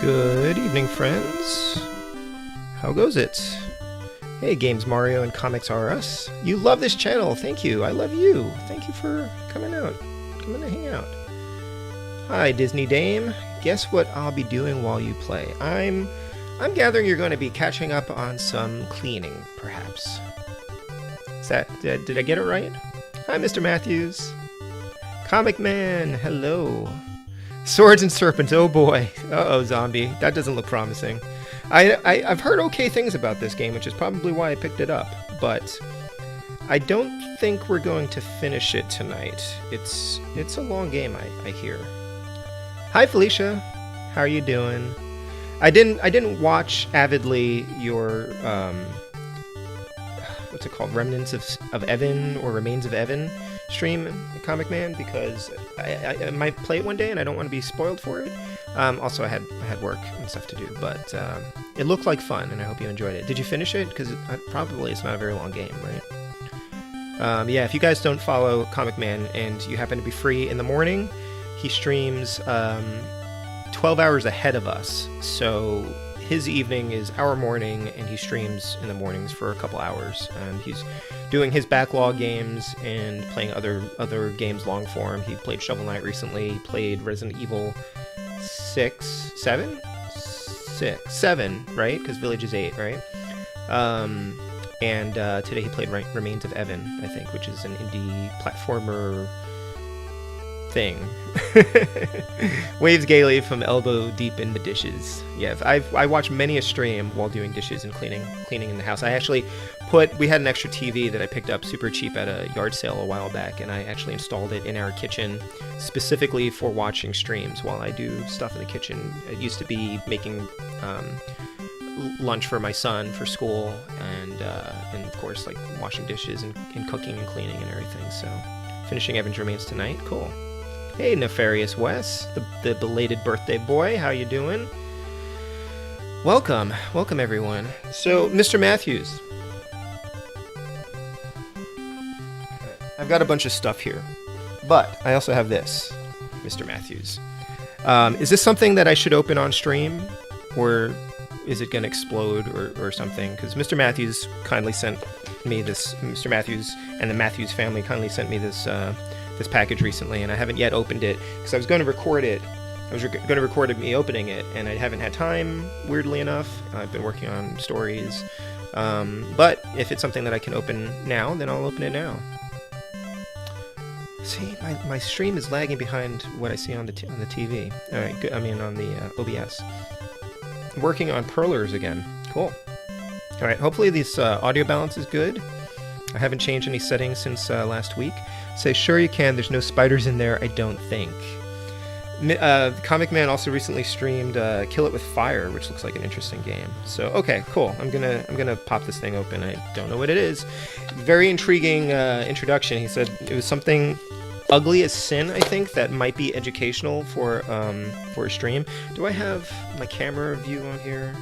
Good evening, friends. How goes it? Hey, Games Mario and Comics R Us. You love this channel. Thank you. I love you. Thank you for coming out. Coming to hang out. Hi, Disney Dame. Guess what I'll be doing while you play? I'm gathering you're going to be catching up on some cleaning, perhaps. Did I get it right? Hi, Mr. Matthews. Comic Man, hello. Swords and Serpents, oh boy. Uh-oh, zombie. That doesn't look promising. I've heard okay things about this game, which is probably why I picked it up, but I don't think we're going to finish it tonight. It's a long game, I hear. Hi, Felicia. How are you doing? I didn't watch avidly your what's it called, Remnants of Evan or Remains of Evan stream, Comic Man, because I might play it one day and I don't want to be spoiled for it. Also, I had work and stuff to do, but it looked like fun, and I hope you enjoyed it. Did you finish it? Because probably it's not a very long game, right? Yeah, if you guys don't follow Comic Man and you happen to be free in the morning, he streams 12 hours ahead of us. So his evening is our morning, and he streams in the mornings for a couple hours. And he's doing his backlog games and playing other games long form. He played Shovel Knight recently. He played Resident Evil 7, right? Because Village is 8, right? And today he played Remains of Evan, I think, which is an indie platformer thing. Waves gaily from elbow deep in the dishes. Yeah, I watch many a stream while doing dishes and cleaning in the house. I actually we had an extra TV that I picked up super cheap at a yard sale a while back, and I actually installed it in our kitchen specifically for watching streams while I do stuff in the kitchen. It used to be making lunch for my son for school, and of course like washing dishes and cooking and cleaning and everything. So finishing Evan's Remains tonight. Cool. Hey, Nefarious Wes, the belated birthday boy. How you doing? Welcome everyone. So, Mr. Matthews, I've got a bunch of stuff here, but I also have this, Mr. Matthews. Is this something that I should open on stream, or is it going to explode or something? Because Mr. Matthews kindly sent me this. Mr. Matthews and the Matthews family kindly sent me this package recently, and I haven't yet opened it because I was going to record it. I was going to record me opening it, and I haven't had time, weirdly enough. I've been working on stories. But if it's something that I can open now, then I'll open it now. See, my stream is lagging behind what I see on the TV. All right, good. I mean, on the OBS. I'm working on perlers again. Cool. All right, hopefully this audio balance is good. I haven't changed any settings since last week. Say, sure you can. There's no spiders in there, I don't think. Comic Man also recently streamed Kill It With Fire, which looks like an interesting game. So, okay, cool. I'm gonna pop this thing open. I don't know what it is. Very intriguing introduction. He said it was something ugly as sin, I think, that might be educational for a stream. Do I have my camera view on here?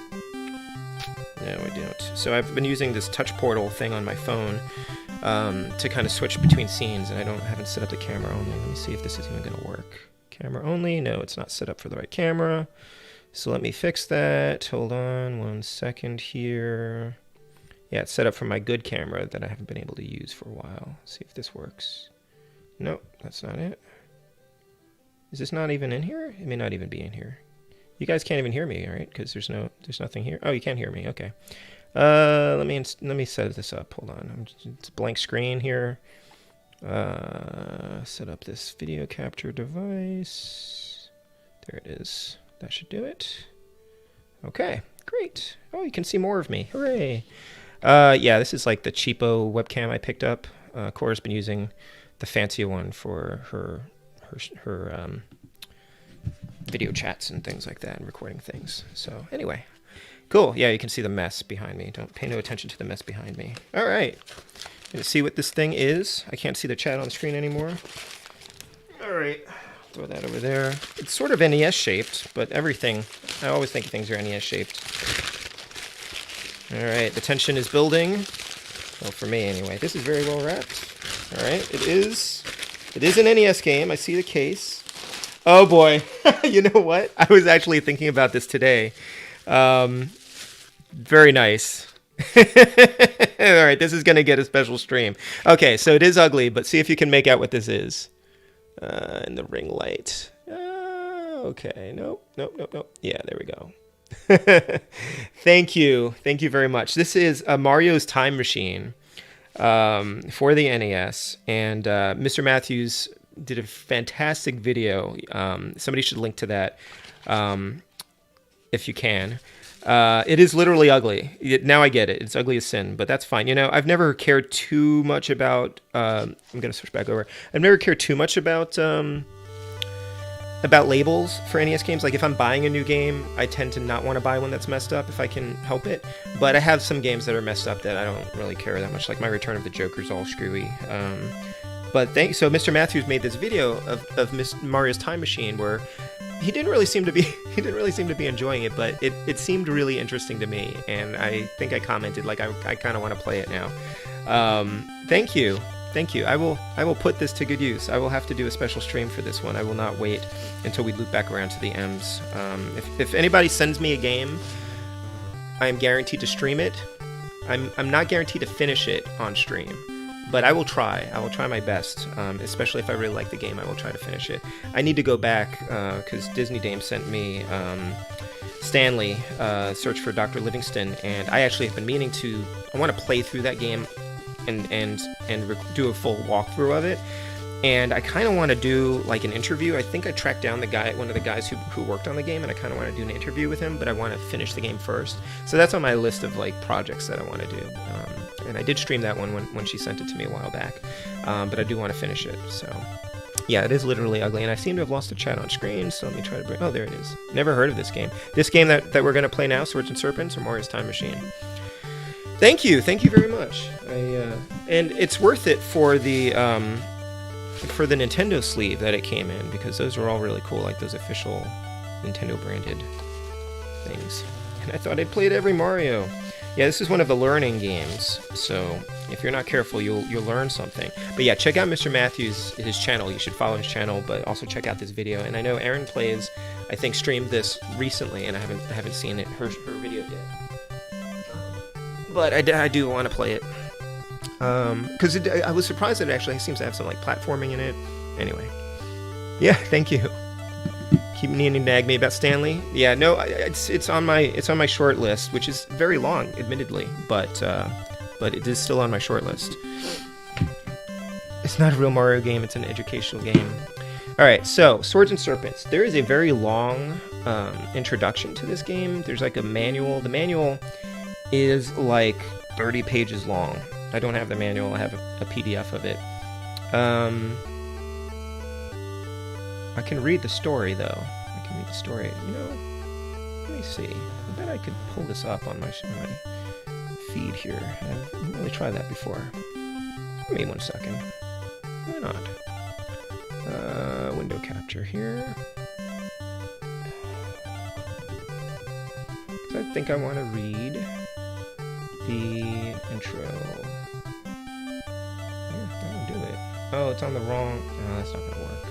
No, I don't. So I've been using this touch portal thing on my phone to kind of switch between scenes, and I haven't set up the camera only. Let me see if this is even going to work. Camera only? No, it's not set up for the right camera. So let me fix that. Hold on 1 second here. Yeah, it's set up for my good camera that I haven't been able to use for a while. See if this works. Nope, that's not it. Is this not even in here? It may not even be in here. You guys can't even hear me, right? Because there's nothing here. Oh, you can't hear me. Okay. Let me set this up. Hold on. It's a blank screen here. Set up this video capture device. There it is. That should do it. Okay, great. Oh, you can see more of me. Hooray. Yeah, this is like the cheapo webcam I picked up. Cora's been using the fancier one for her video chats and things like that, and recording things. So anyway, cool. Yeah, you can see the mess behind me. Don't pay no attention to the mess behind me. All right. Gonna see what this thing is. I can't see the chat on the screen anymore. All right. Throw that over there. It's sort of NES shaped, but everything, I always think things are NES shaped. All right. The tension is building. Well, for me anyway. This is very well wrapped. All right. It is an NES game. I see the case. Oh boy. You know what? I was actually thinking about this today. Very nice. All right, this is going to get a special stream. Okay, so it is ugly, but see if you can make out what this is. In the ring light. Okay, nope. Yeah, there we go. Thank you very much. This is Mario's Time Machine for the NES, and Mr. Matthews did a fantastic video. Somebody should link to that if you can. It is literally ugly. Now I get it. It's ugly as sin, but that's fine. You know, I've never cared too much about... I'm going to switch back over. I've never cared too much about labels for NES games. Like, if I'm buying a new game, I tend to not want to buy one that's messed up if I can help it. But I have some games that are messed up that I don't really care that much. Like, my Return of the Joker's all screwy. So Mr. Matthews made this video of Mario's Time Machine where he didn't really seem to be enjoying it, but it seemed really interesting to me, and I think I commented like I kind of want to play it now. Thank you. I will put this to good use. I will have to do a special stream for this one. I will not wait until we loop back around to the M's. If anybody sends me a game, I am guaranteed to stream it. I'm not guaranteed to finish it on stream, but I will try. I will try my best, especially if I really like the game. I will try to finish it. I need to go back because Disney Dame sent me Stanley, Search for Dr. Livingston, and I actually have been meaning to. I want to play through that game and do a full walkthrough of it. And I kind of want to do like an interview. I think I tracked down one of the guys who worked on the game, and I kind of want to do an interview with him, but I want to finish the game first. So that's on my list of like projects that I want to do. And I did stream that one when she sent it to me a while back, but I do want to finish it. So yeah, it is literally ugly, and I seem to have lost the chat on screen. So let me try to bring. Oh, there it is. Never heard of this game. This game that we're gonna play now, Swords and Serpents, or Mario's Time Machine. Thank you very much. And it's worth it for the Nintendo sleeve that it came in, because those are all really cool, like those official Nintendo branded things. And I thought I'd played every Mario. Yeah, this is one of the learning games, so if you're not careful, you'll learn something. But yeah, check out Mr. Matthews, his channel. You should follow his channel, but also check out this video. And I know Erin Plays, I think, streamed this recently, and I haven't seen her video yet. But I do want to play it. Because I was surprised that it actually seems to have some like platforming in it. Anyway, yeah, thank you. Keep needing to nag me about Stanley. Yeah, no, it's on my short list, which is very long, admittedly, but it is still on my short list. It's not a real Mario game; it's an educational game. All right, so Swords and Serpents. There is a very long introduction to this game. There's like a manual. The manual is like 30 pages long. I don't have the manual. I have a PDF of it. I can read the story, though. I can read the story. You know, let me see. I bet I could pull this up on my feed here. I haven't really tried that before. Give me 1 second. Why not? Window capture here. I think I want to read the intro. Yeah, that'll do it. Oh, it's on the wrong... No, that's not going to work.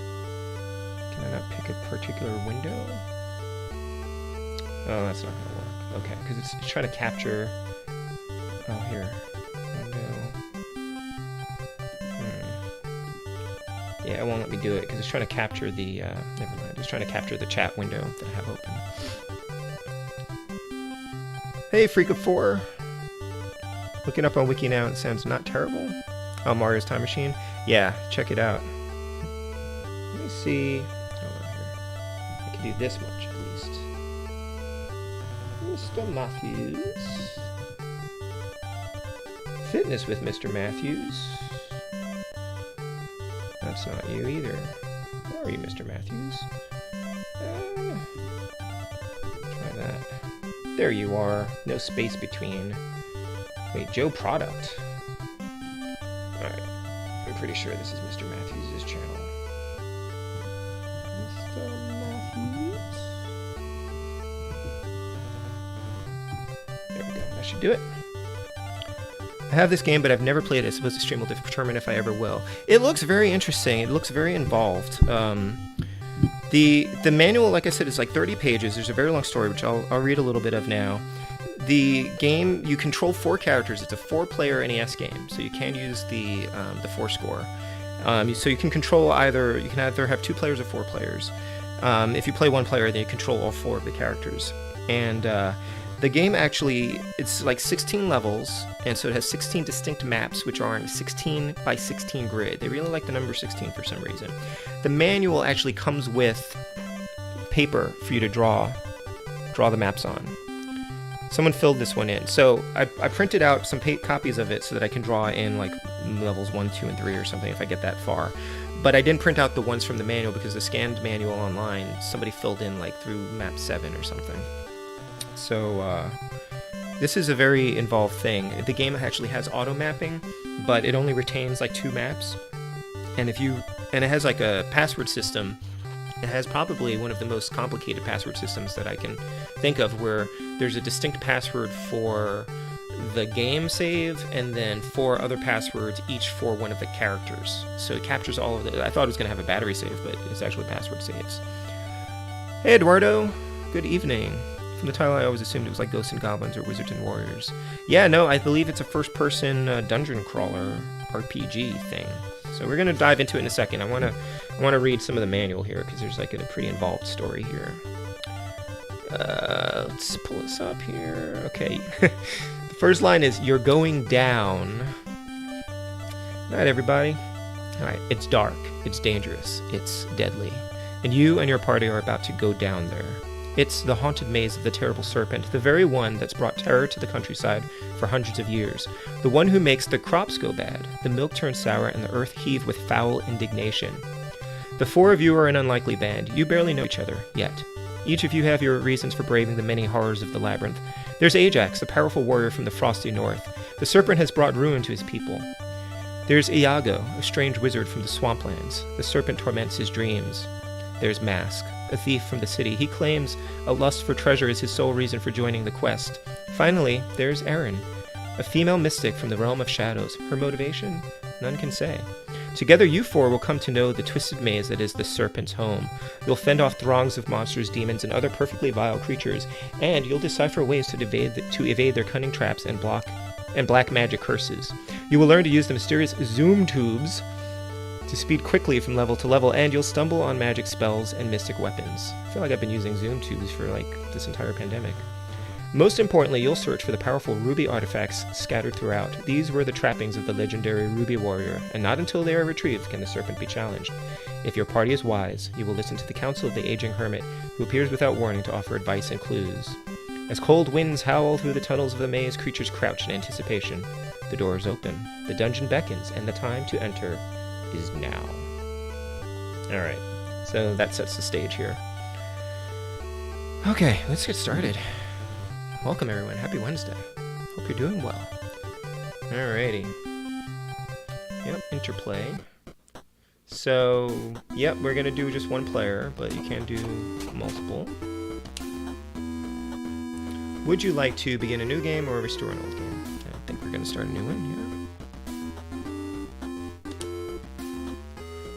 Can I not pick a particular window? Oh, that's not going to work. Okay, because it's trying to capture... Oh, here. Window. Yeah, it won't let me do it, because it's trying to capture the... never mind. It's trying to capture the chat window that I have open. Hey, Freak of 4. Looking up on Wiki now, it sounds not terrible. Oh, Mario's Time Machine? Yeah, check it out. Let me see. Hold on here. I can do this much at least. Mr. Matthews. Fitness with Mr. Matthews. That's not you either. Where are you, Mr. Matthews? Try that. There you are. No space between. Wait, Joe Product. Alright. I'm pretty sure this is Mr. Matthews' channel. Mr. Matthews. There we go. That should do it. I have this game, but I've never played it. I suppose the stream will determine if I ever will. It looks very interesting. It looks very involved. The manual, like I said, is like 30 pages. There's a very long story, which I'll read a little bit of now. The game, you control 4 characters. It's a 4-player NES game, so you can use the 4 score. So you can control either have 2 players or 4 players. If you play 1 player, then you control all 4 of the characters. And the game actually, it's like 16 levels, and so it has 16 distinct maps, which are on 16 by 16 grid. They really like the number 16 for some reason. The manual actually comes with paper for you to draw the maps on. Someone filled this one in. So I printed out some copies of it so that I can draw in like levels 1, 2, and 3 or something if I get that far. But I didn't print out the ones from the manual because the scanned manual online, somebody filled in like through map 7 or something. So this is a very involved thing. The game actually has auto mapping, but it only retains like 2 maps. And it has like a password system. It has probably one of the most complicated password systems that I can think of, where there's a distinct password for the game save and then 4 other passwords, each for one of the characters. So it captures all of it. I thought it was going to have a battery save, but it's actually password saves. Hey, Eduardo. Good evening. From the title, I always assumed it was like Ghosts and Goblins or Wizards and Warriors. Yeah, no, I believe it's a first-person dungeon crawler RPG thing. So we're going to dive into it in a second. I want to read some of the manual here because there's like a pretty involved story here. Let's pull this up here. Okay. The first line is, "You're going down." Night, everybody. All right. It's dark. It's dangerous. It's deadly. And you and your party are about to go down there. It's the haunted maze of the terrible serpent, the very one that's brought terror to the countryside for hundreds of years. The one who makes the crops go bad, the milk turn sour, and the earth heave with foul indignation. The 4 of you are an unlikely band. You barely know each other, yet. Each of you have your reasons for braving the many horrors of the labyrinth. There's Ajax, a powerful warrior from the frosty north. The serpent has brought ruin to his people. There's Iago, a strange wizard from the swamplands. The serpent torments his dreams. There's Mask, a thief from the city. He claims a lust for treasure is his sole reason for joining the quest. Finally, there's Erin, a female mystic from the realm of shadows. Her motivation? None can say. Together you 4 will come to know the twisted maze that is the serpent's home. You'll fend off throngs of monsters, demons, and other perfectly vile creatures, and you'll decipher ways to evade their cunning traps and black magic curses. You will learn to use the mysterious zoom tubes to speed quickly from level to level, and you'll stumble on magic spells and mystic weapons. I feel like I've been using zoom tubes for like this entire pandemic. Most importantly, you'll search for the powerful ruby artifacts scattered throughout. These were the trappings of the legendary ruby warrior, and not until they are retrieved can the serpent be challenged. If your party is wise, you will listen to the counsel of the aging hermit, who appears without warning to offer advice and clues. As cold winds howl through the tunnels of the maze, creatures crouch in anticipation. The door is open, the dungeon beckons, and the time to enter is now. Alright, so that sets the stage here. Okay, let's get started. Welcome everyone, happy Wednesday. Hope you're doing well. Alrighty. Yep, interplay. So, yep, we're gonna do just 1 player, but you can do multiple. Would you like to begin a new game or restore an old game? I think we're gonna start a new one, yeah.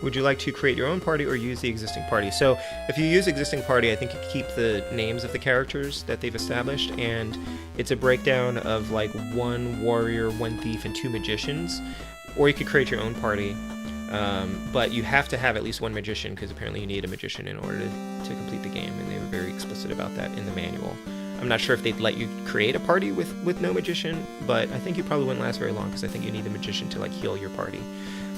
Would you like to create your own party or use the existing party? So if you use existing party, I think you keep the names of the characters that they've established, and it's a breakdown of like 1 warrior, 1 thief, and 2 magicians. Or you could create your own party, but you have to have at least 1 magician, because apparently you need a magician in order to complete the game, and they were very explicit about that in the manual. I'm not sure if they'd let you create a party with no magician, but I think you probably wouldn't last very long, because I think you need a magician to like heal your party.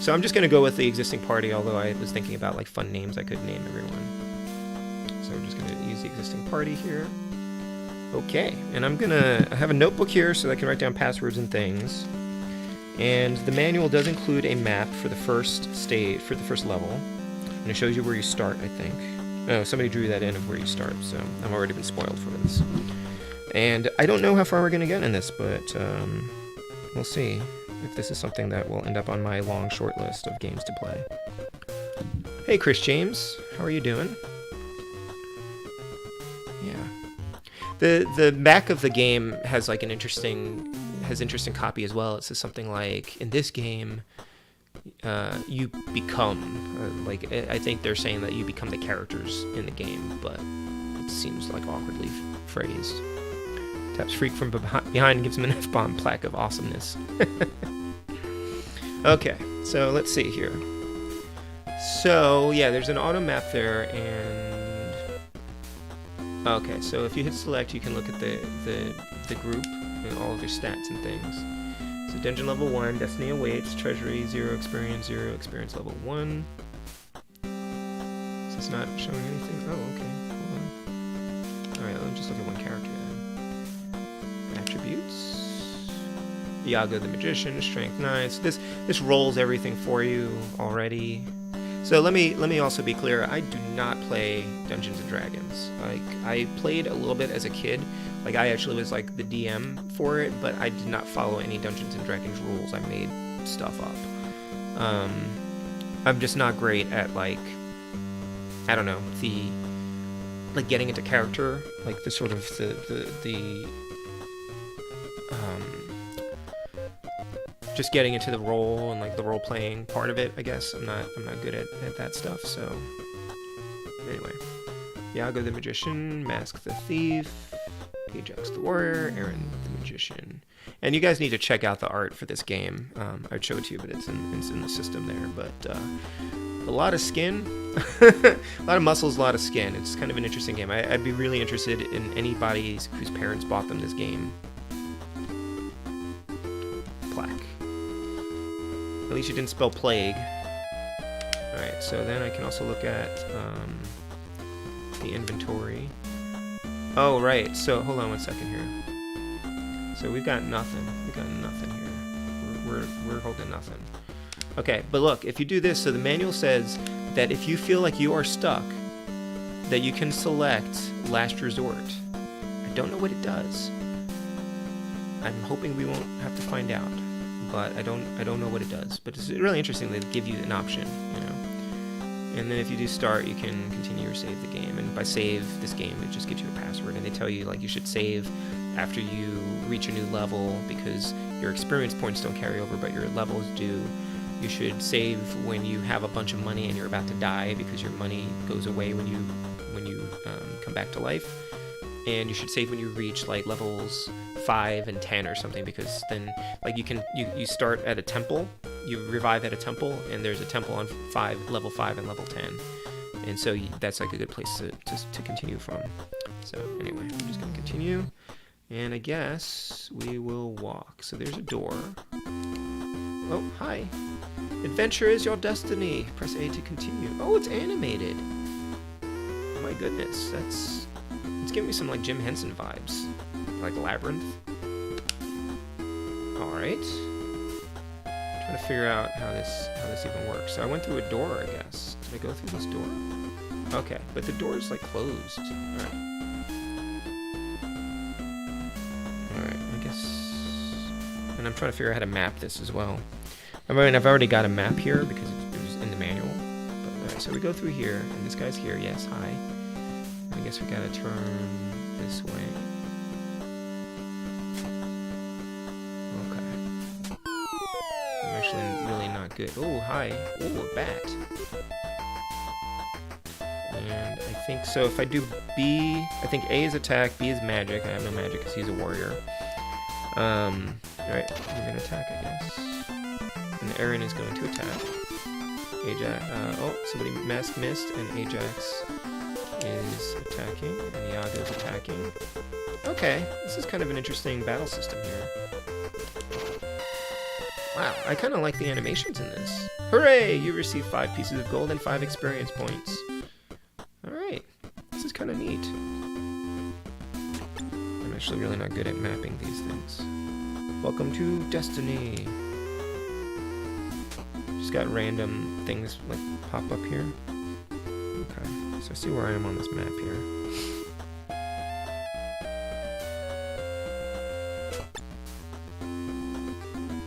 So I'm just going to go with the existing party, although I was thinking about like fun names I could name everyone. So we're just going to use the existing party here. Okay, and I have a notebook here so that I can write down passwords and things. And the manual does include a map for the first stage, for the first level. And it shows you where you start, I think. Oh, somebody drew that in of where you start, so I've already been spoiled for this. And I don't know how far we're going to get in this, but we'll see if this is something that will end up on my long short list of games to play. Hey Chris James, how are you doing? Yeah. The back of the game has like an interesting copy as well. It says something like, in this game, you become. Like, I think they're saying that you become the characters in the game, but it seems like awkwardly phrased. Taps Freak from behind and gives him an F-bomb plaque of awesomeness. Okay, so let's see here. So, yeah, there's an auto map there, and... Okay, so if you hit select, you can look at the group and all of their stats and things. So Dungeon level 1, Destiny awaits, Treasury 0, Experience level 1. So it's not showing anything. Oh, okay, hold on. Alright, let me just look at one character then. Attributes. Iago the Magician, Strength 9. So this rolls everything for you already. So let me also be clear, I do not play Dungeons and Dragons. Like, I played a little bit as a kid. Like, I actually was like the DM for it, but I did not follow any Dungeons and Dragons rules. I made stuff up. I'm just not great at, like, I don't know, like getting into character, like the sort of just getting into the role and like the role-playing part of it, I guess. I'm not good at that stuff, so anyway. Iago the Magician, Mask the Thief, Ajax the Warrior, Aaron the Magician. And you guys need to check out the art for this game. I'd show it to you, but it's in the system there. But a lot of skin, a lot of muscles, a lot of skin. It's kind of an interesting game. I'd be really interested in anybody whose parents bought them this game. Plaque. At least you didn't spell plague. Alright, so then I can also look at the inventory. Oh, right, so hold on one second here. So we've got nothing. We've got nothing here. We're holding nothing. Okay, but look, if you do this, so the manual says that if you feel like you are stuck, that you can select Last Resort. I don't know what it does. I'm hoping we won't have to find out. But I don't know what it does. But it's really interesting that they give you an option, you know. And then if you do start, you can continue or save the game. And by save this game, it just gives you a password. And they tell you, like, you should save after you reach a new level because your experience points don't carry over, but your levels do. You should save when you have a bunch of money and you're about to die because your money goes away when you come back to life. And you should save when you reach like levels 5 and 10 or something, because then like you start at a temple, you revive at a temple, and there's a temple on level 5 and level 10, and so that's like a good place to continue from. So anyway, I'm just gonna continue, and I guess we will walk. So there's a door. Oh, hi. Adventure is your destiny. Press A to continue. Oh, it's animated. Oh my goodness, it's giving me some like Jim Henson vibes, like Labyrinth. All right, trying to figure out how this even works. So I went through a door, I guess. Did I go through this door? Okay, but the door is like closed. All right, I guess. And I'm trying to figure out how to map this as well. I mean, I've already got a map here because it was in the manual. But, all right, so we go through here, and this guy's here. Yes, hi. I guess we gotta turn this way. Okay. I'm actually really not good. Oh, hi. Oh, a bat. And I think, so if I do B, I think A is attack, B is magic. I have no magic because he's a warrior. Alright, we're gonna attack, I guess. And Aaron is going to attack. Ajax, oh, somebody missed, and Ajax is attacking, and Iago's attacking. Okay, this is kind of an interesting battle system here. Wow, I kind of like the animations in this. Hooray! You receive 5 pieces of gold and 5 experience points. Alright, this is kind of neat. I'm actually really not good at mapping these things. Welcome to Destiny. Just got random things like pop up here. Okay, so I see where I am on this map here.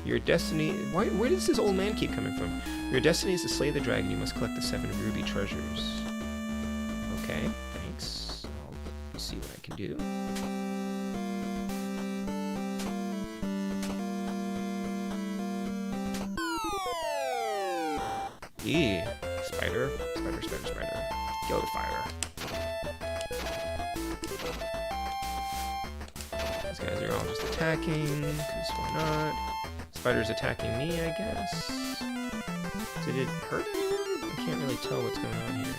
Your destiny... Where does this old man keep coming from? Your destiny is to slay the dragon. You must collect the 7 ruby treasures. Okay, thanks. I'll see what I can do. Eee. Spider. Spider, spider, spider. Go to fire. These guys are all just attacking, because why not? Spider's attacking me, I guess. Did it hurt me? I can't really tell what's going on here.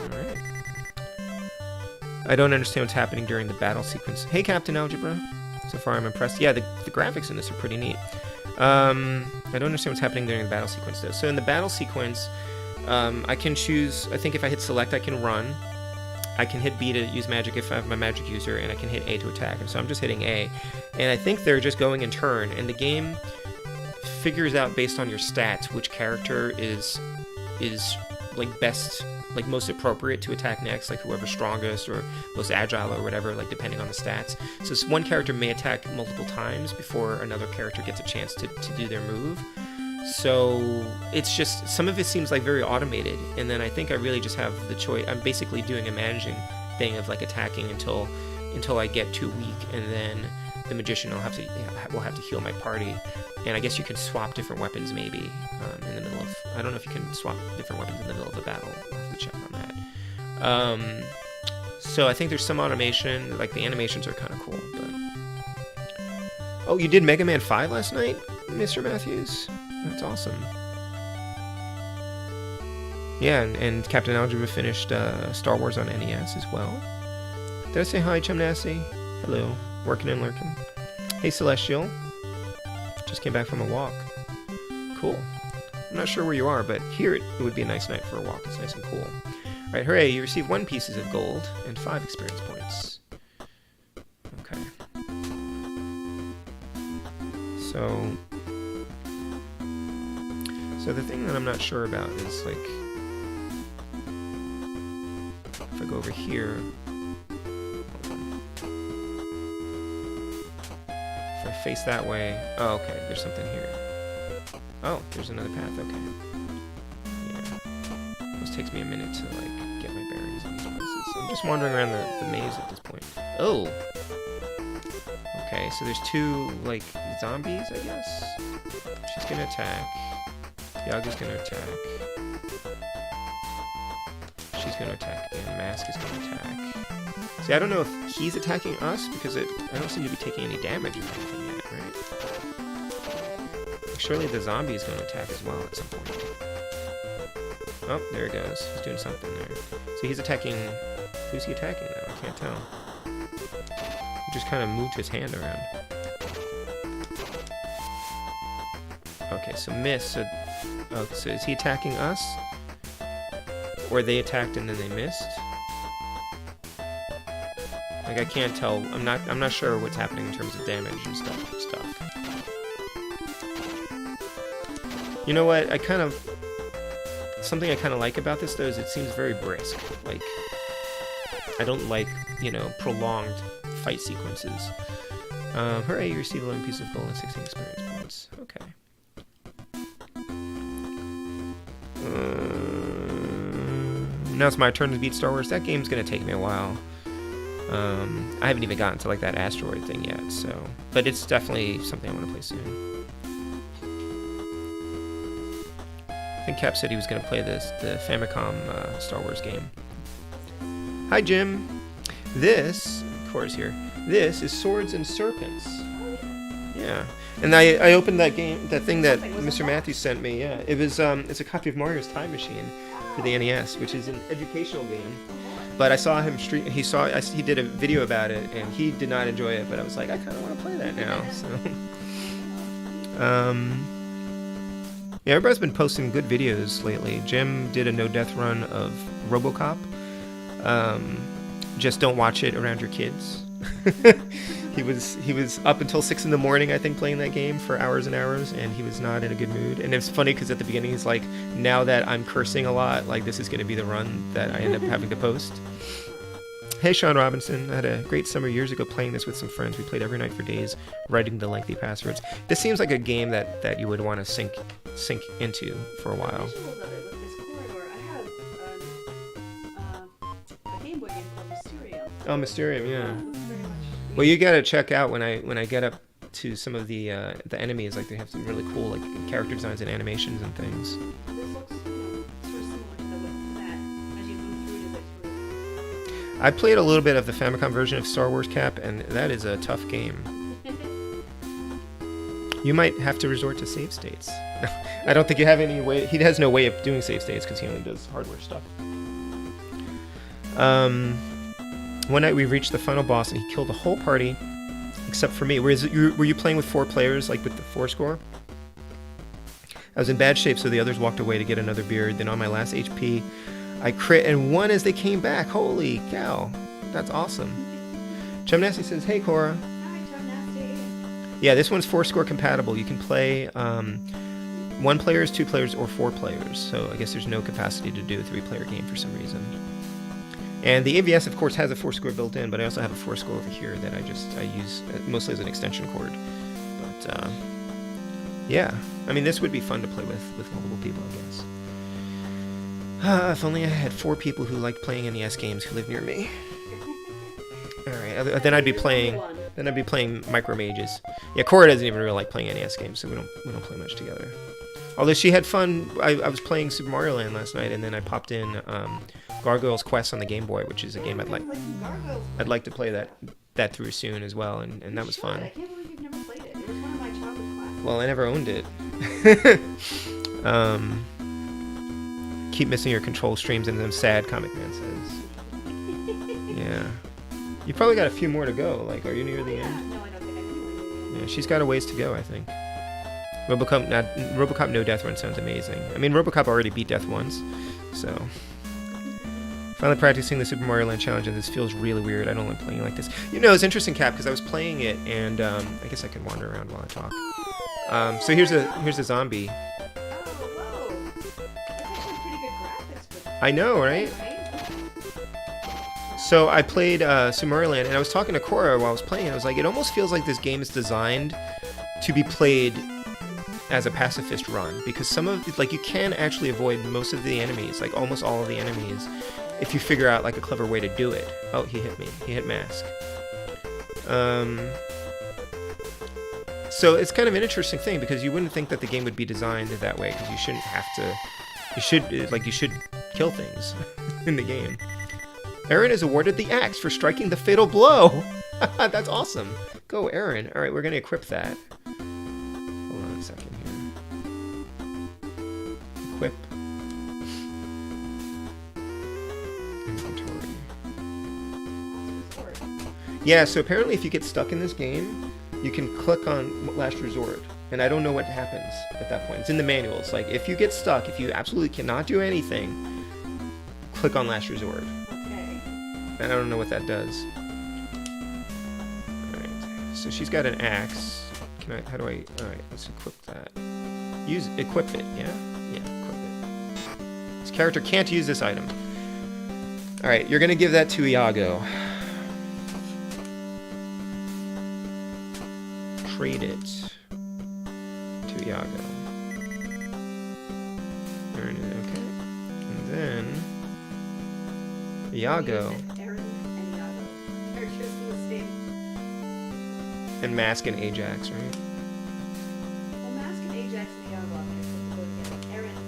Alright. I don't understand what's happening during the battle sequence. Hey, Captain Algebra. So far, I'm impressed. Yeah, the graphics in this are pretty neat. I don't understand what's happening during the battle sequence, though. So in the battle sequence, I can choose... I think if I hit select, I can run. I can hit B to use magic if I have my magic user, and I can hit A to attack. And so I'm just hitting A. And I think they're just going in turn, and the game figures out based on your stats which character is like best, like most appropriate to attack next, like whoever's strongest or most agile or whatever, like depending on the stats. So one character may attack multiple times before another character gets a chance to do their move. So it's just, some of it seems like very automated, and then I think I really just have the choice. I'm basically doing a managing thing of like attacking until I get too weak, and then the magician will have to heal my party. And I guess you can swap different weapons maybe in the middle of... I don't know if you can swap different weapons in the middle of the battle. I'll have to check on that. So I think there's some automation. Like the animations are kind of cool. But... Oh, you did Mega Man 5 last night, Mr. Matthews? That's awesome. Yeah, and Captain Algebra finished Star Wars on NES as well. Did I say hi, Chumnasty? Hello. Working and lurking. Hey, Celestial. Just came back from a walk. Cool. I'm not sure where you are, but here it would be a nice night for a walk. It's nice and cool. Alright, hooray, you receive 1 piece of gold and 5 experience points. Okay. So the thing that I'm not sure about is, like, if I go over here, if I face that way, oh, okay, there's something here. Oh, there's another path, okay. Yeah. This takes me a minute to, like, get my bearings in these places. I'm just wandering around the maze at this point. Oh! Okay, so there's 2, like, zombies, I guess? She's gonna attack. Yaga's gonna attack. She's gonna attack again. Mask is gonna attack. See, I don't know if he's attacking us, because I don't seem to be taking any damage or anything yet, right? Surely the zombie is gonna attack as well at some point. Oh, there he goes. He's doing something there. So he's attacking... Who's he attacking, though? I can't tell. He just kind of moved his hand around. Okay, so miss. So is he attacking us? Or they attacked and then they missed? Like, I can't tell. I'm not sure what's happening in terms of damage and stuff. You know what? Something I kind of like about this, though, is it seems very brisk. Like, I don't like, prolonged fight sequences. Hooray, you receive 11 pieces of gold and 16 experience points. Okay. Now it's my turn to beat Star Wars. That game's gonna take me a while. I haven't even gotten to like that asteroid thing yet, but it's definitely something I want to play soon. I think Cap said he was gonna play the Famicom Star Wars game. Hi, Jim. This, Cora's here. This is Swords and Serpents. Yeah, and I opened that game, that thing that Mr. Matthews sent me. Yeah, it was it's a copy of Mario's Time Machine for the NES, which is an educational game. But I saw him stream. He did a video about it, and he did not enjoy it. But I was like, I kind of want to play that now. So, yeah, everybody's been posting good videos lately. Jim did a no-death run of RoboCop. Just don't watch it around your kids. He was up until 6 in the morning, I think, playing that game for hours and hours, and he was not in a good mood. And it's funny because at the beginning he's like, now that I'm cursing a lot, like this is going to be the run that I end up having to post. Hey, Sean Robinson. I had a great summer years ago playing this with some friends. We played every night for days, writing the lengthy passwords. This seems like a game that you would want to sink into for a while. Oh, Mysterium, yeah. Well, you gotta check out when I get up to some of the enemies. Like they have some really cool like character designs and animations and things. This looks, sort of similar to that. As you move through, does it sort of... I played a little bit of the Famicom version of Star Wars Cap, and that is a tough game. You might have to resort to save states. I don't think you have any way. He has no way of doing save states because he only does hardware stuff. One night we reached the final boss and he killed the whole party except for me. Were you playing with 4 players, like with the 4 score? I was in bad shape, so the others walked away to get another beer. Then on my last HP, I crit and won as they came back. Holy cow. That's awesome. Chum Nasty says, hey, Cora. Hi, Chum Nasty. Yeah, this one's 4 score compatible. You can play 1 players, 2 players, or 4 players. So I guess there's no capacity to do a 3-player game for some reason. And the AVS, of course, has a 4 score built in, but I also have a 4 score over here that I use mostly as an extension cord. But yeah, I mean, this would be fun to play with multiple people, I guess. If only I had 4 people who like playing NES games who live near me. All right, then I'd be playing Micro Mages. Yeah, Cora doesn't even really like playing NES games, so we don't play much together. Although she had fun. I was playing Super Mario Land last night, and then I popped in Gargoyle's Quest on the Game Boy, which is a game I'd like to play that through soon as well, and that was fun. I can't believe you've never played it. It was one of my childhood classes. Well, I never owned it. Keep missing your control streams and them sad, Comic Man says. Yeah. You probably got a few more to go. Like, are you near the end? No, I don't think I'm near. Yeah, she's got a ways to go, I think. RoboCop No Death Run sounds amazing. I mean, RoboCop already beat death once, so... Finally practicing the Super Mario Land challenge, and this feels really weird. I don't like playing like this. You know, it's interesting, Cap, because I was playing it, and I guess I can wander around while I talk. So here's a zombie. Oh, whoa. That's actually pretty good graphics. But I know, right? So I played Super Mario Land, and I was talking to Cora while I was playing it. I was like, it almost feels like this game is designed to be played as a pacifist run, because some of like you can actually avoid most of the enemies, like almost all of the enemies, if you figure out like a clever way to do it. Oh, he hit me. He hit Mask. So it's kind of an interesting thing, because you wouldn't think that the game would be designed that way, because you shouldn't have to. You should kill things in the game. Aaron is awarded the axe for striking the fatal blow. That's awesome. Go, Aaron. All right, we're gonna equip that. Hold on a second here. Equip. Inventory. Yeah, so apparently if you get stuck in this game, you can click on Last Resort. And I don't know what happens at that point. It's in the manuals. Like, if you get stuck, if you absolutely cannot do anything, click on Last Resort. okay. And I don't know what that does. Alright, so she's got an axe. How do I, alright, let's equip that. Equip it, yeah? Yeah, equip it. This character can't use this item. Alright, you're gonna give that to Iago. Trade it to Iago. Okay. And then Iago. Aaron and Iago. Characters in the same. And Mask and Ajax, right? Well, Mask and Ajax and Iago are go together. Aaron is a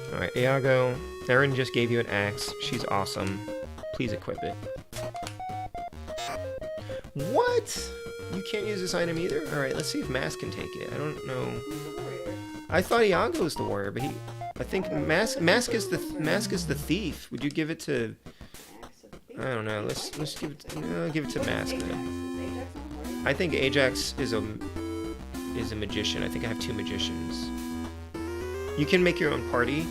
little Alright, Iago. Aaron just gave you an axe. She's awesome. Please equip it. What? You can't use this item either? Alright, let's see if Mask can take it. I don't know. Who's the warrior? I thought Iago was the warrior, but I think Mask is the thief. Would you give it to? Axe of the Thief? I don't know. Let's give it to What is Mask Ajax? then. Is Ajax not a warrior? I think Ajax is a magician. I think I have 2 magicians. You can make your own party,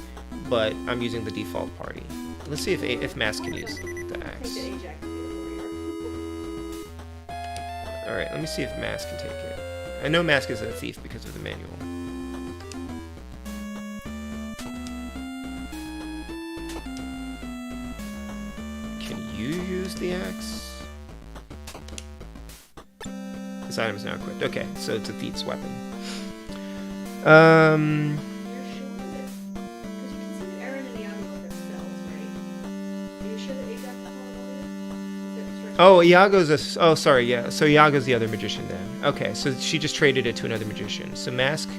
but I'm using the default party. Let's see if Mask can use the I think axe. that Ajax would be the warrior. Alright, let me see if Mask can take it. I know Mask is a thief because of the manual. Can you use the axe? This item is now equipped. Okay, so it's a thief's weapon. You're sure that... Because you can see that Aaron and Iago both have spells, right? Are you sure that Ajax is not a warrior? Oh, Iago's a... Oh, sorry, yeah. So Iago's the other magician then. Okay, so she just traded it to another magician. So Mask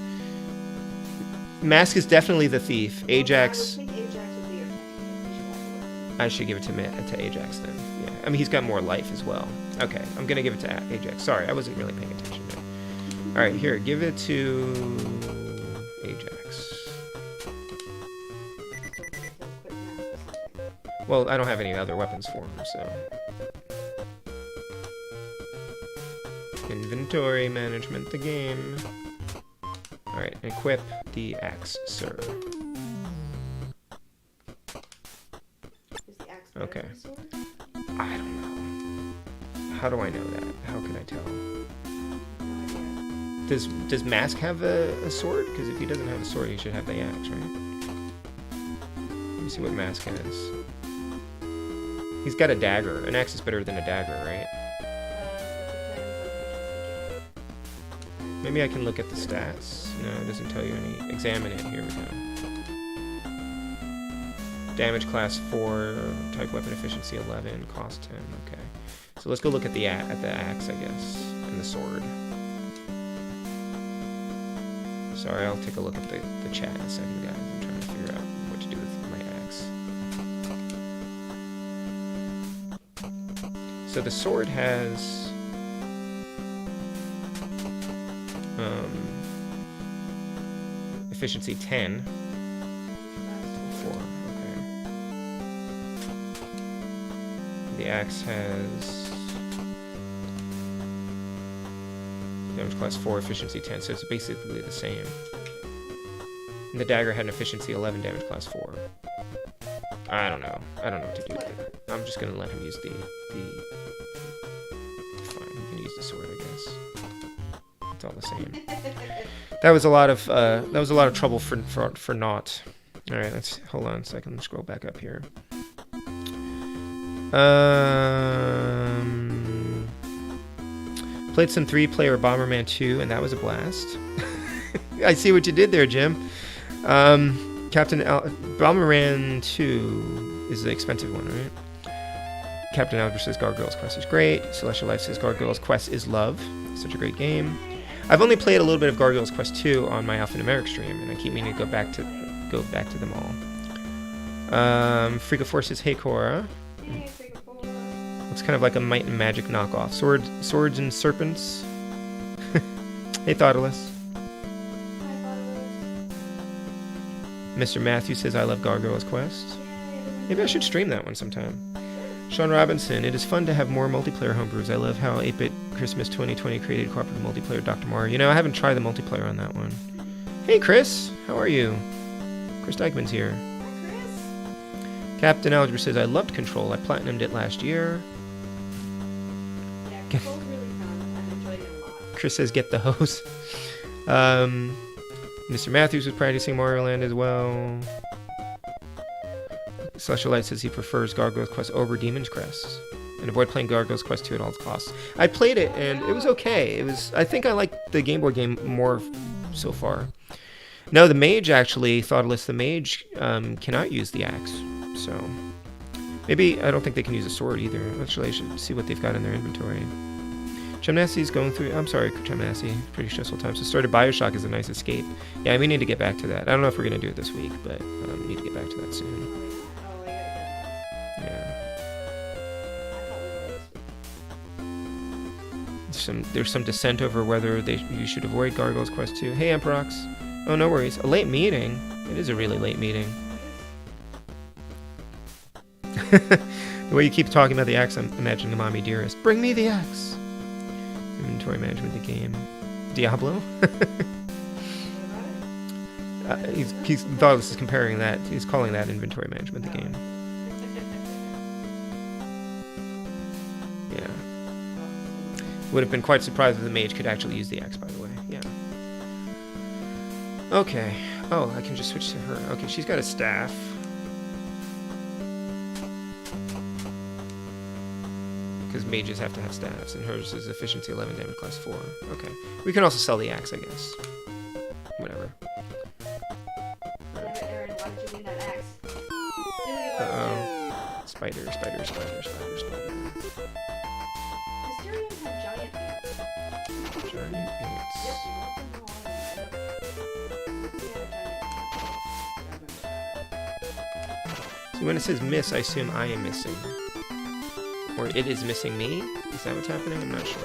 is definitely the thief. Ajax... I would think Ajax would be your technique. I should give it to Ajax then. Yeah, I mean, he's got more life as well. Okay, I'm going to give it to Ajax. Sorry, I wasn't really paying attention there. All right, here, give it to Ajax. Well, I don't have any other weapons for him, so... Inventory management, the game. Alright, equip the axe, sir. Is the axe better Okay. than the sword? I don't know. How do I know that? How can I tell? No idea. Does Mask have a sword? Because if he doesn't have a sword, he should have the axe, right? Let me see what Mask has. He's got a dagger. An axe is better than a dagger, right? Maybe I can look at the stats. No, it doesn't tell you any. Examine it. Here we go. Damage class 4, type weapon efficiency 11, cost 10. Okay. So let's go look at the axe, I guess, and the sword. Sorry, I'll take a look at the chat in a second, guys. I'm trying to figure out what to do with my axe. So the sword has efficiency 10. 4, okay. The axe has damage class 4, efficiency 10, so it's basically the same. And the dagger had an efficiency 11, damage class 4. I don't know. I don't know what to do with it. I'm just gonna let him use the fine, he can use the sword, I guess. It's all the same. That was a lot of trouble for naught. All right, let's hold on a second. Let's scroll back up here. Played some 3-player Bomberman 2, and that was a blast. I see what you did there, Jim. Bomberman 2 is the expensive one, right? Captain Albert says Gargoyle's Quest is great. Celestial Life says Gargoyle's Quest is love. Such a great game. I've only played a little bit of Gargoyle's Quest 2 on my Alphanumeric stream, and I keep meaning to go back to them all. Freak of Force says, hey Cora. Hey, Freak of Force. Looks kind of like a Might and Magic knockoff. Swords and Serpents. Hey Thoughtless. Hi, Thoughtless. Mr. Matthew says, I love Gargoyle's Quest. Yay, Maybe I should stream that one sometime. Sean Robinson, it is fun to have more multiplayer homebrews. I love how 8-Bit Christmas 2020 created cooperative multiplayer Dr. Mario. You know, I haven't tried the multiplayer on that one. Hey, Chris, how are you? Chris Dykman's here. Hi, Chris. Captain Algebra says, I loved Control. I platinumed it last year. Yeah, Control's really fun. I've enjoyed it a lot. Chris says, get the hose. Mr. Matthews was practicing Mario Land as well. Celestial Light says he prefers Gargoyle's Quest over Demon's Crest and avoid playing Gargoyle's Quest 2 at all costs. I played it and it was okay. I think I like the Game Boy game more so far. No, the mage actually, Thoughtless, the mage cannot use the axe. So maybe, I don't think they can use a sword either. Actually, I should see what they've got in their inventory. Chemnassy's going through, I'm sorry, Chemnassy, pretty stressful time. So started Bioshock is a nice escape. Yeah, we need to get back to that. I don't know if we're going to do it this week, but we need to get back to that soon. Yeah. There's some dissent over whether you should avoid Gargoyle's Quest 2. Hey, Emperox. Oh, no worries. A late meeting. It is a really late meeting. The way you keep talking about the axe, I'm imagining a Mommy Dearest. Bring me the axe. Inventory management, the game. Diablo? He's Thoughtless is comparing that. He's calling that inventory management, the game. Yeah. Would have been quite surprised if the mage could actually use the axe, by the way. Yeah. Okay. Oh, I can just switch to her. Okay, she's got a staff. Because mages have to have staffs, and hers is efficiency 11, damage class 4. Okay. We can also sell the axe, I guess. Whatever. Aaron, why did you need that axe? Uh-oh. Spider. aquarium had giant ants. Giant Yep, ants. you walked in the hall and you had a giant ant. I remember that. So when it says miss, I assume I am missing. Or it is missing me? Is that what's happening? I'm not sure.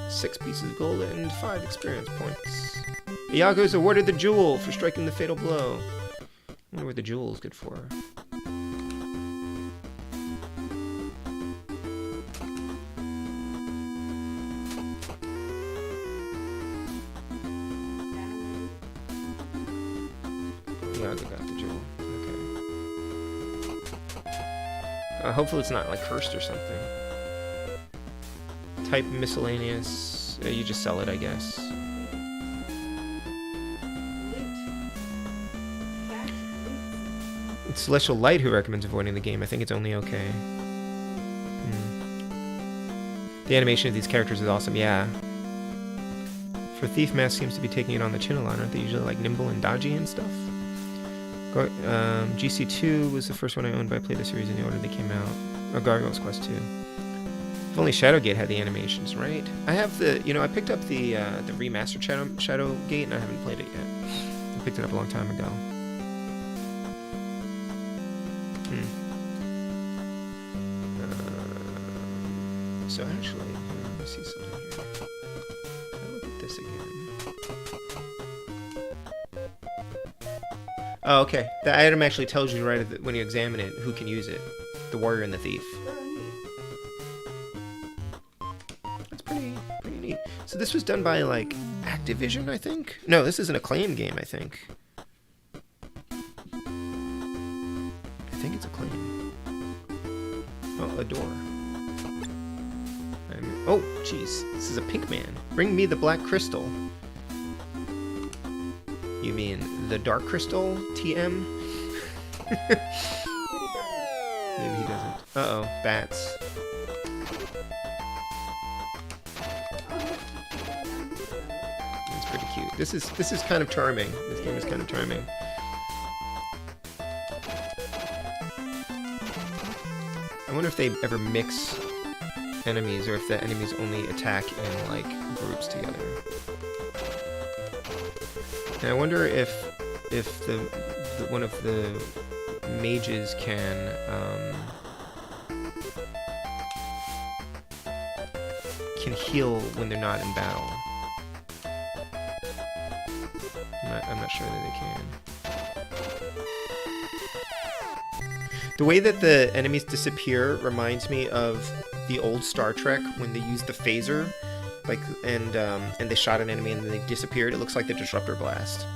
Six pieces of gold and 5 experience points. Iago is awarded the jewel for striking the fatal blow. I wonder what the jewel is good for. Iago got the jewel. Okay. Hopefully it's not like cursed or something. Type miscellaneous. You just sell it, I guess. It's Celestial Light who recommends avoiding the game. I think it's only okay. The animation of these characters is awesome, yeah. For Thief, Mask seems to be taking it on the chin a lot. Aren't they usually like nimble and dodgy and stuff? GC2 was the first one I owned, but I played the series in the order they came out. Or Gargoyle's Quest 2. If only Shadowgate had the animations, right? I have the, I picked up the remastered Shadowgate, and I haven't played it yet. I picked it up a long time ago. So actually, let me see something here. I'll look at this again. Oh, okay. The item actually tells you right when you examine it who can use it. The warrior and the thief. That's pretty neat. So this was done by, like, Activision, I think? No, this is an Acclaim game, I think. I think it's Acclaim. Oh, a door. Oh, jeez. This is a pink man. Bring me the black crystal. You mean the dark crystal, TM? Maybe he doesn't. Uh-oh, bats. That's pretty cute. This is kind of charming. This game is kind of charming. I wonder if they ever mix enemies, or if the enemies only attack in like groups together. And I wonder if the one of the mages can heal when they're not in battle. I'm not sure that they can. The way that the enemies disappear reminds me of the old Star Trek when they used the phaser, like, and they shot an enemy and then they disappeared. It looks like the disruptor blast.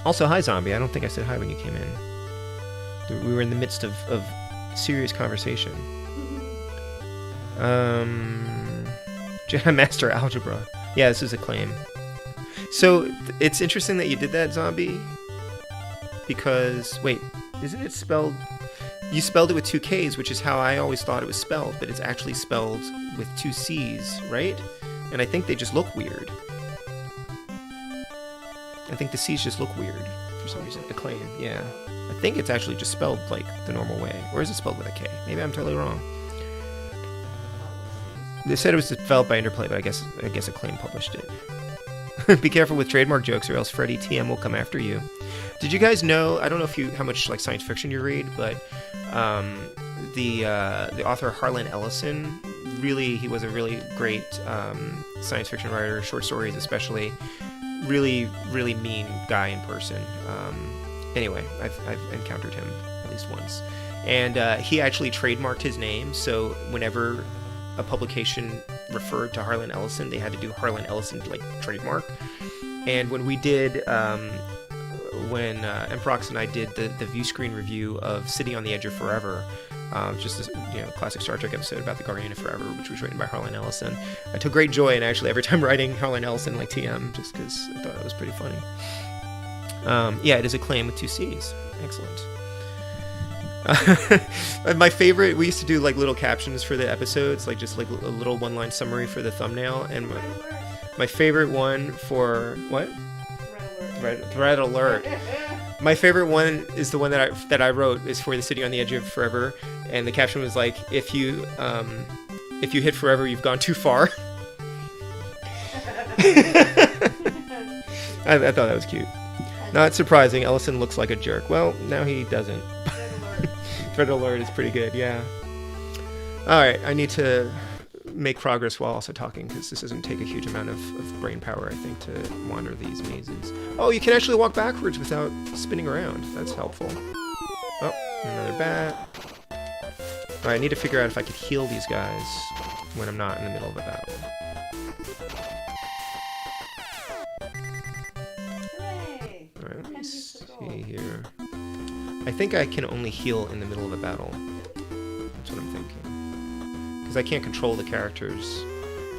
Also, hi Zombie. I don't think I said hi when you came in. We were in the midst of serious conversation. Jedi Master Algebra. Yeah, this is Acclaim. So it's interesting that you did that, Zombie, because wait, isn't it spelled? You spelled it with 2 K's, which is how I always thought it was spelled, but it's actually spelled with 2 C's, right? And I think they just look weird. I think the C's just look weird for some reason. Acclaim, yeah. I think it's actually just spelled like the normal way. Or is it spelled with a K? Maybe I'm totally wrong. They said it was developed by Interplay, but I guess Acclaim published it. Be careful with trademark jokes, or else Freddy TM will come after you. Did you guys know? I don't know how much like science fiction you read, but the author Harlan Ellison, he was a really great science fiction writer, short stories especially. Really, really mean guy in person. Anyway, I've encountered him at least once, and he actually trademarked his name. So whenever a publication referred to Harlan Ellison, they had to do Harlan Ellison like trademark. And when we did, when Emprox and I did the view screen review of City on the Edge of Forever, just a classic Star Trek episode about the Guardian of Forever, which was written by Harlan Ellison, I took great joy in actually every time writing Harlan Ellison like TM, just because I thought it was pretty funny. Yeah, it is Acclaim with 2 C's. Excellent. My favorite, we used to do like little captions for the episodes, like just like a little one-line summary for the thumbnail, and my favorite one for what? Thread alert. My favorite one is the one that I wrote is for the city on the edge of forever, and the caption was like, if you hit forever, you've gone too far. I thought that was cute. Not surprising, Ellison looks like a jerk. Well, now he doesn't. Thread alert is pretty good, yeah. Alright, I need to make progress while also talking, because this doesn't take a huge amount of brain power, I think, to wander these mazes. Oh, you can actually walk backwards without spinning around. That's helpful. Oh, another bat. Alright, I need to figure out if I could heal these guys when I'm not in the middle of a battle. Alright, let me see here. I think I can only heal in the middle of a battle. That's what I'm thinking. Because I can't control the characters.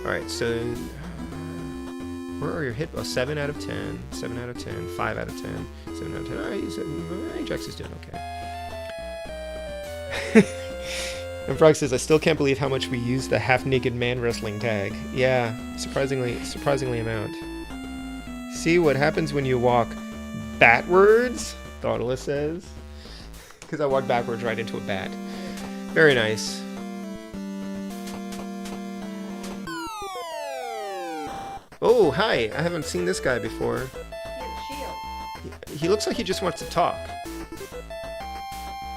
Alright, so... where are your hit... oh, 7 out of 10. 7 out of 10. 5 out of 10. 7 out of 10. Alright, Ajax is doing okay. And Frog says, I still can't believe how much we use the half-naked man wrestling tag. Yeah, surprisingly amount. See what happens when you walk backwards? Thoughtless says. Because I walked backwards right into a bat. Very nice. Oh, hi! I haven't seen this guy before. He looks like he just wants to talk.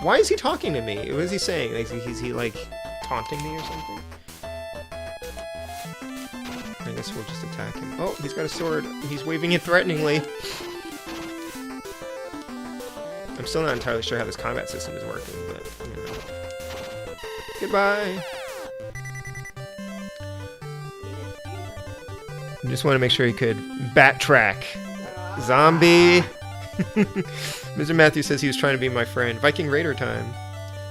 Why is he talking to me? What is he saying? Like, is he like taunting me or something? I guess we'll just attack him. Oh, he's got a sword. He's waving it threateningly. I'm still not entirely sure how this combat system is working, but, you know. Goodbye! I just want to make sure he could backtrack. Zombie! Mr. Matthews says he was trying to be my friend. Viking Raider time.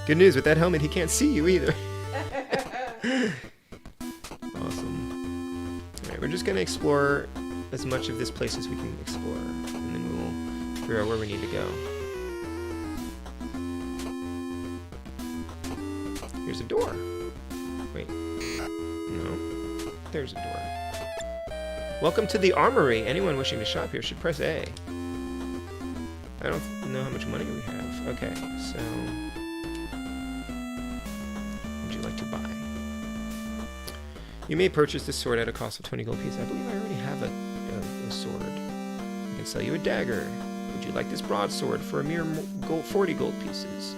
Good news, with that helmet he can't see you either. Awesome. Alright, we're just going to explore as much of this place as we can explore. And then we'll figure out where we need to go. Here's a door. Wait. No. There's a door. Welcome to the Armory. Anyone wishing to shop here should press A. I don't know how much money we have. Okay, so... what would you like to buy? You may purchase this sword at a cost of 20 gold pieces. I believe I already have a sword. I can sell you a dagger. Would you like this broadsword for a mere 40 gold pieces?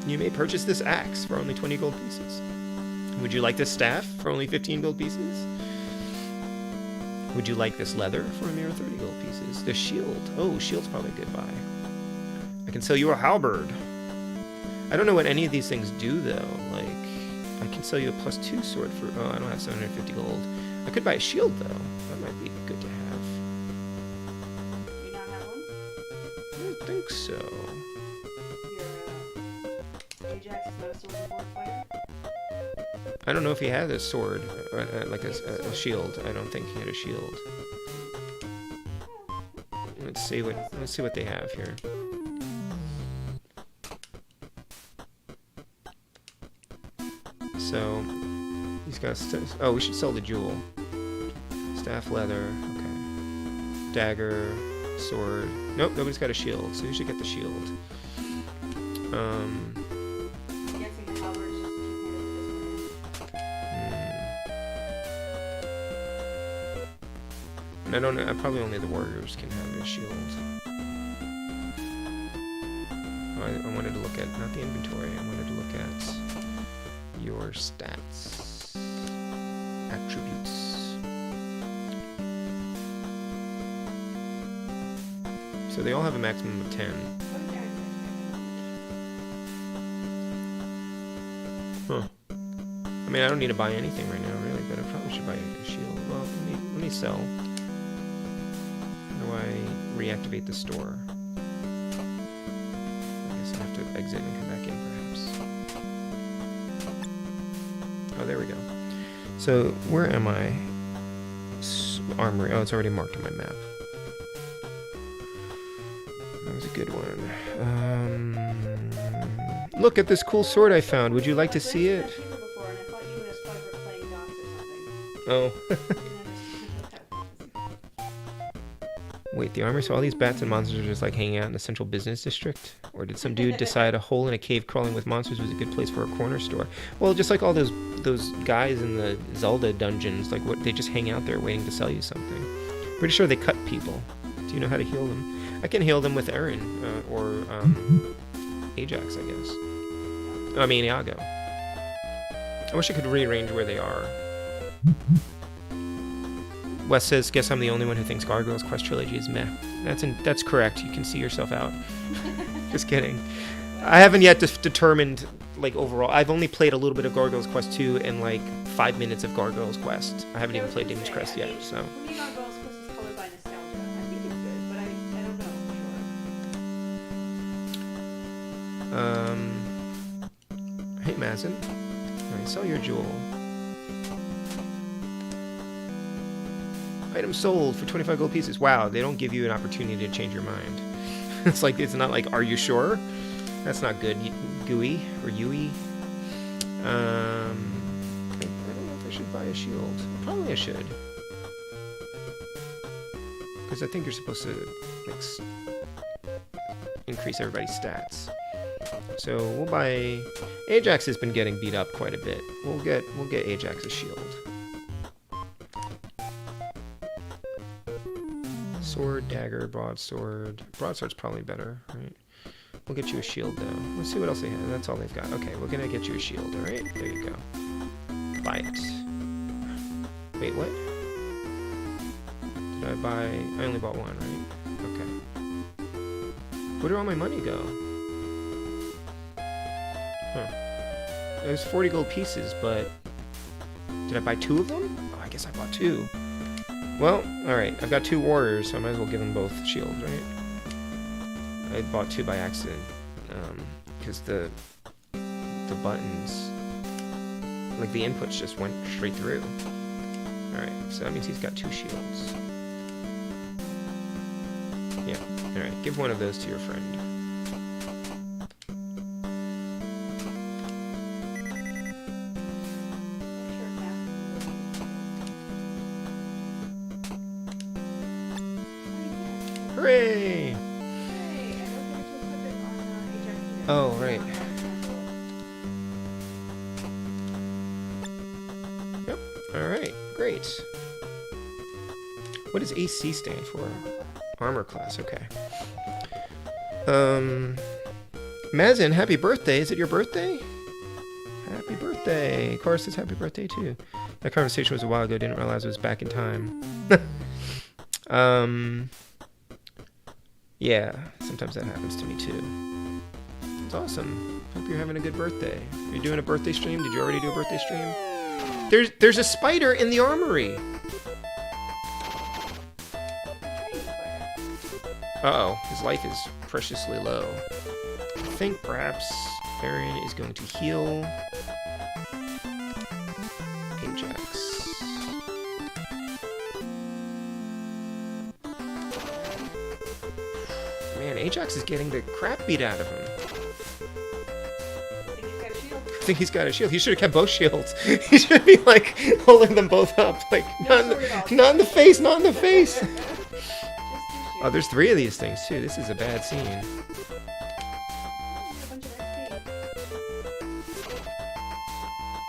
You may purchase this axe for only 20 gold pieces. Would you like this staff for only 15 gold pieces? Would you like this leather for a mere 30 gold pieces? The shield. Oh, shield's probably a good buy. I can sell you a halberd. I don't know what any of these things do, though. Like, I can sell you a +2 sword for... oh, I don't have 750 gold. I could buy a shield, though. That might be good to have. Do you not have one? I don't think so. Your Ajax is not a sword board fighter? I don't know if he had a sword, like a shield. I don't think he had a shield. Let's see what they have here. So he's got. Oh, we should sell the jewel. Staff, leather. Okay. Dagger, sword. Nope, nobody's got a shield, so you should get the shield. I don't know. Probably only the warriors can have a shield. I wanted to look at not the inventory. I wanted to look at your stats, attributes. So they all have a maximum of 10. Huh. I mean, I don't need to buy anything right now, really, but I probably should buy a shield. Well, let me sell. How do I reactivate the store? I guess I have to exit and come back in, perhaps. Oh, there we go. So, where am I? Armory. Oh, it's already marked on my map. That was a good one. Look at this cool sword I found. Would you like to see it? Oh. Wait, the armor, so all these bats and monsters are just like hanging out in the central business district? Or did some dude decide a hole in a cave crawling with monsters was a good place for a corner store? Well, just like all those guys in the Zelda dungeons, like what, they just hang out there waiting to sell you something. Pretty sure they cut people. Do you know how to heal them? I can heal them with Aaron, or Ajax, I guess. I mean, Iago. I wish I could rearrange where they are. Wes says, guess I'm the only one who thinks Gargoyles Quest Trilogy is meh. That's correct. You can see yourself out. Just kidding. I haven't yet determined, like, overall. I've only played a little bit of Gargoyles Quest 2 and, like, 5 minutes of Gargoyles Quest. I haven't even played Demon's Crest yet, so. For me, Gargoyles Quest is colored by nostalgia. I think it's good, but I don't know for sure. Hey, Mazin. Alright, sell your jewel. Item sold for 25 gold pieces. Wow, they don't give you an opportunity to change your mind. It's like, it's not like, are you sure? That's not good. Gooey or Yui. I don't know if I should buy a shield. Probably I should. Because I think you're supposed to like, increase everybody's stats. So we'll buy. Ajax has been getting beat up quite a bit. We'll get Ajax a shield. Sword, dagger, broadsword. Broadsword's probably better, right? We'll get you a shield though. Let's see what else they have. That's all they've got. Okay, we're gonna get you a shield, alright? There you go. Buy it. Wait, what? Did I buy... I only bought one, right? Okay. Where did all my money go? Huh. There's 40 gold pieces, but... Did I buy 2 of them? Oh, I guess I bought 2. Well, alright. I've got 2 warriors, so I might as well give them both shields, right? I bought 2 by accident. Because the buttons... Like, the inputs just went straight through. Alright, so that means he's got 2 shields. Yeah, alright. Give one of those to your friend. Hooray! Oh, right. Yep. Alright, great. What does AC stand for? Armor class, okay. Mazin, happy birthday. Is it your birthday? Happy birthday. Cora says happy birthday too. That conversation was a while ago, didn't realize it was back in time. Yeah, sometimes that happens to me too. It's awesome. Hope you're having a good birthday. Are you doing a birthday stream? Did you already do a birthday stream? There's a spider in the armory. Uh-oh, his life is preciously low. I think perhaps Aaron is going to heal Ajax. Man, Ajax is getting the crap beat out of him. I think he's got a shield. He should have kept both shields. He should be like holding them both up. Like, not in the face, not in the face. Oh, there's 3 of these things too. This is a bad scene.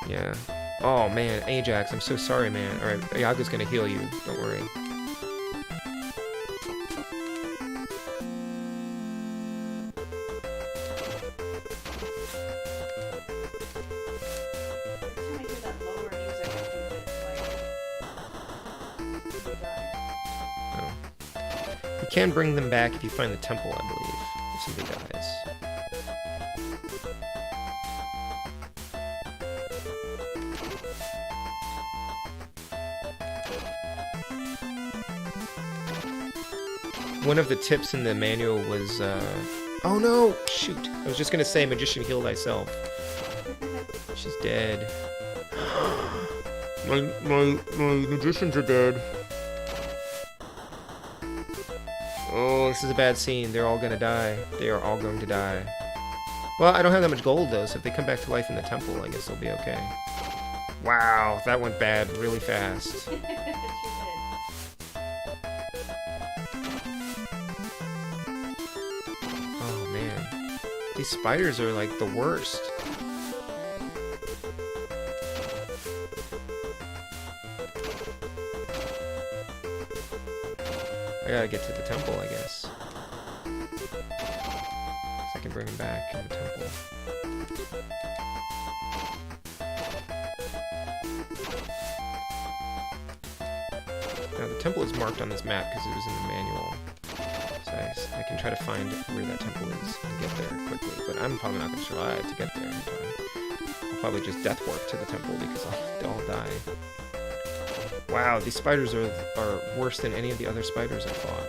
Yeah. Oh man, Ajax, I'm so sorry, man. Alright, Iago's gonna heal you. Don't worry. You can bring them back if you find the temple, I believe, if somebody dies. One of the tips in the manual was, oh no! Shoot! I was just gonna say, magician, heal thyself. She's dead. my magicians are dead. Oh, this is a bad scene. They're all gonna die. They are all going to die. Well, I don't have that much gold, though, so if they come back to life in the temple, I guess they'll be okay. Wow, that went bad really fast. These spiders are like the worst. I gotta get to the temple, I guess. So I can bring him back in the temple. Now the temple is marked on this map because it was in the manual. So I can try to find where that temple is and get there quickly. But I'm probably not going to survive to get there in time. I'll probably just death warp to the temple because they'll all die. Wow, these spiders are worse than any of the other spiders I fought.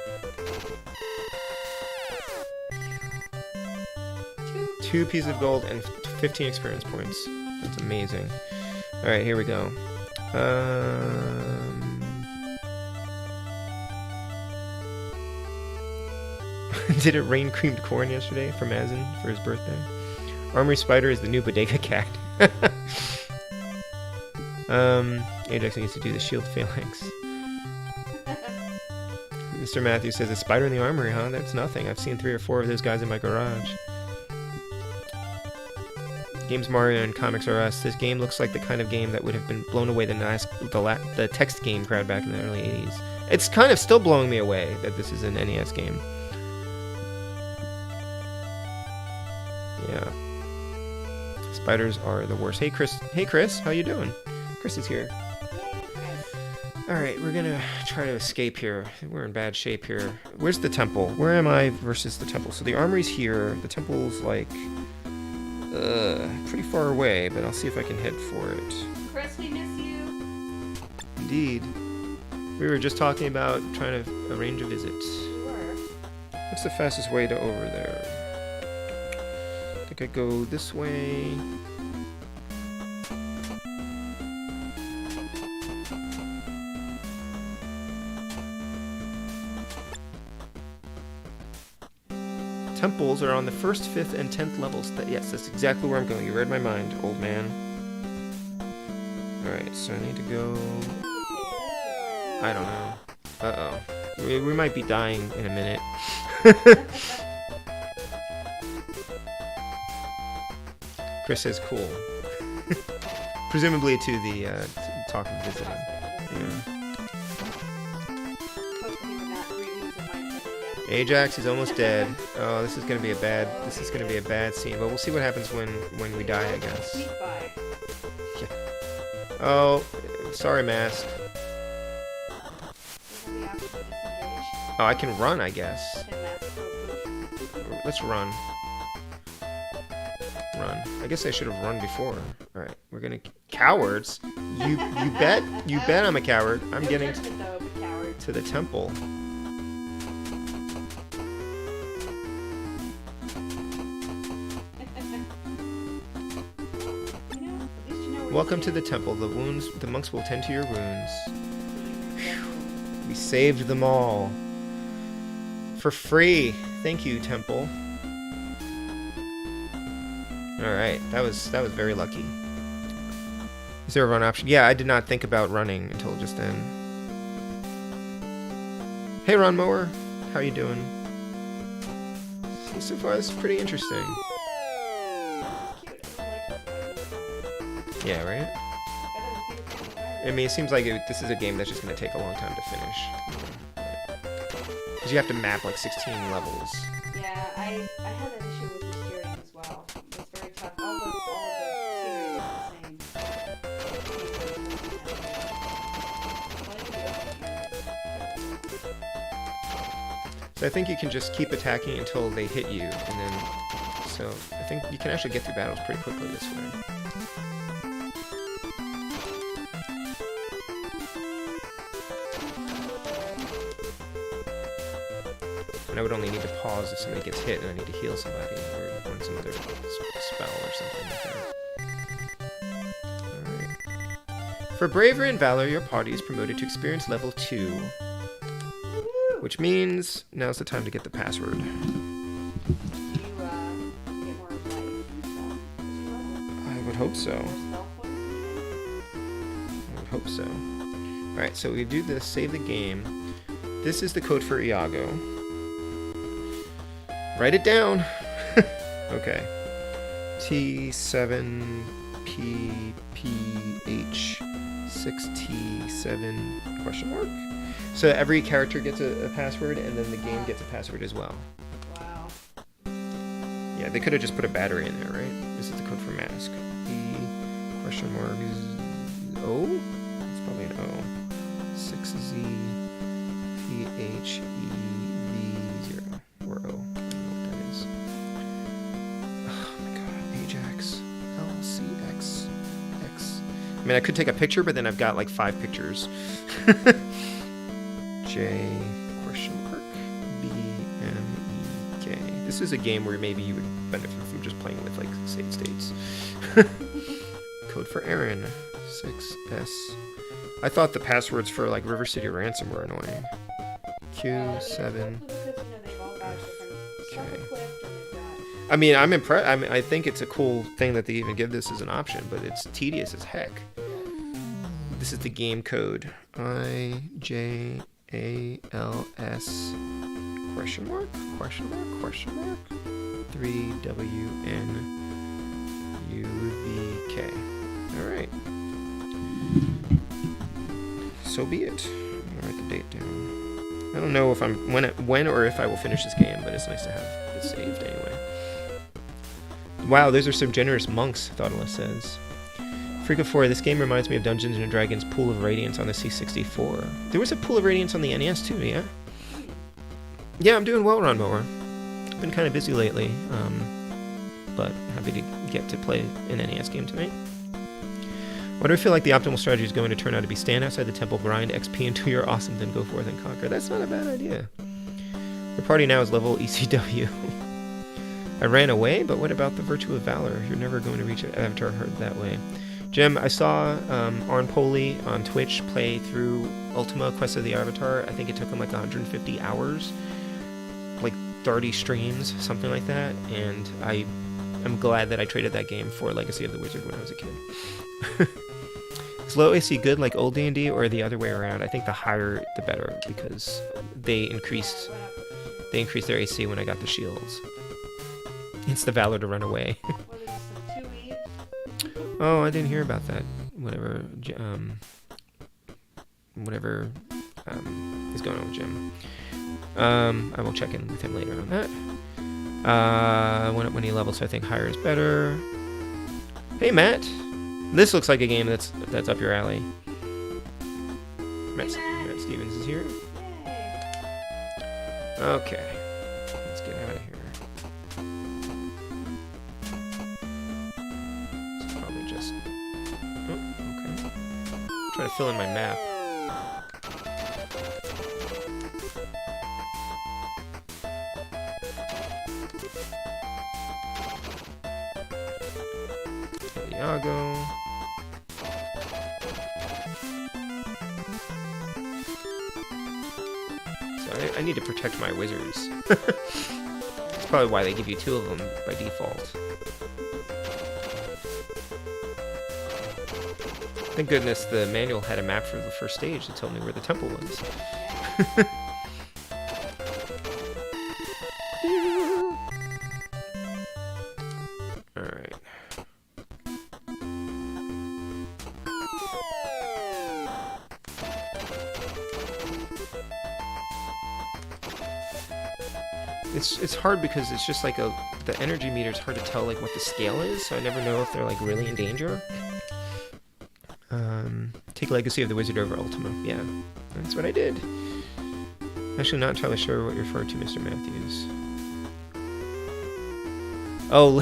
2 pieces of gold and 15 experience points. That's amazing. Alright, here we go. Did it rain creamed corn yesterday for Mazin for his birthday? Armory Spider is the new bodega cat. Ajax needs to do the shield phalanx. Mr. Matthews says, a spider in the armory, huh? That's nothing. I've seen 3 or 4 of those guys in my garage. Games Mario and Comics R Us. This game looks like the kind of game that would have been blown away the text game crowd back in the early 80s. It's kind of still blowing me away that this is an NES game. Yeah. Spiders are the worst. Hey, Chris. Hey, Chris. How you doing? Chris is here. Alright, we're gonna try to escape here. We're in bad shape here. Where's the temple? Where am I versus the temple? So the armory's here. The temple's like... pretty far away, but I'll see if I can head for it. Chris, we miss you. Indeed. We were just talking about trying to arrange a visit. Sure. What's the fastest way to over there? I think I go this way. Temples are on the 1st, 5th, and 10th levels. Yes, that's exactly where I'm going. You read my mind, old man. Alright, so I need to go... I don't know. Uh-oh. We might be dying in a minute. Chris says cool. Presumably to the talk of visiting. Yeah. Ajax, he's almost dead. Oh, this is gonna be a bad scene. But we'll see what happens when we die, I guess. Yeah. Oh, sorry, Mask. Oh, I can run, I guess. Let's run. Run. I guess I should have run before. All right, we're gonna cowards. You bet I'm a coward. I'm getting to the temple. Welcome to the temple. The monks will tend to your wounds. Whew. We saved them all. For free. Thank you, temple. Alright, that was very lucky. Is there a run option? Yeah, I did not think about running until just then. Hey, Ron Mower. How you doing? So far, this is pretty interesting. Yeah, right? I mean, it seems like this is a game that's just going to take a long time to finish. Because you have to map like 16 levels. Yeah, I had that issue with the steering as well. It's very tough. All the scenery is the same. So I think you can just keep attacking until they hit you, and then... So I think you can actually get through battles pretty quickly this way. I would only need to pause if somebody gets hit and I need to heal somebody or run some other spell or something like that. Alright. For bravery and valor, your party is promoted to experience level 2. Which means now's the time to get the password. I would hope so. I would hope so. Alright, so we do this, save the game. This is the code for Iago. Write it down. Okay. T7PPH6T7 question mark. So every character gets a password, and then the game gets a password as well. Wow. Yeah, they could have just put a battery in there, right? This is the code for mask. E question mark is O? It's probably an O. 6ZPHEV0. Or O. I don't know what that is. Oh my god. Ajax. LCXX. I mean, I could take a picture, but then I've got like 5 pictures. J question mark BMEK. This is a game where maybe you would benefit from just playing with like save states. Code for Aaron 6S. I thought the passwords for like River City Ransom were annoying. Q7. Okay. I mean, I'm impressed. I think it's a cool thing that they even give this as an option, but it's tedious as heck. This is the game code. IJALS question mark 3WNUVK. All right. So be it. I'm gonna write the date down. I don't know if I'm when or if I will finish this game, but it's nice to have it saved anyway. Wow, those are some generous monks, Thoughtless says. Freak of 4, this game reminds me of Dungeons & Dragons Pool of Radiance on the C64. There was a Pool of Radiance on the NES too, yeah? Yeah, I'm doing well, Ron Mower. I've been kind of busy lately, but happy to get to play an NES game tonight. Why do I feel like the optimal strategy is going to turn out to be stand outside the temple, grind XP until you're awesome, then go forth and conquer? That's not a bad idea. Your party now is level ECW. I ran away, but what about the Virtue of Valor? You're never going to reach an Avatar Heard that way. Jim, I saw Arn Poli on Twitch play through Ultima Quest of the Avatar. I think it took him like 150 hours, like 30 streams, something like that. And I'm glad that I traded that game for Legacy of the Wizard when I was a kid. Is low AC good like old D&D or the other way around? I think the higher the better, because they increased their AC when I got the shields. It's the valor to run away. Oh, I didn't hear about that. Whatever is going on with Jim. I will check in with him later on that. When he levels, so I think higher is better. Hey, Matt. This looks like a game that's up your alley. Matt Stevens is here. Okay. Let's get out of here. It's probably just... Oh, okay. Try to fill in my map. Iago. So I need to protect my wizards. That's probably why they give you 2 of them by default. Thank goodness the manual had a map for the first stage to tell me where the temple was. Alright. It's hard because it's just like the energy meter is hard to tell like what the scale is, so I never know if they're like really in danger. Take Legacy of the Wizard over Ultima. Yeah, that's what I did. Actually, not entirely sure what you referred to, Mr. Matthews. Oh,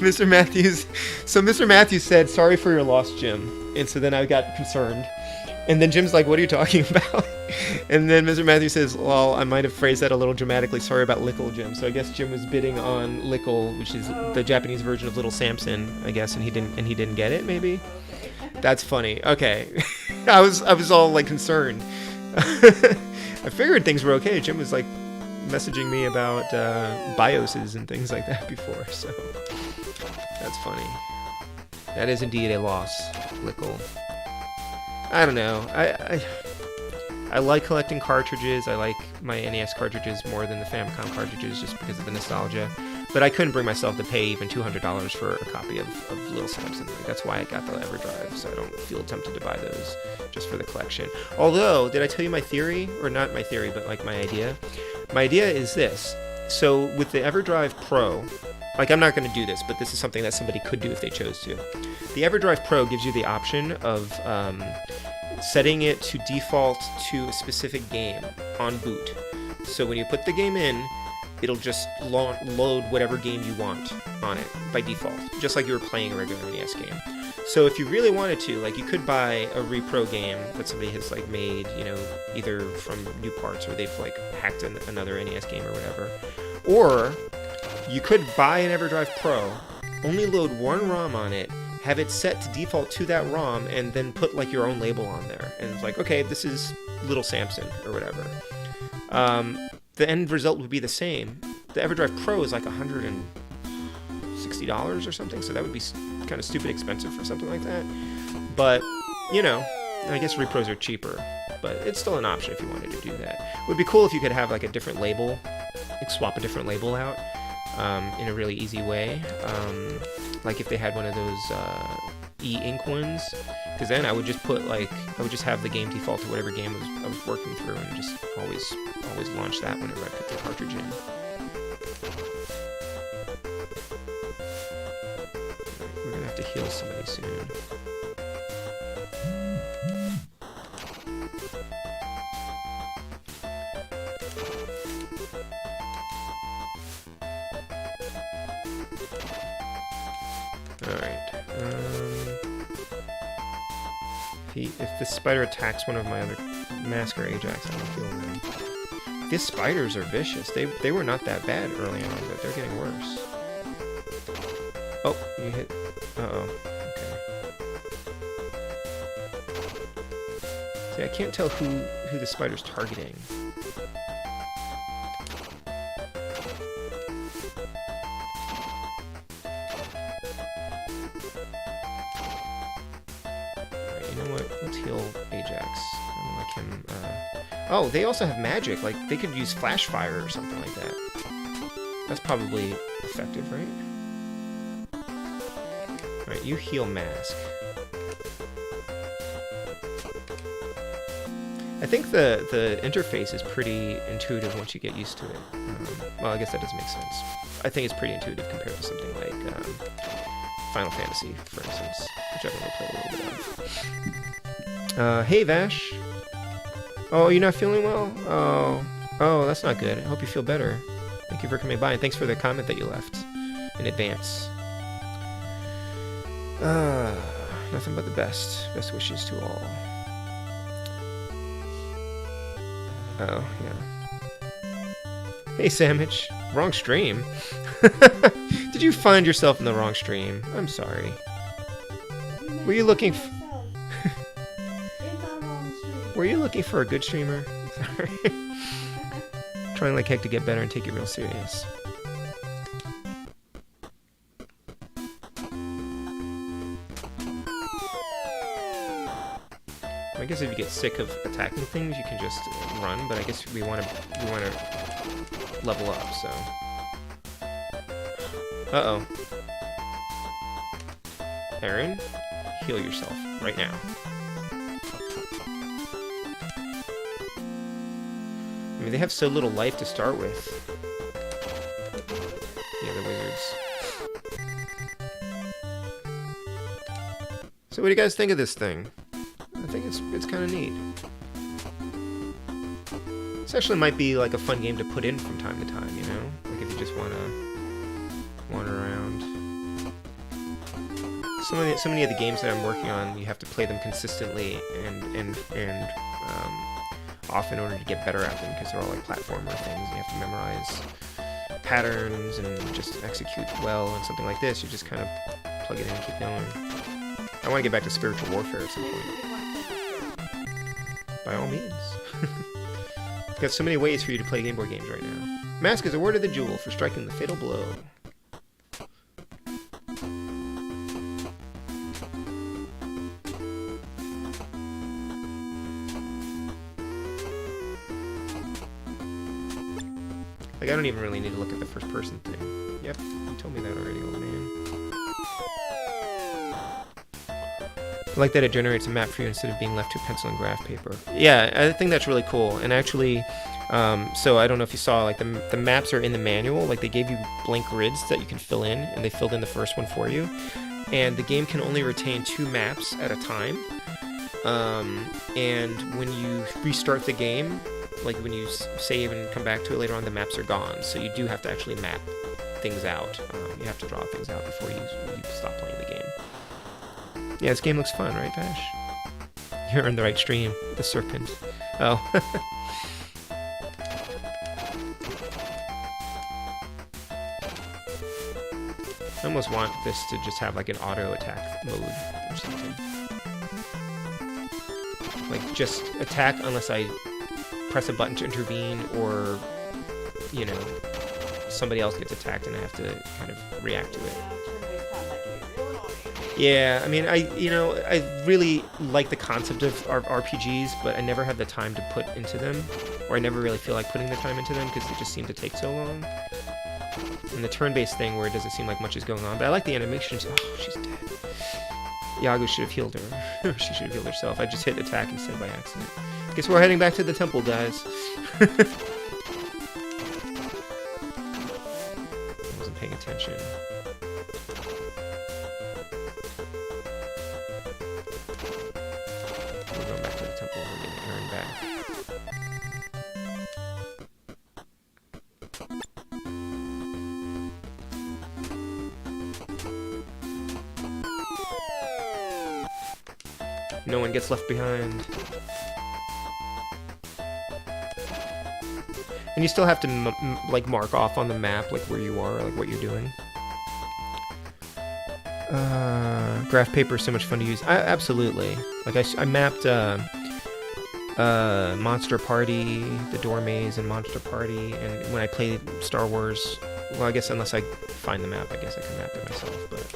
Mr. Matthews. So Mr. Matthews said, "Sorry for your loss, Jim," and so then I got concerned. And then Jim's like, "What are you talking about?" And then Mr. Matthews says, "Well, I might have phrased that a little dramatically. Sorry about Lickle, Jim." So I guess Jim was bidding on Lickle, which is the Japanese version of Little Samson, I guess, and he didn't get it. Maybe that's funny. Okay, I was all like concerned. I figured things were okay. Jim was like messaging me about BIOSes and things like that before, so that's funny. That is indeed a loss, Lickle. I don't know. I like collecting cartridges. I like my NES cartridges more than the Famicom cartridges just because of the nostalgia. But I couldn't bring myself to pay even $200 for a copy of Little Samson. Like, that's why I got the EverDrive, so I don't feel tempted to buy those just for the collection. Although, did I tell you my theory? Or not my theory, but like my idea? My idea is this. So with the EverDrive Pro, like I'm not going to do this, but this is something that somebody could do if they chose to. The EverDrive Pro gives you the option of setting it to default to a specific game on boot. So when you put the game in, it'll just load whatever game you want on it by default, just like you were playing a regular NES game. So if you really wanted to, like, you could buy a repro game that somebody has like made, you know, either from new parts or they've like hacked another NES game or whatever. Or you could buy an EverDrive Pro, only load one ROM on it, have it set to default to that ROM, and then put like your own label on there. And it's like, okay, this is Little Samson or whatever. The end result would be the same. The EverDrive Pro is like $160 or something, so that would be kind of stupid expensive for something like that. But, you know, I guess repros are cheaper, but it's still an option if you wanted to do that. It would be cool if you could have like a different label, like swap a different label out in a really easy way. Like if they had one of those e-ink ones, because then I would just put like, I would just have the game default to whatever game I was working through and just always launch that whenever I put the cartridge in. We're gonna have to heal somebody soon. If this spider attacks one of my other Mask or Ajax, I don't heal them. These spiders are vicious. They were not that bad early on, but they're getting worse. Oh, you hit... Uh-oh. Okay. See, I can't tell who the spider's targeting. Oh, they also have magic. Like, they could use flash fire or something like that. That's probably effective, right? Alright, you heal Mask. I think the interface is pretty intuitive once you get used to it. Well, I guess that doesn't make sense. I think it's pretty intuitive compared to something like Final Fantasy, for instance, which I've only played a little bit of. Hey, Vash. Oh, you're not feeling well? Oh, that's not good. I hope you feel better. Thank you for coming by, and thanks for the comment that you left in advance. Nothing but the best. Best wishes to all. Oh, yeah. Hey, Sandwich. Wrong stream. Did you find yourself in the wrong stream? I'm sorry. Were you looking... Were you looking for a good streamer? Sorry. Trying like heck to get better and take it real serious. I guess if you get sick of attacking things, you can just run. But I guess we want to level up. So. Uh-oh. Aaron, heal yourself right now. I mean, they have so little life to start with. Yeah, the wizards. So what do you guys think of this thing? I think it's kind of neat. This actually might be like a fun game to put in from time to time, you know? Like if you just want to wander around. So many of the games that I'm working on, you have to play them consistently and often in order to get better at them, because they're all like platformer things. You have to memorize patterns and just execute well. And something like this, you just kind of plug it in and keep going. I want to get back to spiritual warfare at some point. By all means. Got so many ways for you to play Game Boy games right now. Mask is awarded the jewel for striking the fatal blow. Like, I don't even really need to look at the first person thing. Yep, you told me that already, old man. I like that it generates a map for you instead of being left to pencil and graph paper. Yeah, I think that's really cool. And actually, so I don't know if you saw, like, the maps are in the manual. Like, they gave you blank grids that you can fill in, and they filled in the first one for you. And the game can only retain 2 maps at a time. And when you restart the game, like when you save and come back to it later on, the maps are gone. So you do have to actually map things out. You have to draw things out before you stop playing the game. Yeah, this game looks fun, right, Bash? You're in the right stream. The Serpent. Oh. I almost want this to just have like an auto attack mode or something. Like, just attack unless I press a button to intervene, or, you know, somebody else gets attacked and I have to kind of react to it. Yeah, I mean, I really like the concept of RPGs, but I never have the time to put into them, or I never really feel like putting the time into them because they just seem to take so long. And the turn-based thing where it doesn't seem like much is going on, but I like the animations. Oh, she's dead. Yago should have healed her. She should have healed herself. I just hit attack instead by accident. Guess we're heading back to the temple, guys. I wasn't paying attention. We're going back to the temple. We're getting Aaron back. No one gets left behind. And you still have to like mark off on the map like where you are, or like what you're doing. Graph paper is so much fun to use. Absolutely. Like I mapped Monster Party, the Door Maze, and Monster Party, and when I played Star Wars, well, I guess unless I find the map, I guess I can map it myself. But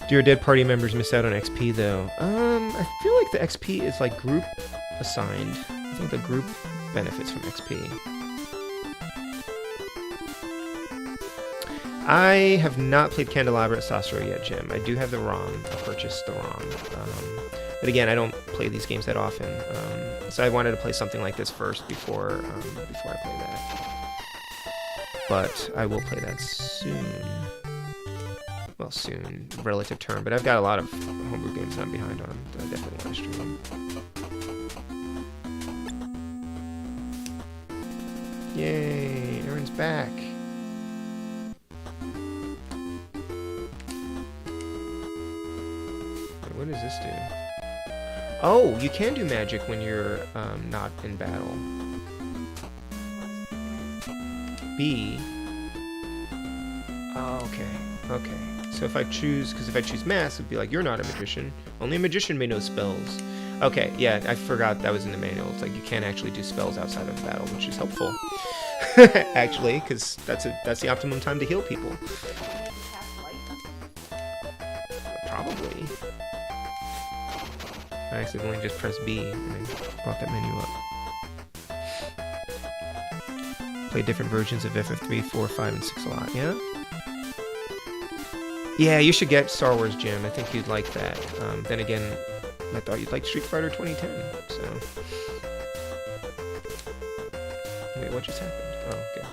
do your dead party members miss out on XP though? I feel like the XP is like group assigned. I think the group benefits from XP. I have not played Candelabra at Sasro yet, Jim. I do have the ROM. I purchased the ROM. But again, I don't play these games that often. So I wanted to play something like this first before I play that. But I will play that soon. Well, soon, relative term, but I've got a lot of homebrew games I'm behind on that I definitely want to stream. Yay, Aaron's back. Wait, what does this do? Oh, you can do magic when you're not in battle. B. Oh, okay, okay. So if I choose, because if I choose mass, it'd be like, you're not a magician. Only a magician may know spells. Okay, yeah, I forgot that was in the manual. It's like you can't actually do spells outside of battle, which is helpful. Actually, because that's the optimum time to heal people. Probably. I accidentally just pressed B and I brought that menu up. Play different versions of FF3, 4, 5, and 6 a lot, yeah? Yeah, you should get Star Wars, Jim. I think you'd like that. Then again, I thought you'd like Street Fighter 2010, so... Wait, what just happened? Oh, okay.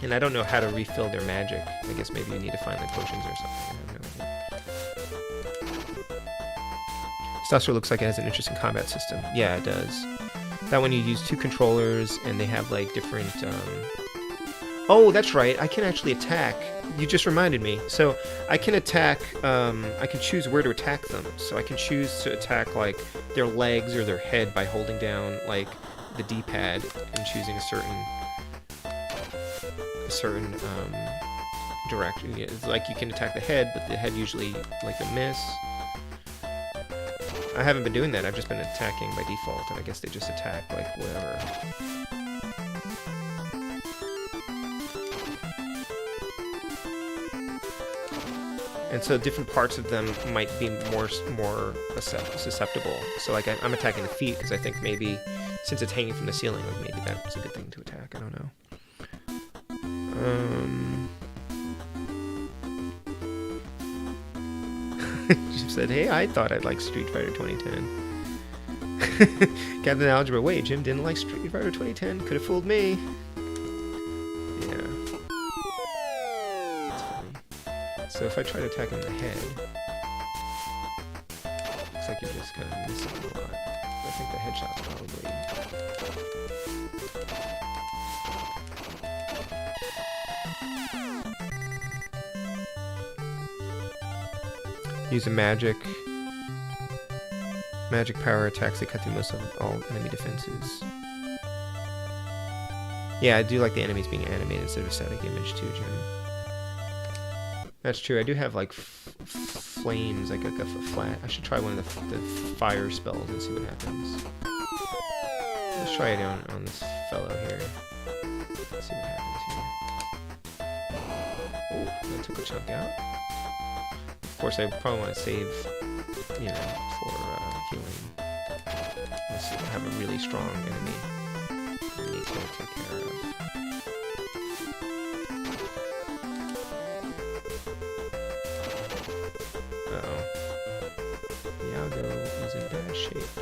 And I don't know how to refill their magic. I guess maybe you need to find like potions or something. I have no idea. Stastra looks like it has an interesting combat system. Yeah, it does. That one you use 2 controllers, and they have like different... Oh, that's right. I can actually attack. You just reminded me. So I can attack... I can choose where to attack them. So I can choose to attack like their legs or their head by holding down like the D-pad and choosing a certain direction. It's like you can attack the head, but the head usually like a miss. I haven't been doing that. I've just been attacking by default, and I guess they just attack like whatever. And so different parts of them might be more susceptible. So like I'm attacking the feet because I think maybe since it's hanging from the ceiling, like maybe that's a good thing to attack. I don't know. She said, "Hey, I thought I'd like Street Fighter 2010." Captain Algebra. Wait, Jim didn't like Street Fighter 2010. Could have fooled me. Yeah. That's funny. So if I try to attack him in the head, looks like you're just kind of missing a lot. I think the headshot's probably. Use a magic power attacks that cut through most of all enemy defenses. Yeah, I do like the enemies being animated instead of a static image too, Jim. That's true. I do have like flames, like a flat. I should try one of the fire spells and see what happens. Let's try it on this fellow here. Let's see what happens here. Oh, that took a chunk out. Of course, I probably want to save, you know, for healing. Unless you have a really strong enemy you need to take care of. Uh-oh. Yago is in bad shape.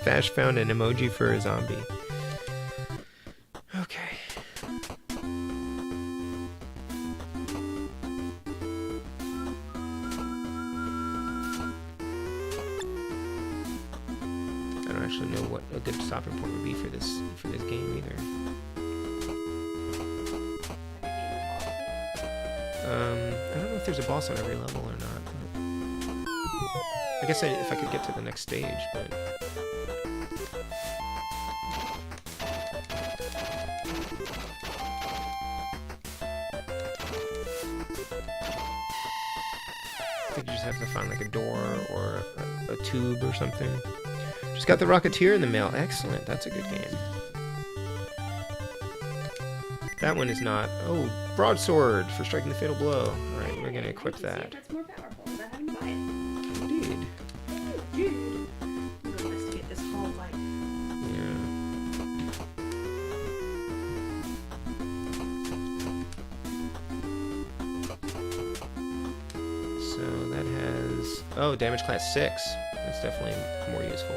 Bash found an emoji for a zombie. Okay. I don't actually know what a good stopping point would be for this game either. I don't know if there's a boss on every level or not. I guess if I could get to the next stage, but. I think you just have to find like a door or a tube or something. Just got the Rocketeer in the mail. Excellent. That's a good game. That one is not. Oh, broadsword for striking the fatal blow. All right, we're gonna equip that. That's more powerful. But how do you buy it? Indeed. Dude. I'm gonna investigate this whole like. Yeah. So that has. Oh, damage class 6. That's definitely more useful.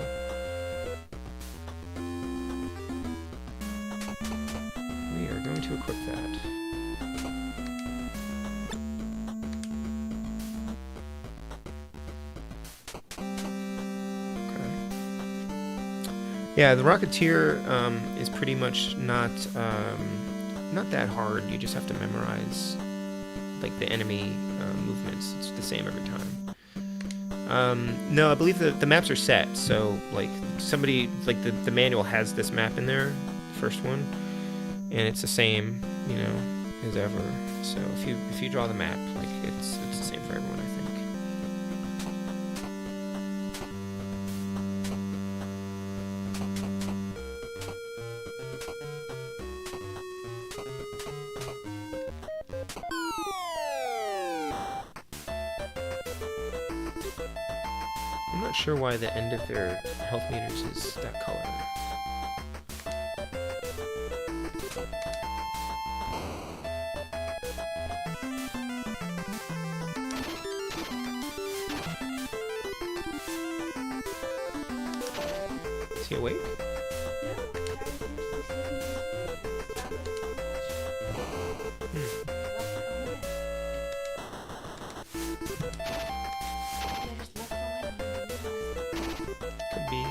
We are going to equip that. Okay. Yeah, the Rocketeer is pretty much not that hard. You just have to memorize like the enemy movements. It's the same every time. No, I believe the maps are set, so like somebody like the manual has this map in there, the first one, and it's the same, you know, as ever. So if you draw the map, like it's the same for everyone, I think. I'm not sure why the end of their health meters is that color. Is he awake? Could be.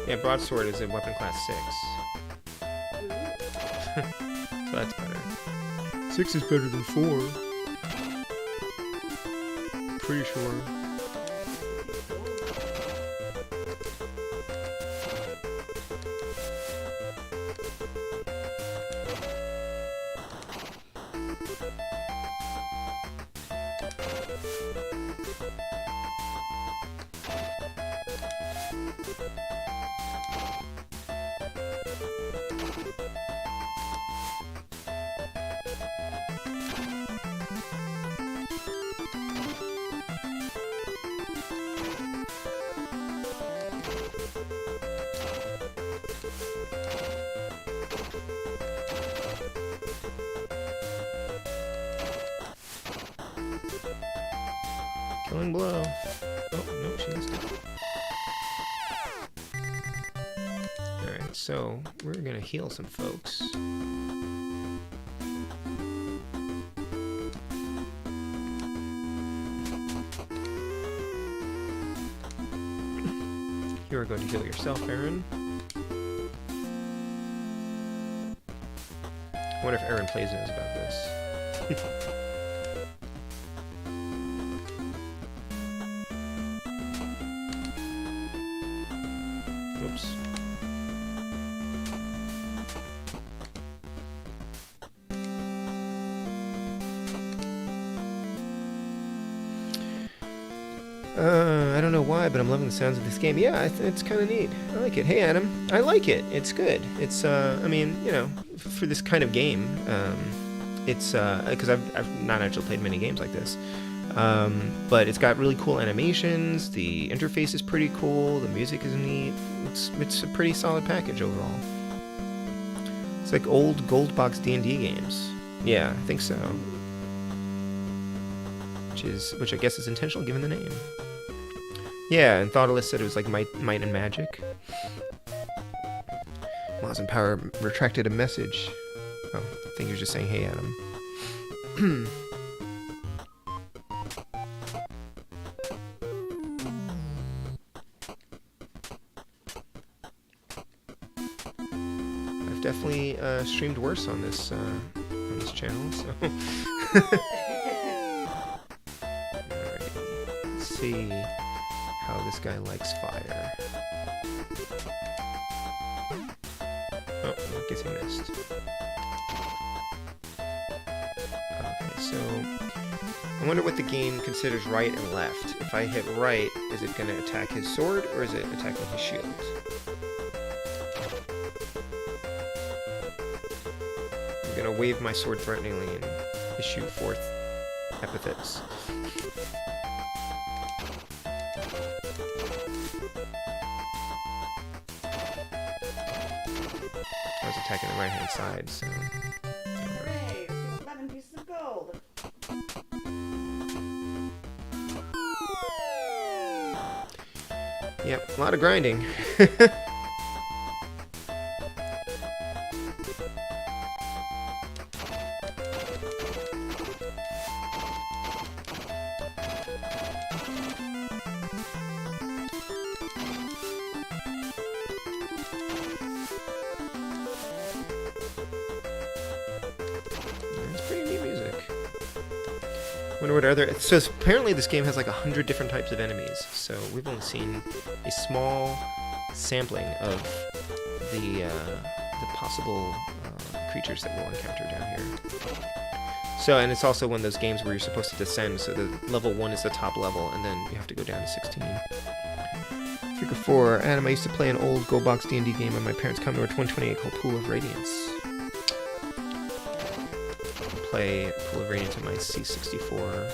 Yeah, broadsword is a weapon class 6. So that's better. 6 is better than 4. pretty sure. Killing blow. Oh, no, she missed it. Alright, so we're gonna heal some folks. You are going to heal yourself, Aaron. I wonder if Aaron plays knows about this. Oops. I don't know why, but I'm loving the sounds of this game. Yeah, it's kind of neat. I like it. Hey, Adam. I like it. It's good. It's, I mean, you know, for this kind of game, it's, because I've not actually played many games like this. But it's got really cool animations. The interface is pretty cool. The music is neat. It's a pretty solid package overall. It's like old gold box D&D games. Yeah, I think so. Which I guess is intentional given the name. Yeah, and Thoughtless said it was like Might and Magic. Laws and Power retracted a message. Oh, I think you're just saying, hey, Adam. I've definitely streamed worse on this channel, so. Alright, let's see how this guy likes fire. Oh, I guess he missed. Okay, so I wonder what the game considers right and left. If I hit right, is it going to attack his sword or is it attacking his shield? I'm going to wave my sword threateningly and issue forth epithets. I was attacking the right-hand side, so. Hooray! 11 pieces of gold. Yep, a lot of grinding. Wonder what other. So apparently this game has like 100 different types of enemies. So we've only seen a small sampling of the possible creatures that we'll encounter down here. So, and it's also one of those games where you're supposed to descend. So the level 1 is the top level, and then you have to go down to 16. Figure 4. Adam, I used to play an old Go Box D&D game on my parents' Commodore 128 called Pool of Radiance. Play Pool of Radiance on my C64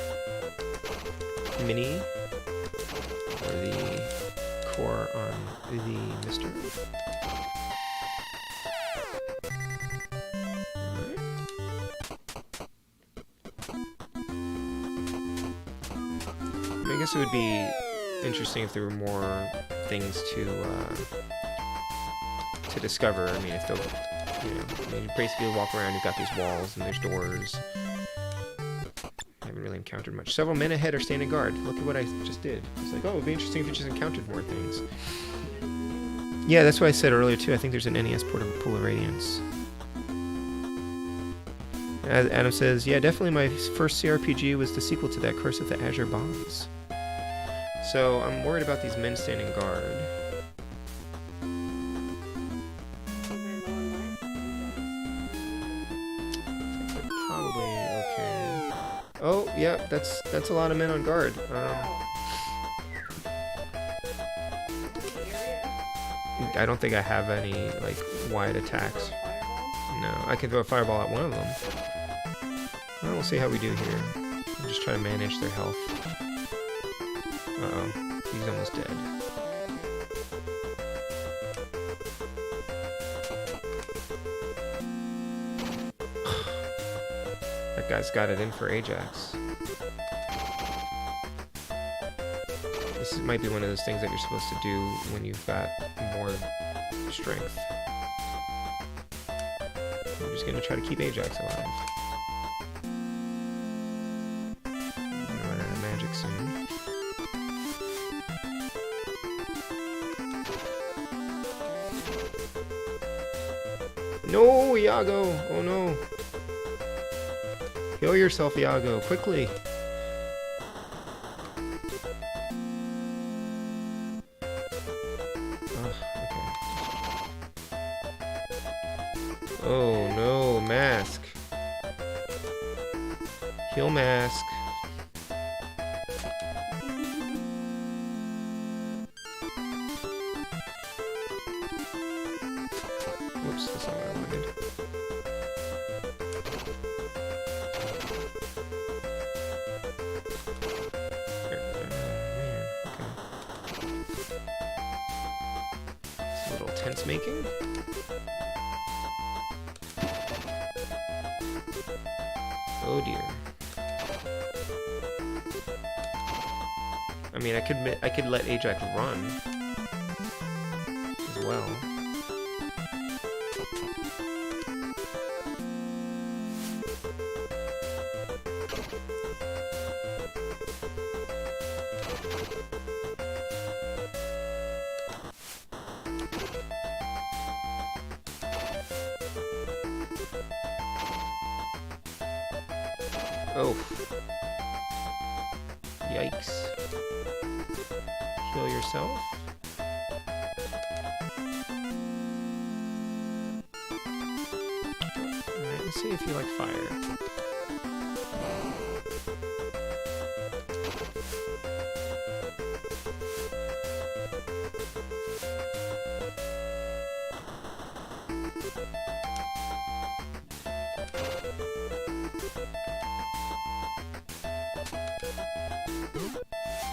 Mini, or the core on the Mister. I guess it would be interesting if there were more things to discover. I mean, if the you basically walk around, you've got these walls and there's doors. I haven't really encountered much. Several men ahead are standing guard. Look at what I just did. It's like, oh, it'd be interesting if you just encountered more things. Yeah, that's what I said earlier too. I think there's an NES port of Pool of Radiance. Adam says, yeah, definitely my first CRPG was the sequel to that, Curse of the Azure Bonds. So I'm worried about these men standing guard. Probably okay. Oh, yeah, that's a lot of men on guard. I don't think I have any like wide attacks. No, I can throw a fireball at one of them. Well, we'll see how we do here. I'm just trying to manage their health. Uh-oh, he's almost dead. That guy's got it in for Ajax. This might be one of those things that you're supposed to do when you've got more strength. I'm just gonna try to keep Ajax alive. I'm gonna run out of magic soon. No, Iago! Oh no! Heal yourself, Iago, quickly! Oh no, mask. Heal mask. Whoops, that's not what I wanted. Man, okay. It's a little tense making. Oh dear. I mean, I could let Ajax run as well. Oh. Yikes. Heal yourself. Alright, let's see if you like fire.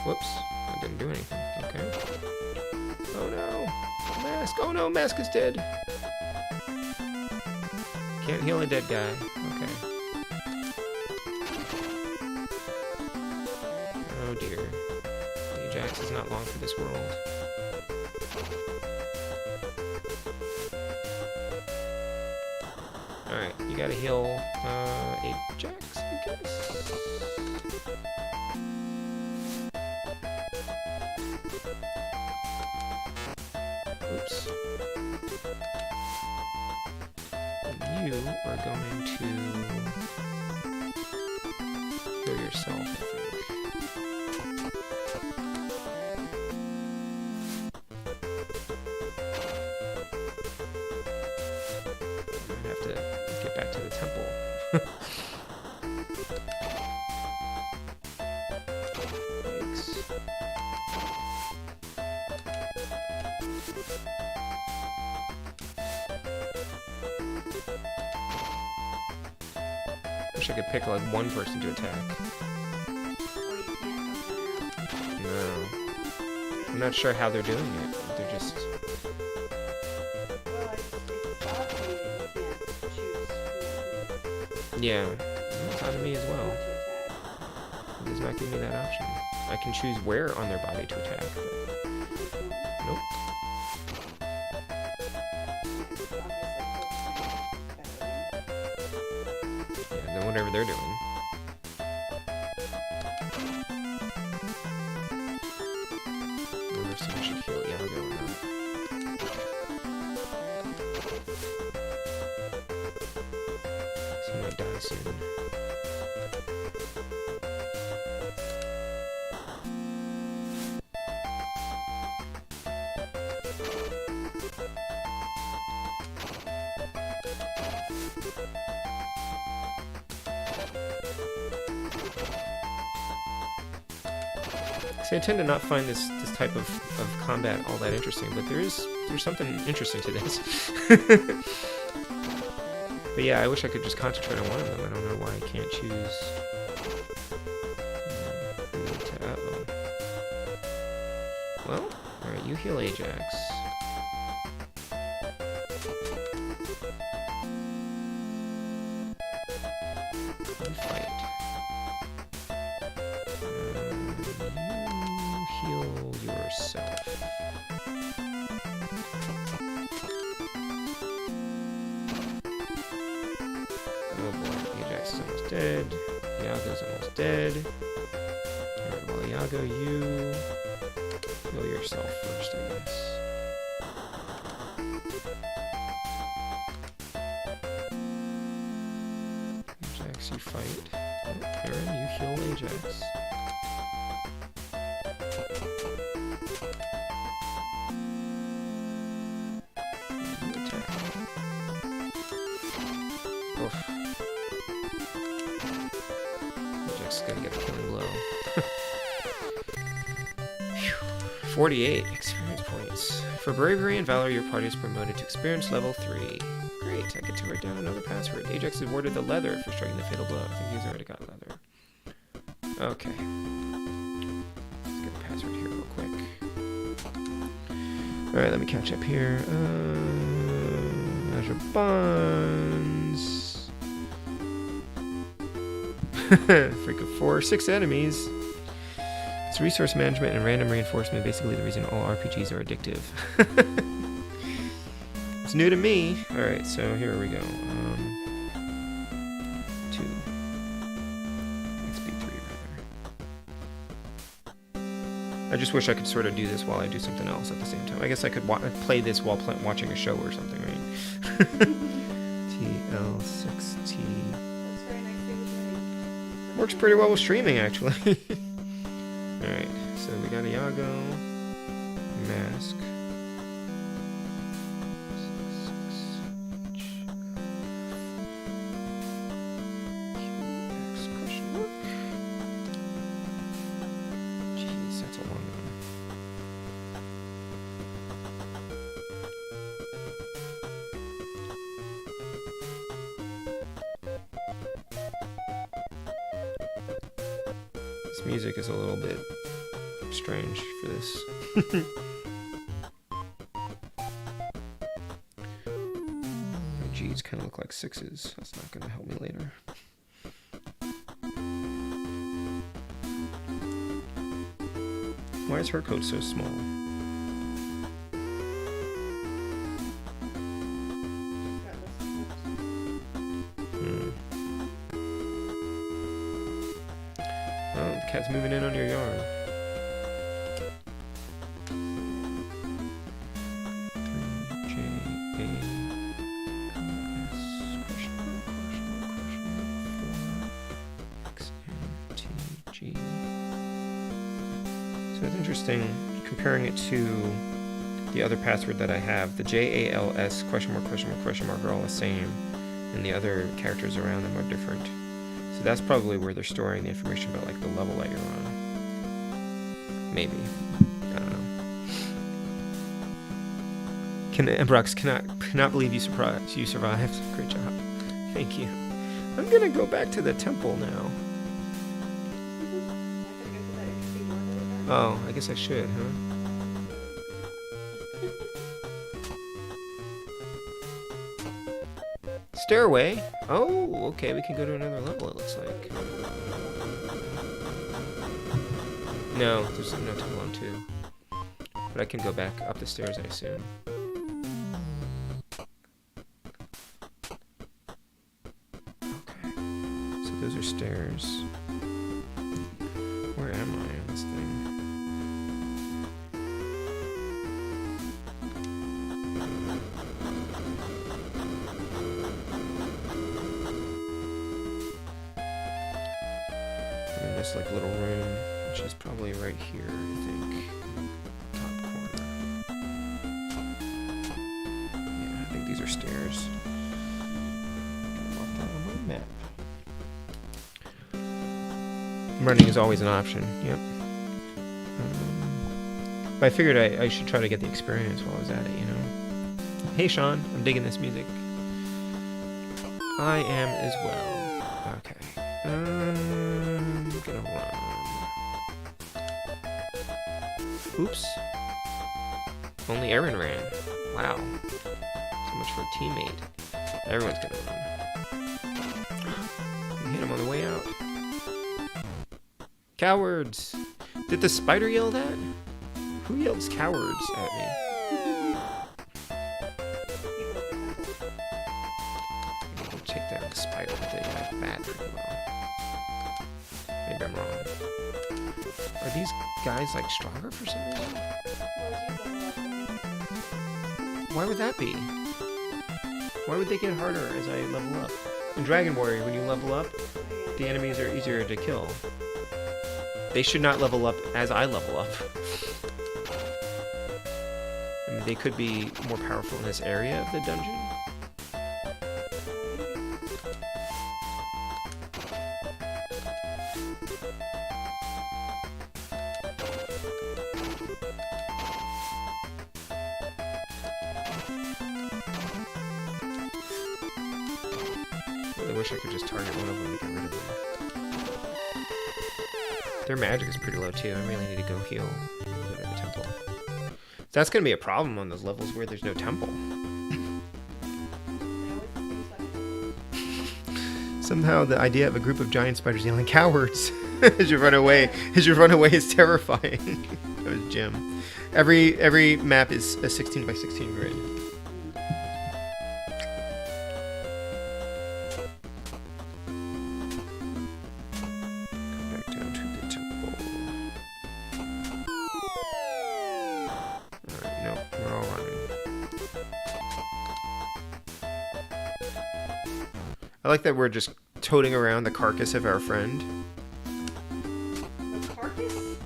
Whoops, I didn't do anything. Okay. Oh no! Mask! Oh no, Mask is dead! Can't heal a dead guy. Okay. Oh dear. Ajax is not long for this world. Alright, you gotta heal Ajax, I guess? Oops. You are going to heal yourself, I think. I'm gonna have to get back to the temple. Wish I could pick like one person to attack. No. I'm not sure how they're doing it. They're just... Yeah, it's on me as well. It does not give me that option. I can choose where on their body to attack, but... Nope. Yeah, then whatever they're doing. I wonder if someone should heal Iago or not. He might die soon. See, I tend to not find this type of combat all that interesting, but there's something interesting to this. But yeah, I wish I could just concentrate on one of them. I don't know why I can't choose. Uh-oh. Well, alright, you heal Ajax. You fight. You heal yourself. Oh boy, Ajax is almost dead. Iago's almost dead. Alright, well, Iago, you heal yourself first, I guess. Ajax, you fight. Oh, Aaron, you heal Ajax. You attack. Oof. Ajax is gonna get the killing blow. 48 experience points. For bravery and valor, your party is promoted to experience level 3. Great, I get to write down another password. Ajax is awarded the leather for striking the fatal blow. I think he's already got leather. Okay. Let's get the password here real quick. Alright, let me catch up here. Azure Bonds. Freak of 4. 6 enemies. It's resource management and random reinforcement, basically the reason all RPGs are addictive. It's new to me. Alright, so here we go. 2. XP3 rather. I just wish I could sort of do this while I do something else at the same time. I guess I could play this while watching a show or something, right? TL6T. Works pretty well with streaming, actually. Alright, so we got Iago, Mask. Jeez, that's a long one. This music is a little bit strange for this. My G's kind of look like 6s. That's not going to help me later. Why is her code so small? Oh, the cat's moving in on your yard. So it's interesting comparing it to the other password that I have. The JALS question mark are all the same, and the other characters around them are different. So that's probably where they're storing the information about like the level that you're on. Maybe. I don't know. Brux, cannot believe you survived. Great job. Thank you. I'm gonna go back to the temple now. Oh, I guess I should, huh? Stairway? Oh, okay, we can go to another level, it looks like. No, there's no temple on 2. But I can go back up the stairs, I assume. Okay, so those are stairs. Where am I on this thing? like little room, which is probably right here, I think. Top corner. Yeah, I think these are stairs. Mark that on my map. Running is always an option. Yep. But I figured I should try to get the experience while I was at it, you know. Hey Sean, I'm digging this music. I am as well. Okay. I'm gonna run. Oops. Only Aaron ran. Wow. So much for a teammate. Everyone's gonna run. Hit him on the way out. Cowards! Did the spider yell that? Who yells cowards at me? We'll take that spider that they have bad pretty well. Maybe I'm wrong. Are these guys like stronger for some reason? Why would that be? Why would they get harder as I level up? In Dragon Warrior, when you level up, the enemies are easier to kill. They should not level up as I level up. I mean, they could be more powerful in this area of the dungeon. I really wish I could just target one of them to get rid of them. Their magic is pretty low too. I really need to go heal. Go to the temple. That's gonna be a problem on those levels where there's no temple. Somehow the idea of a group of giant spiders yelling cowards as you run away is terrifying. That was Jim. Every map is a 16 by 16 grid. I like that we're just toting around the carcass of our friend. The carcass?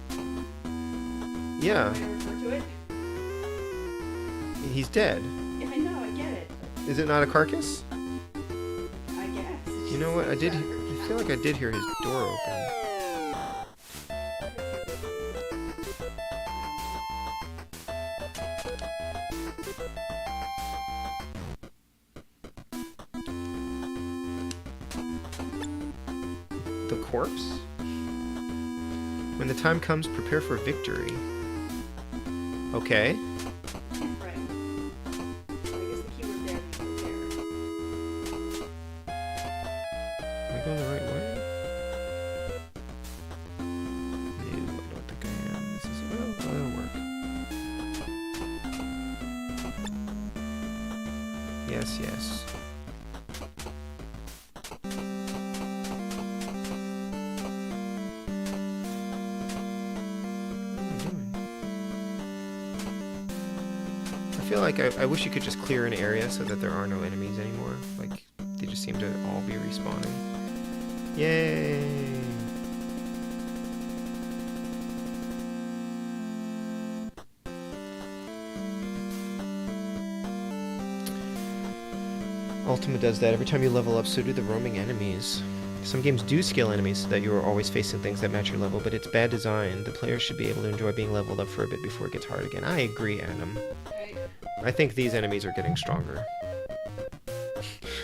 Yeah. Can I refer to it? He's dead. Yeah, I know, I get it. Is it not a carcass? I guess. You know what? I feel like I did hear his door open. The corpse? When the time comes, prepare for victory. Okay. Right. I guess the keyword there is prepare. Am I going the right way? No, I don't think I am. This is... Oh, that'll work. Yes, yes. I feel like I wish you could just clear an area so that there are no enemies anymore. Like, they just seem to all be respawning. Yay! Ultima does that. Every time you level up, so do the roaming enemies. Some games do scale enemies so that you are always facing things that match your level, but it's bad design. The player should be able to enjoy being leveled up for a bit before it gets hard again. I agree, Adam. Right. I think these enemies are getting stronger.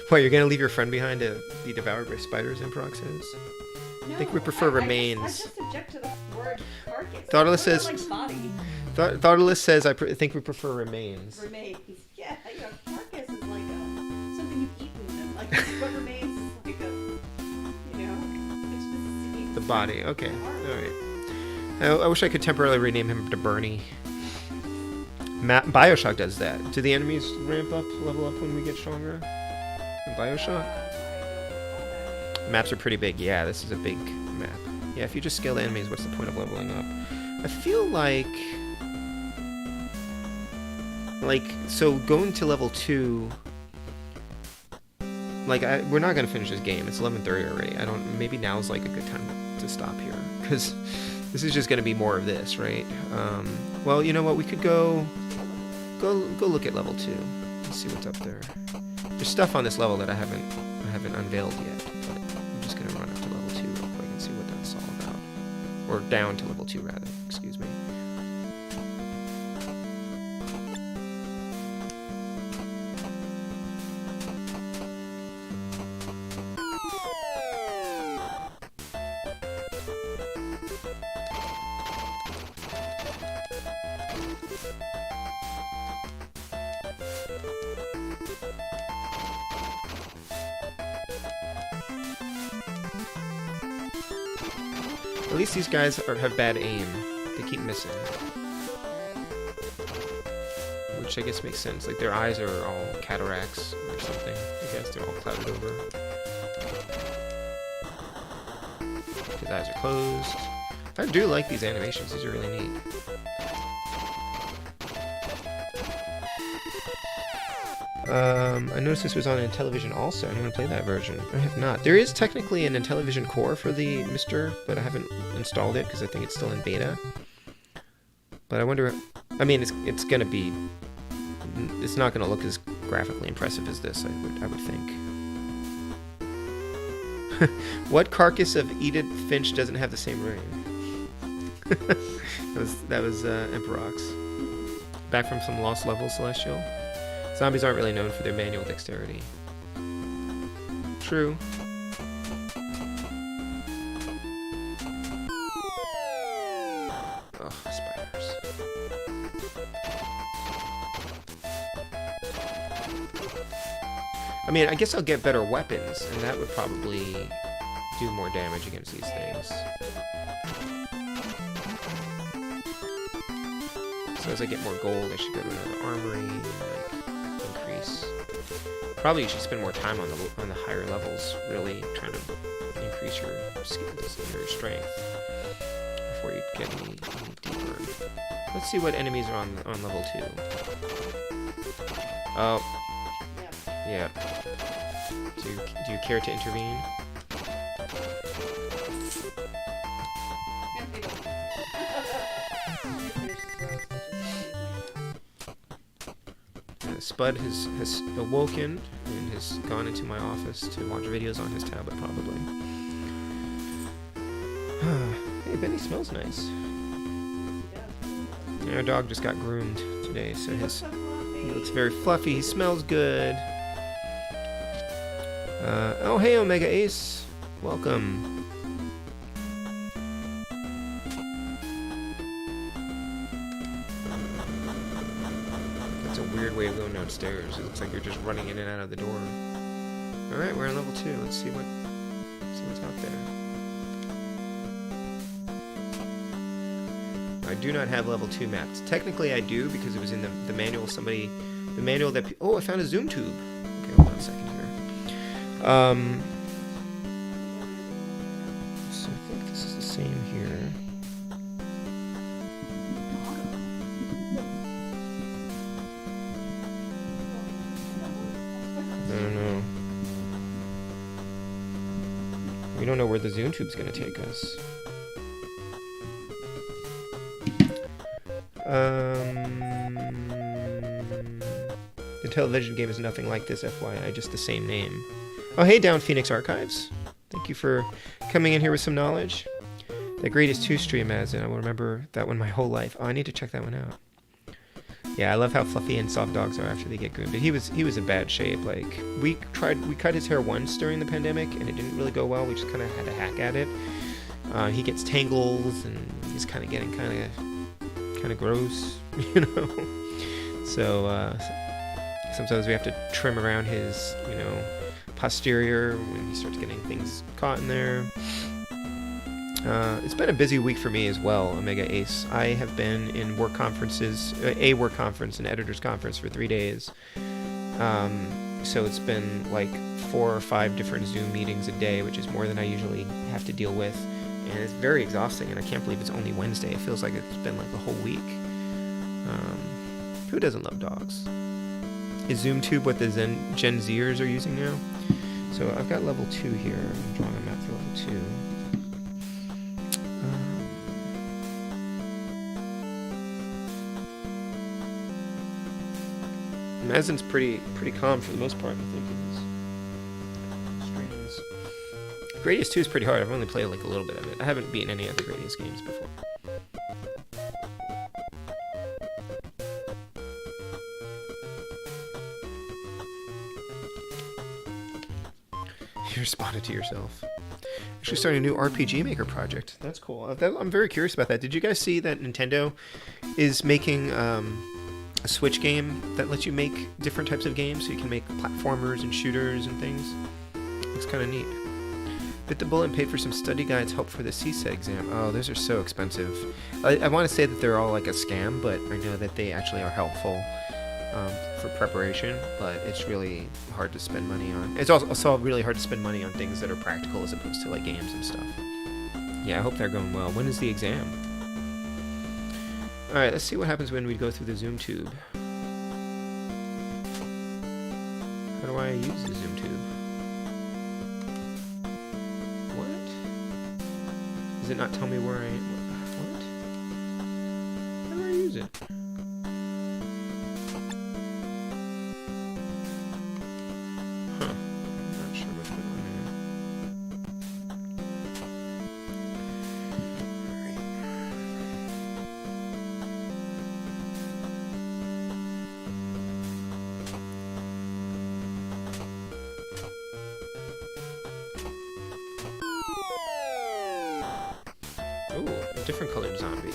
What, you're gonna leave your friend behind to be devoured by spiders, Improx says? No, I think we prefer remains. I just object to the word carcass. Thoughtless says... Like body. Thoughtless says, I think we prefer remains. Remains. Yeah, you know, carcass is like something you've eaten. And like, what remains is like a, you know, it's just The body, okay. Alright. I wish I could temporarily rename him to Bernie. Bioshock does that. Do the enemies ramp up, level up when we get stronger? In Bioshock? Maps are pretty big. Yeah, this is a big map. Yeah, if you just scale the enemies, what's the point of leveling up? I feel like... so going to level 2... Like, we're not gonna finish this game. It's 11:30 already. Maybe now's like a good time to stop here. because this is just going to be more of this, right? Well, you know what? We could go look at level 2. Let's see what's up there. There's stuff on this level that I haven't unveiled yet, but I'm just going to run up to level 2 real quick and see what that's all about. Or down to level 2, rather. Excuse me. At least these guys have bad aim. They keep missing. Which I guess makes sense. Like, their eyes are all cataracts or something. I guess they're all clouded over. His eyes are closed. I do like these animations. These are really neat. I noticed this was on Intellivision also. I want to play that version. I have not. There is technically an Intellivision core for the Mister, but I haven't installed it because I think it's still in beta. But I wonder... I mean, it's going to be... It's not going to look as graphically impressive as this, I would think. What carcass of Edith Finch doesn't have the same ring? that was Emperox. Back from some lost levels, Celestial. Zombies aren't really known for their manual dexterity. True. Oh, spiders. I mean, I guess I'll get better weapons, and that would probably do more damage against these things. So as I get more gold, I should go to another armory, like, increase. Probably you should spend more time on the higher levels, really trying to increase your skills and your strength before you get any deeper. Let's see what enemies are on level 2. Oh. Yeah. Do you care to intervene? Spud has awoken and has gone into my office to watch videos on his tablet, probably. Hey, Benny smells nice. Yeah, our dog just got groomed today, so he looks very fluffy. He smells good. Oh, hey, Omega Ace. Welcome. That's a weird way of going downstairs. It looks like you're just running in and out of the door. Alright, we're on level 2. Let's see what's out there. I do not have level 2 maps. Technically I do, because it was in the manual. The manual that... Oh, I found a zoom tube. Okay, hold on a second here. So I think this is the same here. I don't know. We don't know where the zoom tube's gonna take us. The television game is nothing like this, FYI, just the same name. Oh, hey, Down Phoenix Archives. Thank you for coming in here with some knowledge. The Greatest 2 stream as in. I will remember that one my whole life. Oh, I need to check that one out. Yeah, I love how fluffy and soft dogs are after they get groomed. But he was in bad shape. Like, we cut his hair once during the pandemic, and it didn't really go well. We just kind of had to hack at it. He gets tangles, and he's kind of getting kind of gross, you know. So sometimes we have to trim around his, posterior when he starts getting things caught in there. It's been a busy week for me as well, Omega Ace. I have been in work conferences, a work conference, an editor's conference for 3 days. So it's been like 4 or 5 different Zoom meetings a day, which is more than I usually have to deal with. And it's very exhausting, and I can't believe it's only Wednesday. It feels like it's been like a whole week. Who doesn't love dogs? Is ZoomTube what the Gen Zers are using now? So I've got level 2 here. I'm drawing a map for level 2. Mazin's pretty calm for the most part, I think, in his streams. Gradius 2 is pretty hard. I've only played like a little bit of it. I haven't beaten any other Gradius games before. You responded to yourself. Actually starting a new RPG Maker project. That's cool. I'm very curious about that. Did you guys see that Nintendo is making a Switch game that lets you make different types of games? So you can make platformers and shooters and things. It's kind of neat. Bit the bullet and paid for some study guides, help for the CSET exam. Oh, those are so expensive. I want to say that they're all like a scam, but I know that they actually are helpful for preparation, but it's really hard to spend money on. It's also really hard to spend money on things that are practical as opposed to like games and stuff. Yeah, I hope they're going well. When is the exam? Alright, let's see what happens when we go through the Zoom tube. How do I use the Zoom tube? What? Does it not tell me where I am? What? How do I use it? Different colored zombie.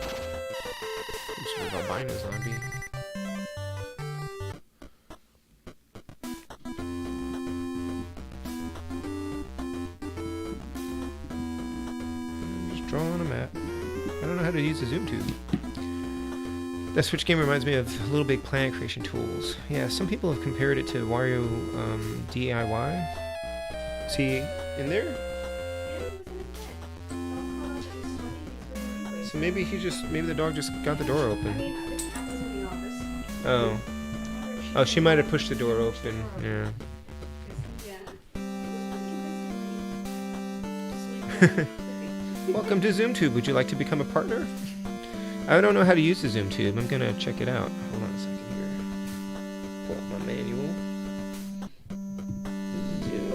Some sort of albino zombie. Drawing a map. I don't know how to use the Zoom tube. That Switch game reminds me of Little Big Planet creation tools. Yeah, some people have compared it to Wario DIY. See in there? So maybe the dog just got the door open. Oh. Oh, she might have pushed the door open. Yeah. Welcome to ZoomTube. Would you like to become a partner? I don't know how to use the ZoomTube. I'm gonna check it out. Hold on a second here. Pull up my manual. Zoom.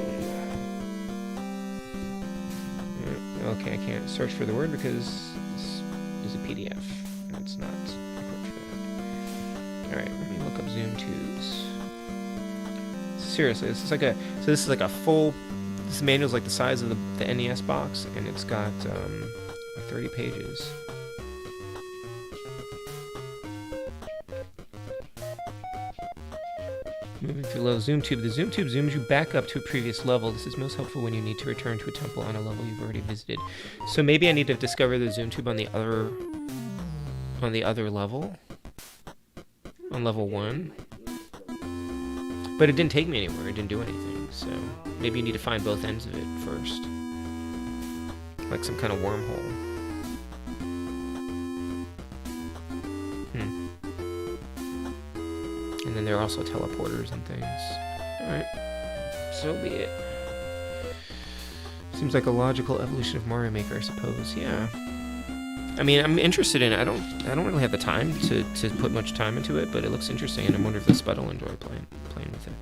Okay, I can't search for the word because this is a PDF. That's not equipped for that. Alright, let me look up ZoomTubes. Seriously, this is like a full. This manual's like the size of the NES box, and it's got 30 pages. Moving through level Zoom Tube. The Zoom Tube zooms you back up to a previous level. This is most helpful when you need to return to a temple on a level you've already visited. So maybe I need to discover the Zoom Tube on the other level. On level 1. But it didn't take me anywhere. It didn't do anything. So maybe you need to find both ends of it first. Like some kind of wormhole. And then there are also teleporters and things. Alright. So be it. Seems like a logical evolution of Mario Maker, I suppose. Yeah. I mean, I'm interested in it. I don't really have the time to put much time into it, but it looks interesting, and I wonder if the Spud will enjoy playing with it.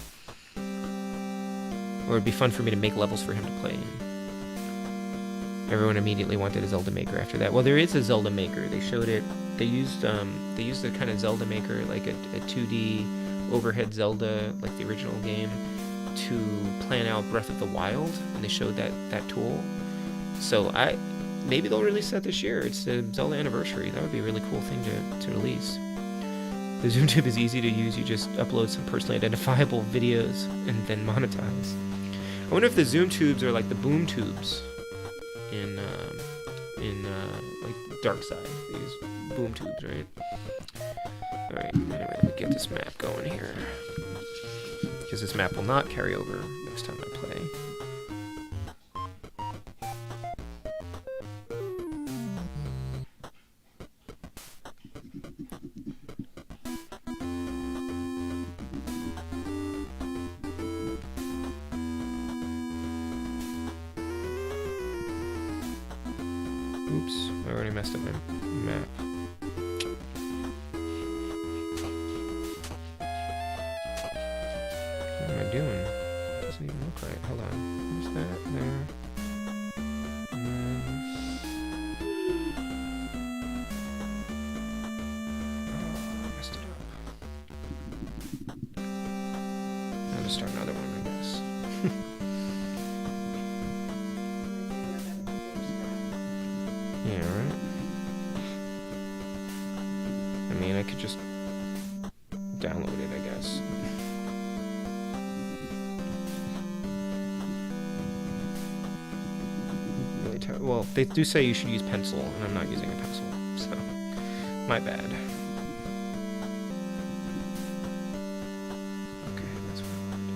Or it'd be fun for me to make levels for him to play in. Everyone immediately wanted a Zelda Maker after that. Well, there is a Zelda Maker. They showed it. They used the kind of Zelda Maker, like a 2D overhead Zelda, like the original game, to plan out Breath of the Wild, and they showed that tool. So maybe they'll release that this year. It's the Zelda anniversary. That would be a really cool thing to release. The ZoomTube is easy to use. You just upload some personally identifiable videos and then monetize. I wonder if the ZoomTubes are like the boom tubes in like Dark Side. These boom tubes, right? Alright, anyway, let me get this map going here. Because this map will not carry over next time I play. Oops, I already messed up my map. What am I doing? Doesn't even look right. Hold on. Where's that? There. And then... Oh, I messed it up. I'll just start another one, I guess. Yeah, right? I mean, I could just download it, I guess. Really well, they do say you should use pencil, and I'm not using a pencil, so my bad. Okay, that's what I wanted to do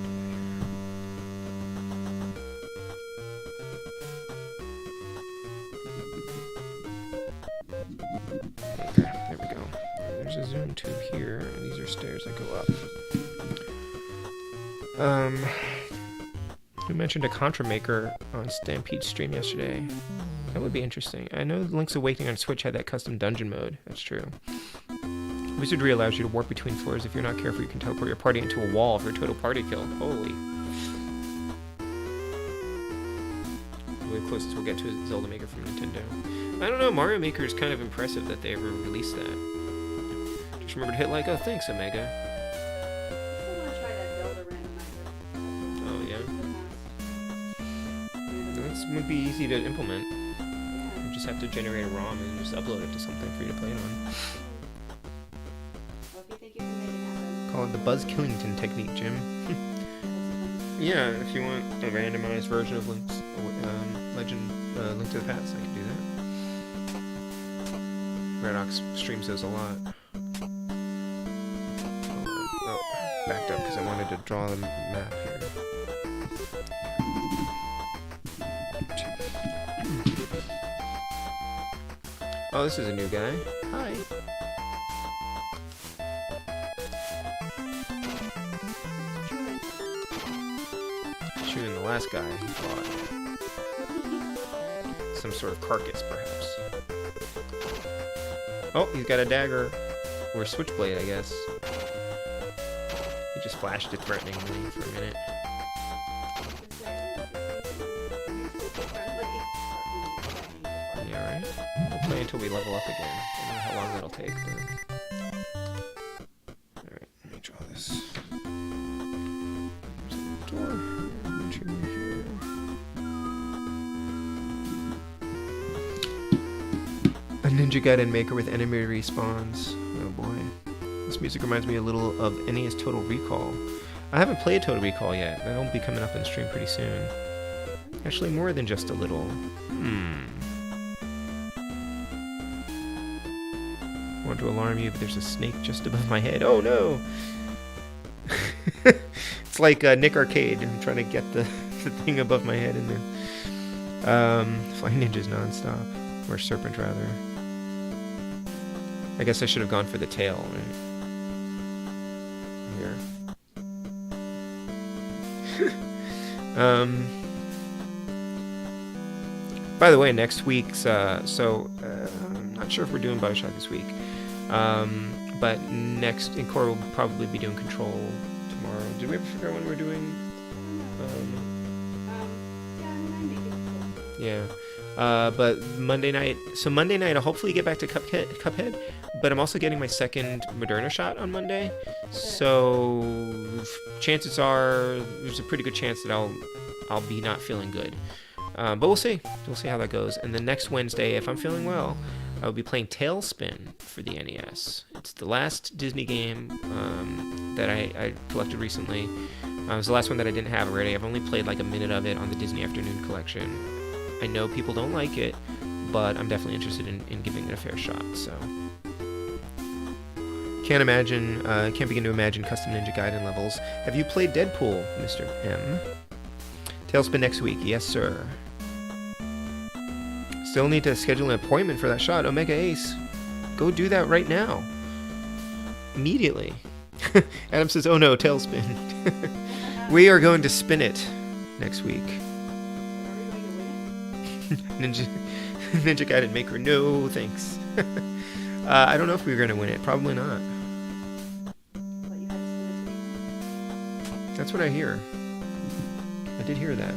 here. Okay, there we go. There's a zoom tube here, and these are stairs that go up. We mentioned a Contra maker on Stampede's stream yesterday. That would be interesting. I know Link's Awakening on Switch had that custom dungeon mode. That's true. Wizardry allows you to warp between floors. If you're not careful, you can teleport your party into a wall for a total party kill. Holy. The closest we'll get to is Zelda Maker from Nintendo. I don't know, Mario Maker is kind of impressive that they ever released that. Just remember to hit like, oh, thanks, Omega. Would be easy to implement. You just have to generate a ROM and just upload it to something for you to play it on. Well, if you think you can make it happen. Call it the Buzz Killington technique, Jim. Yeah, if you want a randomized version of Link to the Past, I can do that. Redox streams those a lot. Oh, backed up because I wanted to draw the map here. Oh, this is a new guy. Hi. Shooting the last guy he fought. Some sort of carcass, perhaps. Oh, he's got a dagger. Or a switchblade, I guess. He just flashed it threateningly for a minute. Yeah, right? We'll play until we level up again. I don't know how long that'll take, but... Alright, let me draw this. There's a door here. A Ninja Gaiden maker with enemy respawns. Oh boy. This music reminds me a little of NES Total Recall. I haven't played Total Recall yet. That'll be coming up in the stream pretty soon. Actually, more than just a little. I want to alarm you, but there's a snake just above my head. Oh no! It's like Nick Arcade. I'm trying to get the thing above my head in there. Flying Ninjas non-stop. Or Serpent, rather. I guess I should have gone for the tail, right? Here. By the way, next week's, I'm not sure if we're doing Bioshock this week, but next, in core, we'll probably be doing Control tomorrow. Did we ever figure out when we're doing, yeah, but Monday night I'll hopefully get back to Cuphead, but I'm also getting my second Moderna shot on Monday, so chances are, there's a pretty good chance that I'll be not feeling good. But we'll see how that goes. And then next Wednesday, if I'm feeling well, I'll be playing TaleSpin for the NES. It's the last Disney game that I collected recently. It was the last one that I didn't have already. I've only played like a minute of it on the Disney Afternoon collection. I know people don't like it, but I'm definitely interested in giving it a fair shot. So can't begin to imagine custom Ninja Gaiden levels. Have you played Deadpool, Mr. M? TaleSpin next week, yes sir. Still need to schedule an appointment for that shot. Omega Ace, go do that right now. Immediately. Adam says, oh no, TaleSpin. We are going to spin it next week. Ninja. Ninja Gaiden Maker, no thanks. I don't know if we were going to win it. Probably not. But you had to spin it. That's what I hear. I did hear that.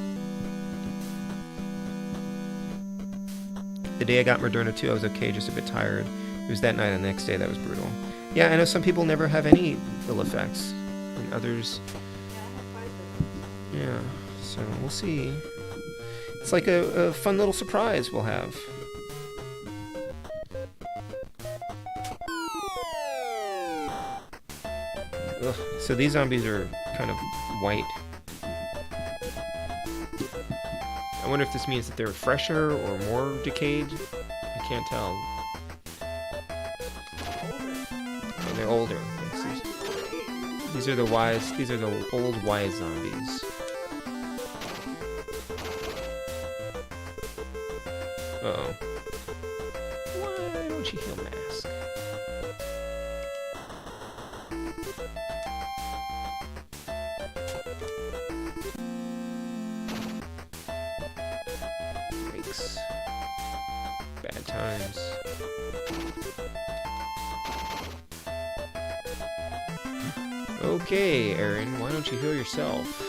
The day I got Moderna 2, I was okay, just a bit tired. It was that night and the next day that was brutal. Yeah, I know some people never have any ill effects. And others... Yeah, I had 5 Yeah, so we'll see. It's like a fun little surprise we'll have. Ugh. So these zombies are kind of white. I wonder if this means that they're fresher or more decayed. I can't tell. Oh, they're older. Yes, these are the wise. These are the old wise zombies. Uh-oh. Why don't you heal Mask? Yikes. Bad times. Okay, Aaron, why don't you heal yourself?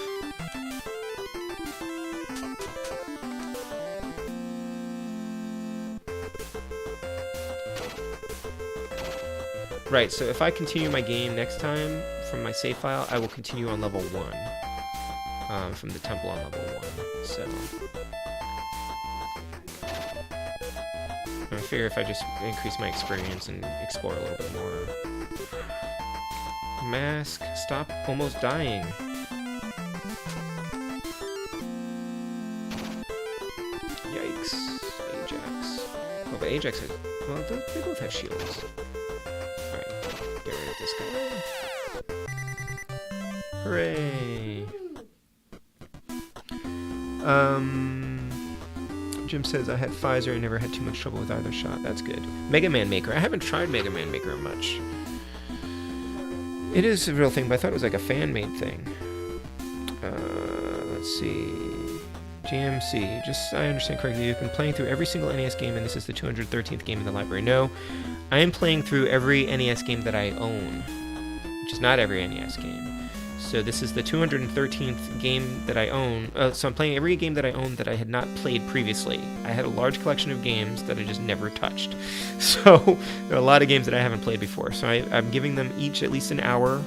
Right, so if I continue my game next time from my save file, I will continue on level 1. From the temple on level 1, so... I figure if I just increase my experience and explore a little bit more. Mask, stop almost dying. Yikes. Ajax. Oh, but Ajax has... Well, they both have shields. Alright, get rid of this guy. Hooray! Jim says, I had Pfizer and never had too much trouble with either shot. That's good. Mega Man Maker. I haven't tried Mega Man Maker much. It is a real thing, but I thought it was like a fan-made thing. Let's see. GMC. Just so I understand correctly, you've been playing through every single NES game, and this is the 213th game in the library. No, I am playing through every NES game that I own, which is not every NES game. So this is the 213th game that I own. So I'm playing every game that I own that I had not played previously. I had a large collection of games that I just never touched. So there are a lot of games that I haven't played before. So I'm giving them each at least an hour,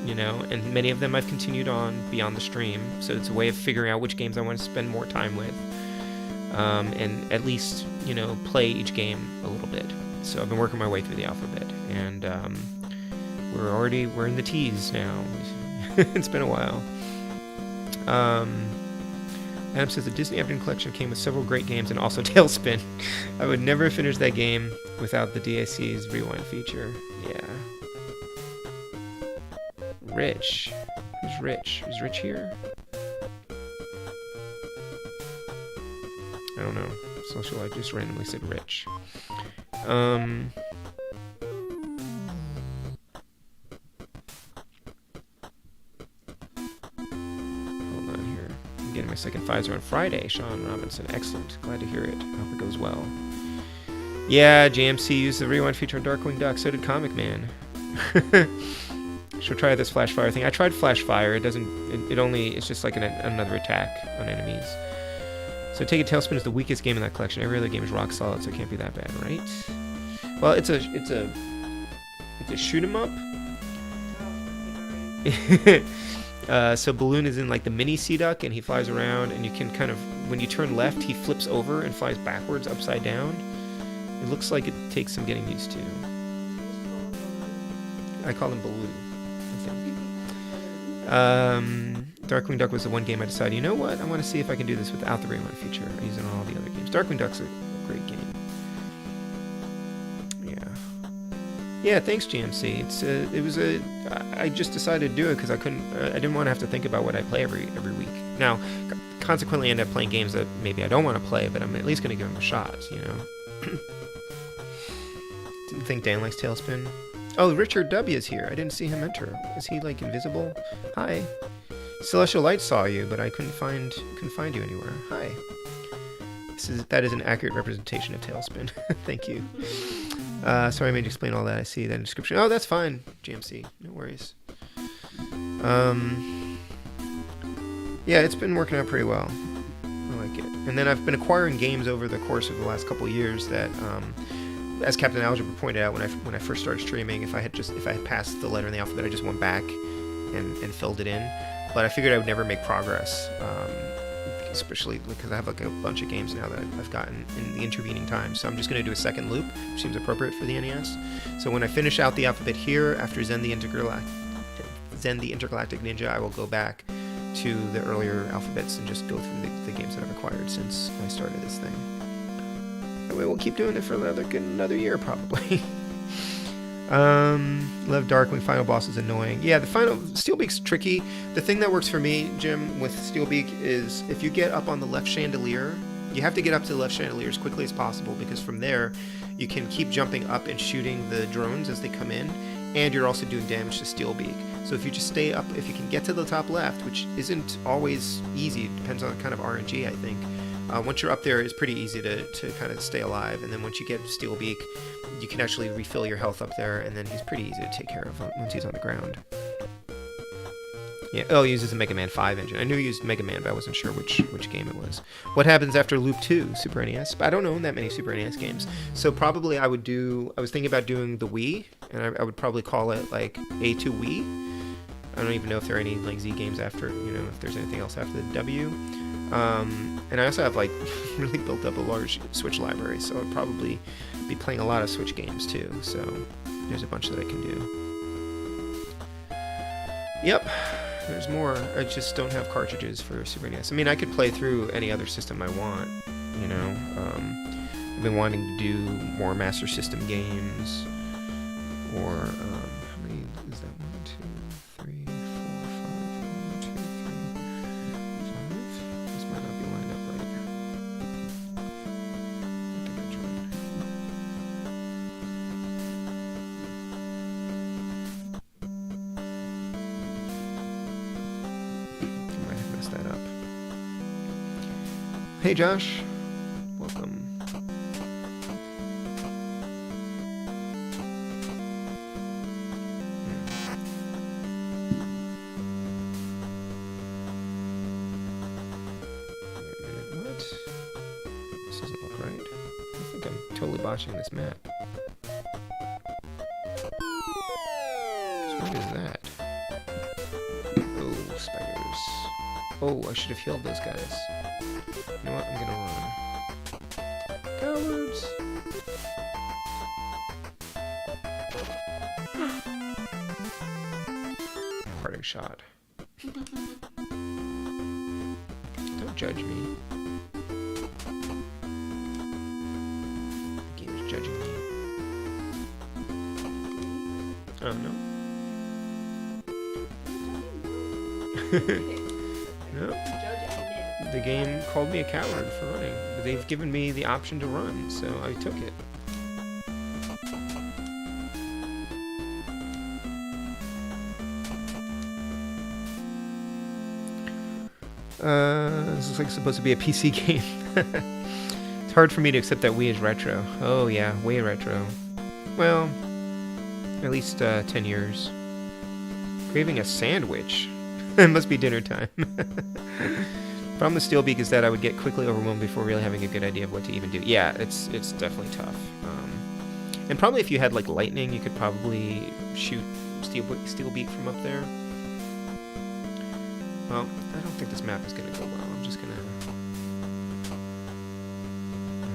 you know, and many of them I've continued on beyond the stream. So it's a way of figuring out which games I want to spend more time with. And at least, you know, play each game a little bit. So I've been working my way through the alphabet. And we're in the T's now. It's been a while. Adam says the Disney Afternoon Collection came with several great games and also TaleSpin. I would never finish that game without the DAC's rewind feature. Yeah. Rich. Who's Rich? Is Rich here? I don't know. Social I just randomly said Rich. Getting my second Pfizer on Friday. Sean Robinson, excellent. Glad to hear it. I hope it goes well. Yeah, JMC used the rewind feature on Darkwing Duck. So did Comic Man. Should try this Flash Fire thing. I tried Flash Fire. It doesn't. It's just like another attack on enemies. So take it. TaleSpin is the weakest game in that collection. Every other game is rock solid, so it can't be that bad, right? Well, it's a shoot 'em up. So Balloon is in like the mini Sea Duck, and he flies around, and you can kind of, when you turn left, he flips over and flies backwards, upside down. It looks like it takes some getting used to. I call him Baloo, I think. Darkwing Duck was the one game I decided, you know what, I want to see if I can do this without the rewind feature, using all the other games. Darkwing Duck's a great game. Yeah, thanks, GMC. I just decided to do it because I didn't want to have to think about what I play every week. Now, consequently, I end up playing games that maybe I don't want to play, but I'm at least going to give them a shot, you know? Didn't think Dan likes TaleSpin. Oh, Richard W. is here. I didn't see him enter. Is he, like, invisible? Hi. Celestial Light saw you, but I couldn't find you anywhere. Hi. That is an accurate representation of TaleSpin. Thank you. Sorry I made you explain all that. I see that in the description. Oh, that's fine, GMC. No worries. Yeah, it's been working out pretty well. I like it. And then I've been acquiring games over the course of the last couple of years that, as Captain Algebra pointed out when I first started streaming, if I had passed the letter in the alphabet, I just went back and filled it in. But I figured I would never make progress, especially because I have like a bunch of games now that I've gotten in the intervening time. So I'm just going to do a second loop, which seems appropriate for the NES. So when I finish out the alphabet here, after ZEN the Intergalactic Ninja, I will go back to the earlier alphabets and just go through the games that I've acquired since I started this thing. That way we'll keep doing it for another year probably. Love Darkwing. Final boss is annoying. Yeah, the final Steelbeak's tricky. The thing that works for me, Jim, with Steelbeak is if you get up on the left chandelier, you have to get up to the left chandelier as quickly as possible, because from there you can keep jumping up and shooting the drones as they come in, and you're also doing damage to Steelbeak. So if you just stay up, if you can get to the top left, which isn't always easy, it depends on kind of RNG, I think. Once you're up there, it's pretty easy to kind of stay alive, and then once you get Steelbeak, you can actually refill your health up there, and then he's pretty easy to take care of once he's on the ground. Yeah, oh, he uses the Mega Man 5 engine. I knew he used Mega Man, but I wasn't sure which game it was. What happens after Loop 2, Super NES? But I don't own that many Super NES games, so probably I was thinking about doing the Wii, and I would probably call it like A2 Wii. I don't even know if there are any like Z games after, if there's anything else after the W. And I also have like really built up a large Switch library, so I'd probably be playing a lot of Switch games too. So there's a bunch that I can do. Yep, there's more. I just don't have cartridges for Super NES. I mean, I could play through any other system I want. I've been wanting to do more Master System games, or how many is that? 1, 2, 3, 4, 5. 1, 2, 3, 5. This might not be lined up right. I think I tried. I might have messed that up. Hey Josh, welcome. Watching this map. So what is that? Oh, spiders. Oh, I should have healed those guys. You know what? I'm gonna run. Cowards! Parting shot. Don't judge me. Judging me. Oh no. No. The game called me a coward for running. But they've given me the option to run, so I took it. This looks like it's supposed to be a PC game. It's hard for me to accept that Wii is retro. Oh yeah, way retro. Well, at least 10 years. Craving a sandwich. It must be dinner time. Problem with Steelbeak is that I would get quickly overwhelmed before really having a good idea of what to even do. Yeah, it's definitely tough. And probably if you had like lightning, you could probably shoot Steelbeak from up there. Well, I don't think this map is going to go well. I'm just going to...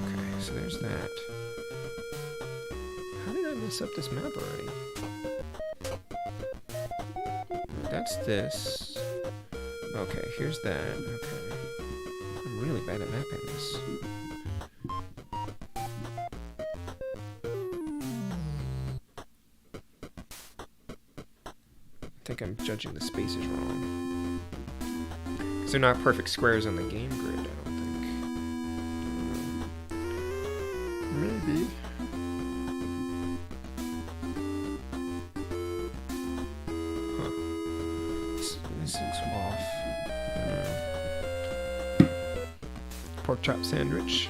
Okay, so there's that. How did I mess up this map already? That's this. Okay, here's that. Okay. I'm really bad at mapping this. I think I'm judging the spaces wrong. Because they're not perfect squares on the game grid, I don't think. Maybe. Huh. This looks off. pork chop sandwich,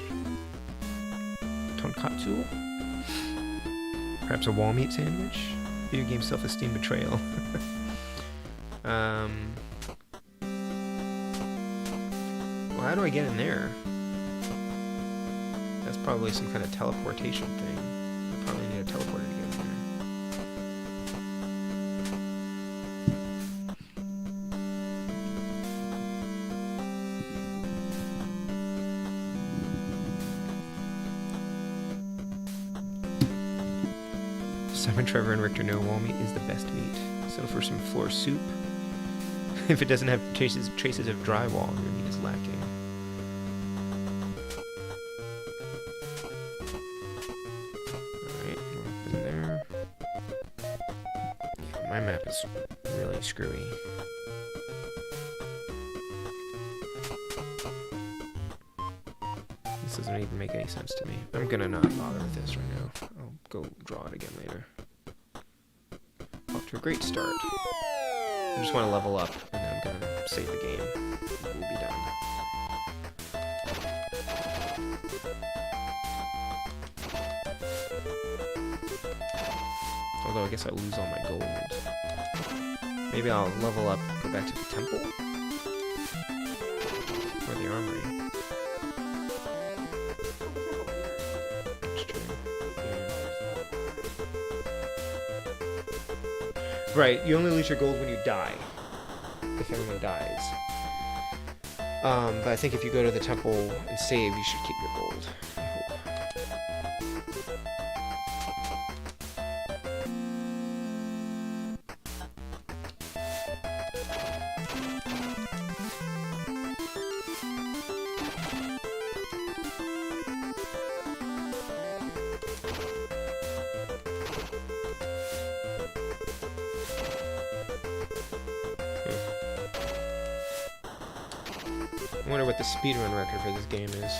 tonkatsu, perhaps a wall meat sandwich, video game self-esteem betrayal. Well, how do I get in there? That's probably some kind of teleportation thing. Probably need a teleporter to get in there. Simon, Trevor, and Richter know wall meat is the best meat. Settle for some floor soup. If it doesn't have traces of drywall, your meat is lacking. Alright, up in there. My map is really screwy. This doesn't even make any sense to me. I'm gonna not bother with this right now. I'll go draw it again later. Off to a great start. I just want to level up, and then I'm gonna save the game. We'll be done. Although I guess I'll lose all my gold. Maybe I'll level up, go back to the temple? Or the armory. That's true. Yeah. Right, you only lose your gold when you die. If everyone dies. But I think if you go to the temple and save, you should keep your gold. I hope. I wonder what the speedrun record for this game is.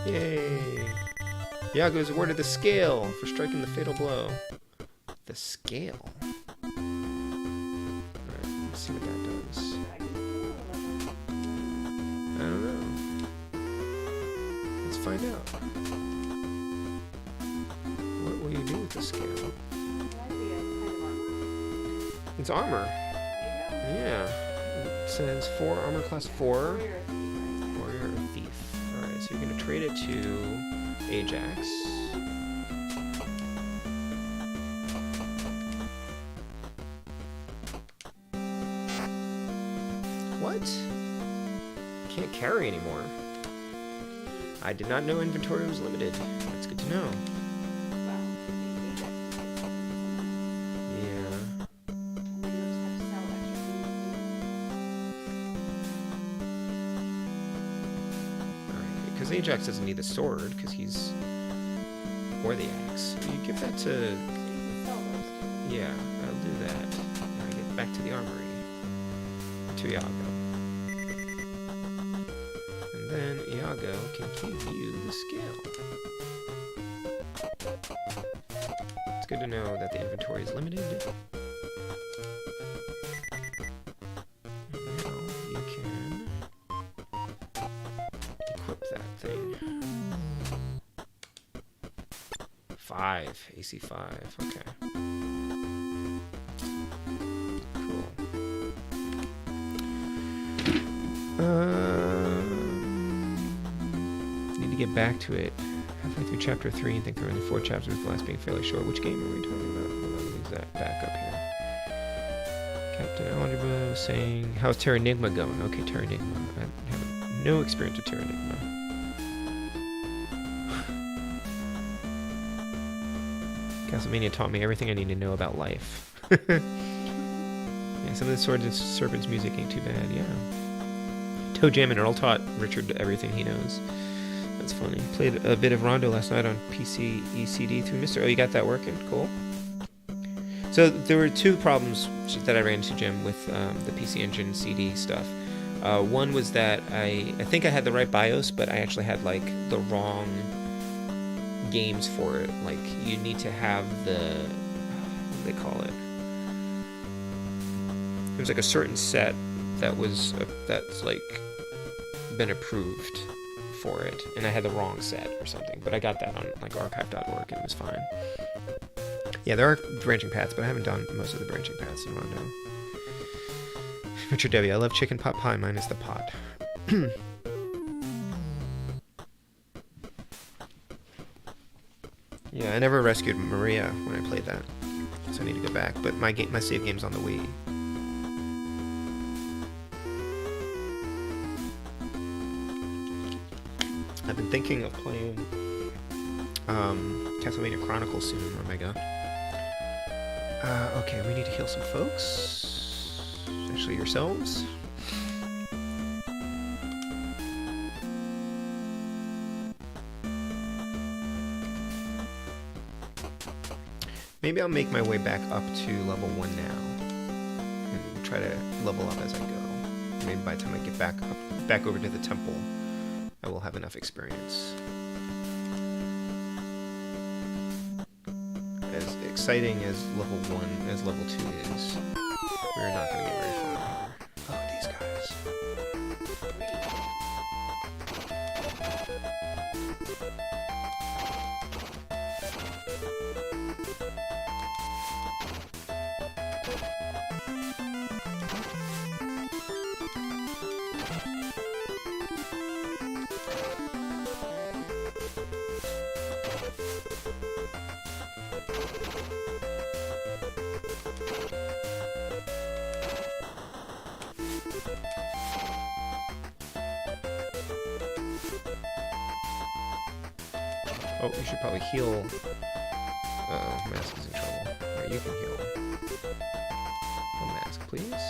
Yay! Iago is awarded the scale for striking the fatal blow. The scale? Alright, let's see what that does. I don't know. Let's find out. What will you do with the scale? It's armor. Yeah. It says 4, armor class 4. Warrior or thief. Alright, so you're going to trade it to Ajax. What? Can't carry anymore. I did not know inventory was limited. That's good to know. Ajax doesn't need the sword because he's, or the axe. You give that to, yeah, I'll do that. I get back to the armory, to Iago, and then Iago can give you the scale. It's good to know that the inventory is limited. AC 5, okay. Cool. Need to get back to it. Halfway through chapter 3 and think there are only 4 chapters with the last being fairly short. Which game are we talking about? Hold on, let me use that back up here. Captain Algebra was saying, how's Terranigma going? Okay, Terranigma. I have no experience with Terranigma. Castlevania taught me everything I need to know about life. Yeah, some of the Swords and Serpents music ain't too bad, yeah. Toe Jam and Earl taught Richard everything he knows. That's funny. Played a bit of Rondo last night on PC ECD through Mr. Oh, you got that working? Cool. So there were 2 problems that I ran into, Jim, with the PC Engine CD stuff. One was that I think I had the right BIOS, but I actually had, like, the wrong games for it. Like, you need to have the, what do they call it? there's like a certain set that was that's like been approved for it, and I had the wrong set or something, but I got that on like archive.org and it was fine. Yeah, there are branching paths, but I haven't done most of the branching paths in Rondo. Richard W. I love chicken pot pie minus the pot. Yeah, I never rescued Maria when I played that, so I need to go back. But my save game's on the Wii. I've been thinking of playing Castlevania Chronicles soon on Omega. Okay, we need to heal some folks. Actually, yourselves. Maybe I'll make my way back up to level 1 now and try to level up as I go. Maybe by the time I get back over to the temple, I will have enough experience. As exciting as level 1 as level 2 is, we're not going to get very far here. Oh, these guys. Oh, you should probably heal. Uh-oh, Mask is in trouble. Right, you can heal. Heal Mask, please.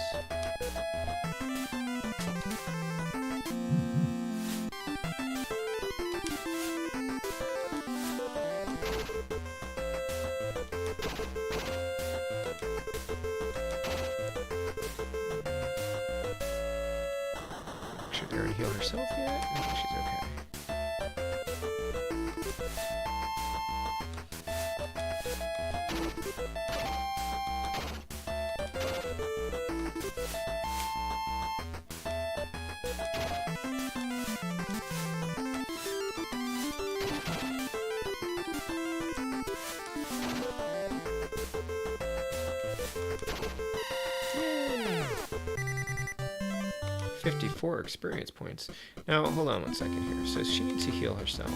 Should Erin heal herself yet? I think she's okay. Yeah. 54 experience points. Now, hold on one second here. So she needs to heal herself.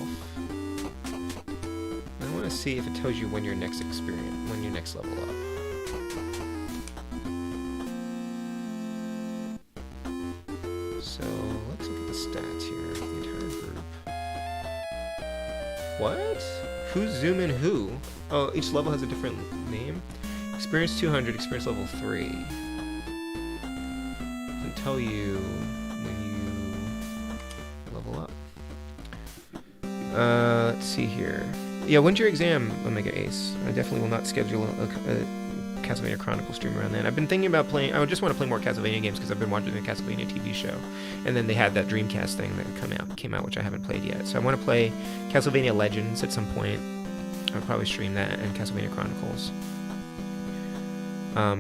I want to see if it tells you when your next level up. So let's look at the stats here. The entire group. What? Who's zooming who? Oh, each level has a different name. Experience 200, experience level 3. Doesn't tell you when you level up. Let's see here. Yeah, when's your exam, Omega Ace? I definitely will not schedule a Castlevania Chronicle stream around then. I've been thinking about playing. I would just want to play more Castlevania games because I've been watching the Castlevania TV show, and then they had that Dreamcast thing that came out, which I haven't played yet. So I want to play Castlevania Legends at some point. I'll probably stream that and Castlevania Chronicles,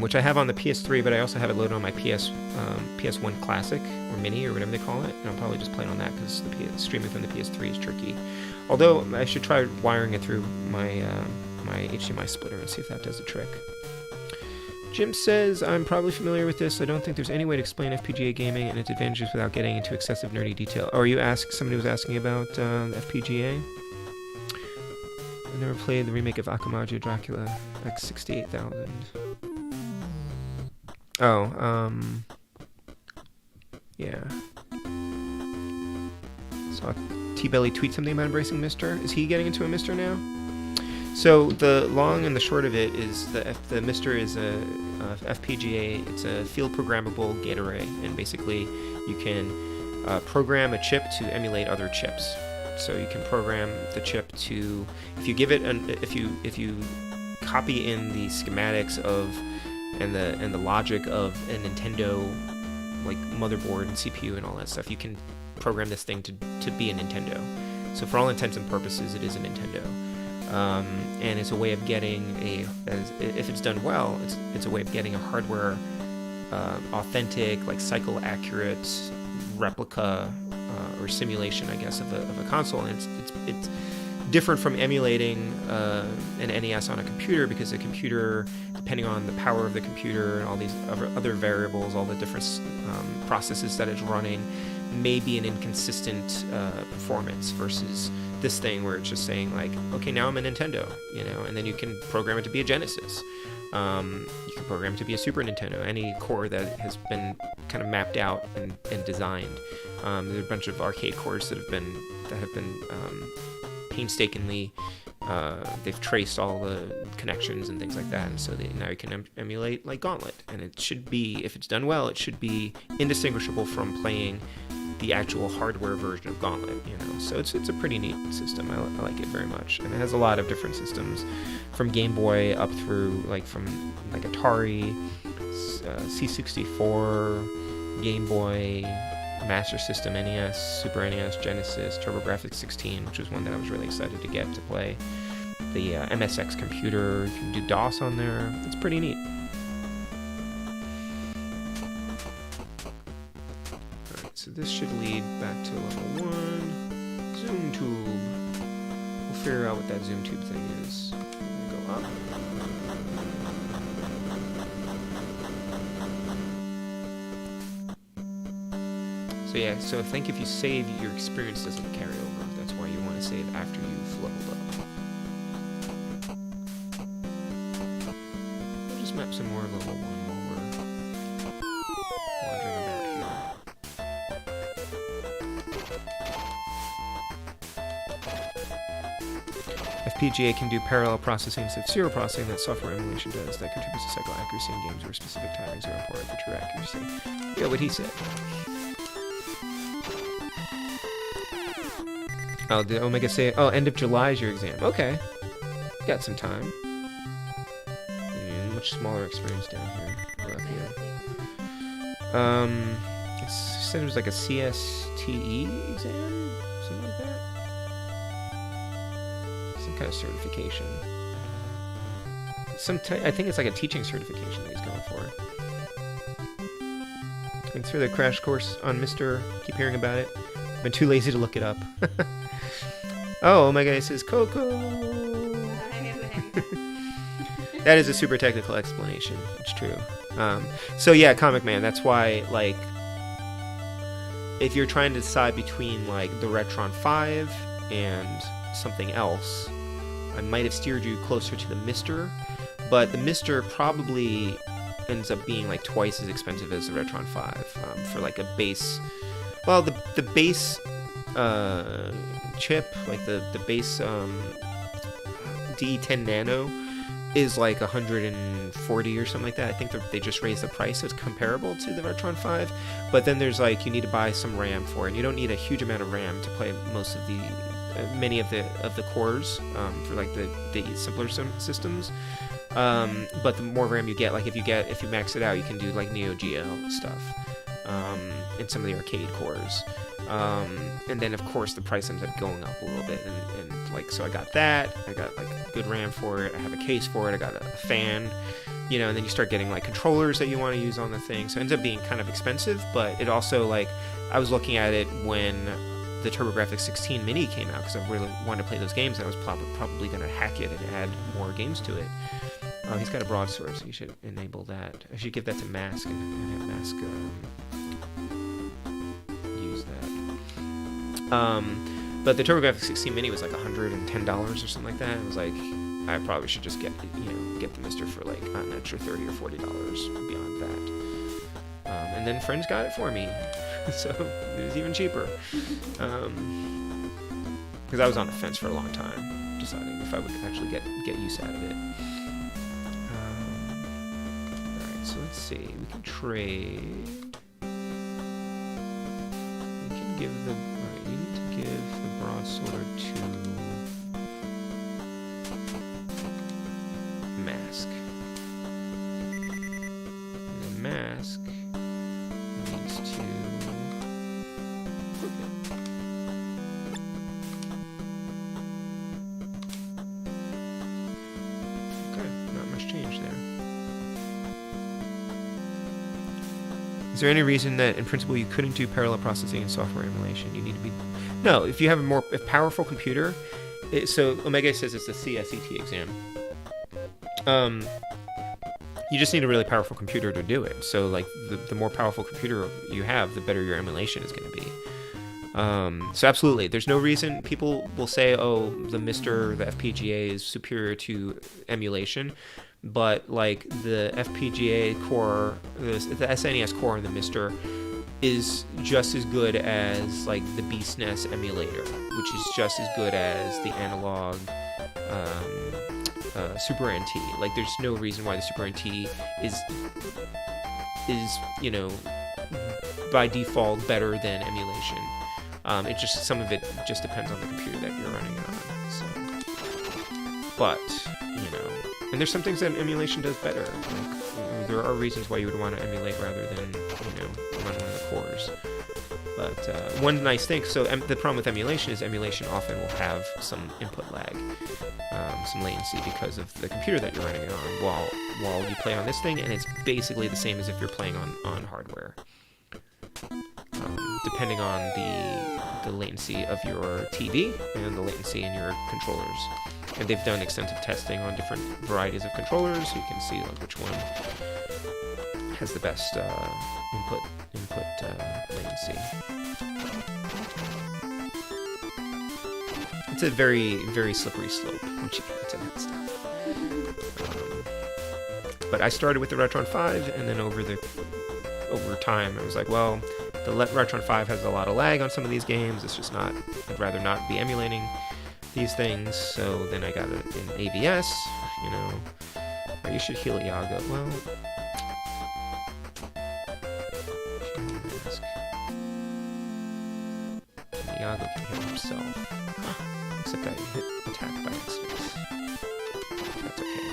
which I have on the PS3, but I also have it loaded on my PS1 Classic or Mini or whatever they call it, and I'll probably just play it on that because streaming from the PS3 is tricky. Although I should try wiring it through my my HDMI splitter and see if that does the trick. Jim says, I'm probably familiar with this. I don't think there's any way to explain FPGA gaming and its advantages without getting into excessive nerdy detail. Oh, somebody was asking about FPGA? I never played the remake of Akamaja Dracula X68000. Oh, yeah. Saw T-Belly tweet something about embracing Mister. Is he getting into a Mister now? So the long and the short of it is the Mister is a FPGA. It's a field programmable gate array, and basically you can program a chip to emulate other chips. So you can program the chip to, if you give it if you copy in the schematics of and the logic of a Nintendo like motherboard and CPU and all that stuff, you can program this thing to be a Nintendo. So for all intents and purposes, it is a Nintendo. And it's a way of getting if it's done well, it's a way of getting a hardware authentic, like cycle accurate replica or simulation, I guess, of a console. And it's different from emulating an NES on a computer, because the computer, depending on the power of the computer and all these other variables, all the different processes that it's running, may be an inconsistent performance, versus this thing where it's just saying like, okay, now I'm a Nintendo, you know, and then you can program it to be a Genesis. You can program it to be a Super Nintendo, any core that has been kind of mapped out and designed. There are a bunch of arcade cores that have been painstakingly, they've traced all the connections and things like that, and so now you can emulate like Gauntlet, and it should be, if it's done well, it should be indistinguishable from playing the actual hardware version of Gauntlet, you know. So it's a pretty neat system. I like it very much, and it has a lot of different systems, from Game Boy up through from Atari, C64, Game Boy, Master System, NES, Super NES, Genesis, TurboGrafx 16, which was one that I was really excited to get to play. The MSX computer, you can do DOS on there. It's pretty neat. Alright, so this should lead back to level 1. Zoom tube. We'll figure out what that zoom tube thing is. Go up. So yeah, so I think if you save, your experience doesn't carry over. That's why you want to save after you've leveled up. We'll just map some more level 1 while we're wandering about here. FPGA can do parallel processing instead of serial processing that software emulation does. That contributes to cycle accuracy in games where specific timings are important for true accuracy. Yeah, what he said. Oh, did Omega say, oh, end of July is your exam. Okay. Got some time. Much smaller experience down here. Or up here. It said it was like a CSTE exam? Something like that? Some kind of certification. I think it's like a teaching certification that he's going for. Thanks for the crash course on Mr. Keep hearing about it. I've been too lazy to look it up. Oh my god, says Coco. That is a super technical explanation. It's true. So yeah, Comic Man. That's why, like, if you're trying to decide between like the Retron 5 and something else, I might have steered you closer to the Mister, but the Mister probably ends up being like twice as expensive as the Retron 5 for like a base. Well, the base chip, like the base D10 Nano, is like 140 or something like that. I think they just raised the price, so it's comparable to the Retron 5. But then there's like, you need to buy some RAM for it. You don't need a huge amount of RAM to play most of the many of the cores for like the simpler systems. But the more RAM you get, like if you max it out, you can do like Neo Geo stuff in some of the arcade cores. And then of course the price ends up going up a little bit, and like, so I got that, I got like good RAM for it, I have a case for it, I got a fan, you know, and then you start getting like controllers that you want to use on the thing, so it ends up being kind of expensive. But it also, like, I was looking at it when the TurboGrafx 16 Mini came out, because I really wanted to play those games, and I was probably going to hack it and add more games to it. He's got a broadsword, so you should enable that. I should give that to Mask and have Mask use that. But the TurboGrafx 16 Mini was like $110 or something like that. I was like, I probably should just get the Mister for like an extra $30 or $40 beyond that. And then friends got it for me, so it was even cheaper. Because I was on the fence for a long time, deciding if I would actually get use out of it. Alright, so let's see. We can trade. We can give the. Alright, you need to give the broadsword to Mask. And the Mask needs to flip it. Okay, not much change there. Is there any reason that, in principle, you couldn't do parallel processing and software emulation? You need to be... No, if you have a more powerful computer... so Omega says it's a CSET exam. You just need a really powerful computer to do it. So, like, the more powerful computer you have, the better your emulation is going to be. So absolutely, there's no reason people will say, oh, the MiSTer, the FPGA is superior to emulation, but like the FPGA core, the SNES core in the MiSTer is just as good as like the BSNES emulator, which is just as good as the analog Super NT. Like, there's no reason why the Super NT is you know, by default better than emulation. It just, some of it just depends on the computer that you're running it on. So, but you know, and there's some things that emulation does better. Like, there are reasons why you would want to emulate rather than, you know, run one of the cores. But one nice thing, so the problem with emulation is emulation often will have some input lag, some latency because of the computer that you're running it on while you play on this thing, and it's basically the same as if you're playing on hardware. Depending on the latency of your TV and the latency in your controllers. And they've done extensive testing on different varieties of controllers, so you can see like which one has the best input latency. It's a very, very slippery slope once you get into that stuff. But I started with the Retron 5, and then over time I was like, well, the Retron 5 has a lot of lag on some of these games. It's just not, I'd rather not be emulating these things. So then I got it in AVS, you know. Or you should heal Iago. Well, Iago can heal himself. Except I hit attack by accident. That's okay.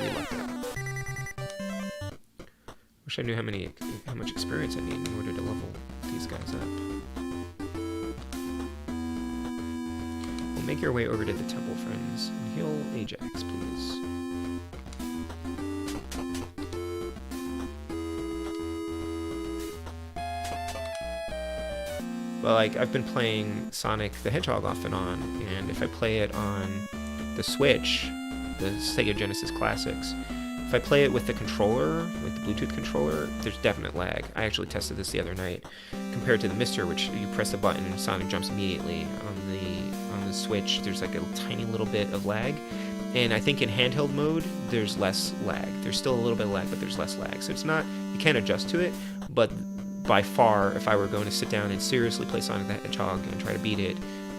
We lucked out. Wish I knew how much experience I need in order to level these guys up. We'll make your way over to the temple, friends, and heal Ajax, please. Well, like, I've been playing Sonic the Hedgehog off and on, and if I play it on the Switch, the Sega Genesis Classics, if I play it with the controller, with the Bluetooth controller, there's definite lag. I actually tested this the other night, compared to the MiSTer, which you press a button and Sonic jumps immediately. On the Switch, there's like a tiny little bit of lag, and I think in handheld mode, there's less lag. There's still a little bit of lag, but there's less lag. So it's not, you can adjust to it, but by far, if I were going to sit down and seriously play Sonic the Hedgehog and try to beat it,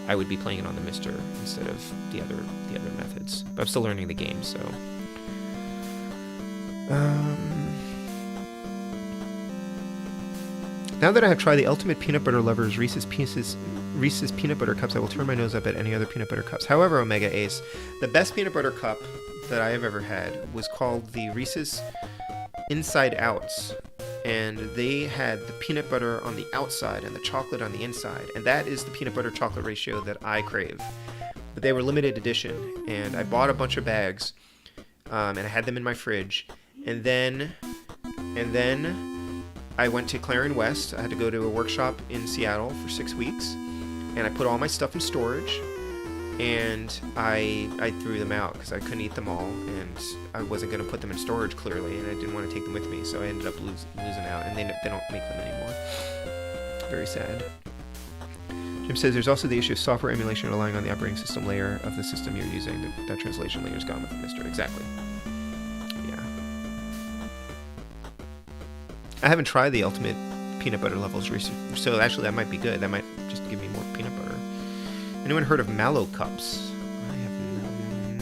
I would be playing it on the MiSTer instead of the other methods. But I'm still learning the game, so. Now that I have tried the ultimate peanut butter lovers Reese's peanut butter cups, I will turn my nose up at any other peanut butter cups. However, Omega Ace, the best peanut butter cup that I have ever had was called the Reese's Inside Outs. And they had the peanut butter on the outside and the chocolate on the inside. And that is the peanut butter chocolate ratio that I crave. But they were limited edition. And I bought a bunch of bags. And I had them in my fridge. And then I went to Clarion West. I had to go to a workshop in Seattle for 6 weeks. And I put all my stuff in storage. And I threw them out because I couldn't eat them all, and I wasn't going to put them in storage clearly, and I didn't want to take them with me, so I ended up losing out, and they don't make them anymore. Very sad. Jim says there's also the issue of software emulation relying on the operating system layer of the system you're using. That translation layer is gone with the MiSTer. Exactly. Yeah. I haven't tried the ultimate peanut butter levels recently, so actually that might be good. That might just give me more peanut butter. Anyone heard of Mallow Cups? I have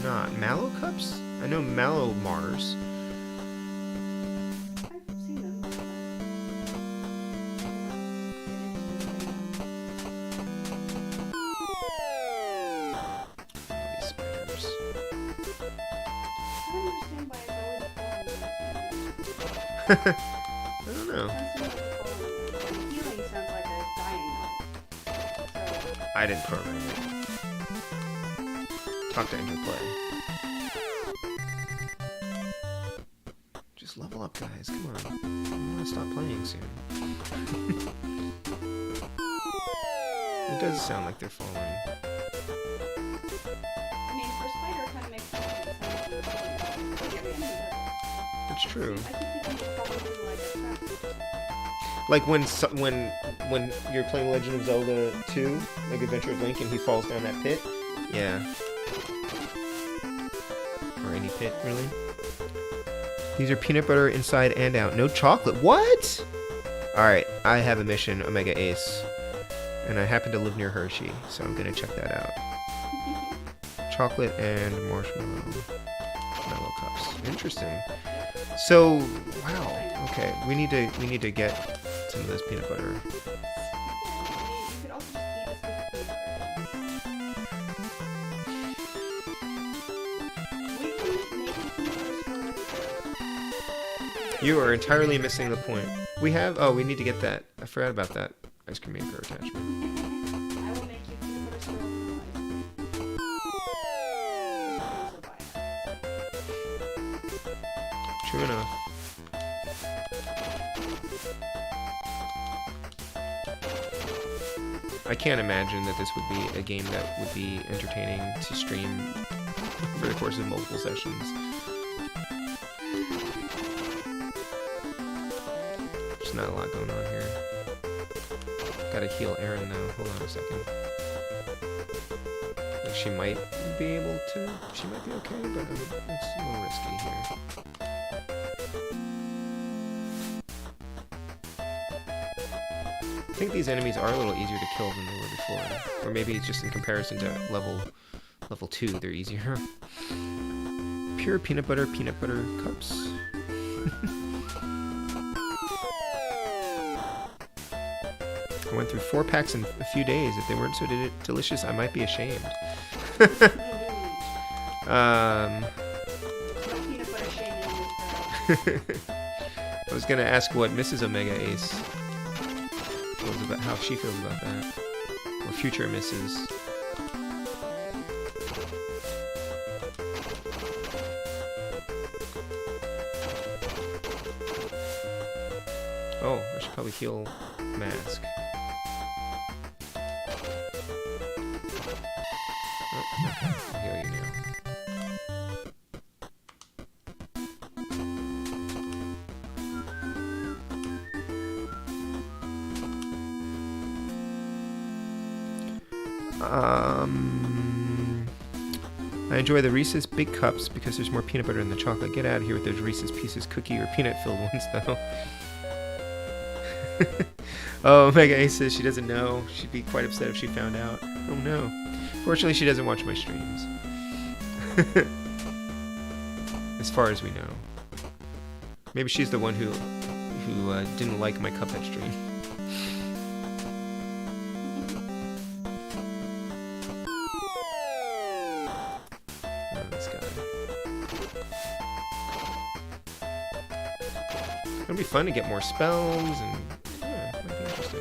not. Mallow Cups? I know Mallow Mars. I've seen them. These spiders. I don't understand why it's always I falling. don't know. Healing sounds like a dying noise. So, I didn't program it. Talk to Interplay. Just level up up, guys. Come on. I'm gonna stop playing soon. It does sound like they're falling. I mean, for spider, it kind of makes sense. It's true. I keep thinking it's probably like a trap. Like when you're playing Legend of Zelda 2, like Adventure of Link, and he falls down that pit. Yeah. Or any pit, really. These are peanut butter inside and out. No chocolate. What? Alright, I have a mission, Omega Ace. And I happen to live near Hershey, so I'm gonna check that out. Chocolate and marshmallow. Mellow cups. Interesting. So, wow. Okay, we need to get some of this peanut butter. You could also just eat this with peanut butter. You are entirely missing the point. We have... Oh, we need to get that. I forgot about that ice cream maker attachment. I will make you peanut butter swirls and ice cream. True enough. I can't imagine that this would be a game that would be entertaining to stream for the course of multiple sessions. There's not a lot going on here. Gotta heal Erin though. Hold on a second. Like she might be able to. She might be okay, but it's a little risky here. I think these enemies are a little easier to kill than they were before. Or maybe it's just in comparison to level 2, they're easier. Pure peanut butter cups. I went through 4 packs in a few days. If they weren't so delicious, I might be ashamed. No peanut butter shaming in this crowd. I was gonna ask what Mrs. Omega Ace feels about, how she feels about that, or future Mrs. Oh, I should probably heal Mask. Oh, okay. I'll heal you now. I enjoy the Reese's Big Cups because there's more peanut butter in the chocolate. Get out of here with those Reese's Pieces cookie or peanut-filled ones, though. Oh, Mega Ace says she doesn't know. She'd be quite upset if she found out. Oh no. Fortunately, she doesn't watch my streams. As far as we know. Maybe she's the one who didn't like my Cuphead stream. Oh, this guy. It'll be fun to get more spells and yeah, it might be interesting.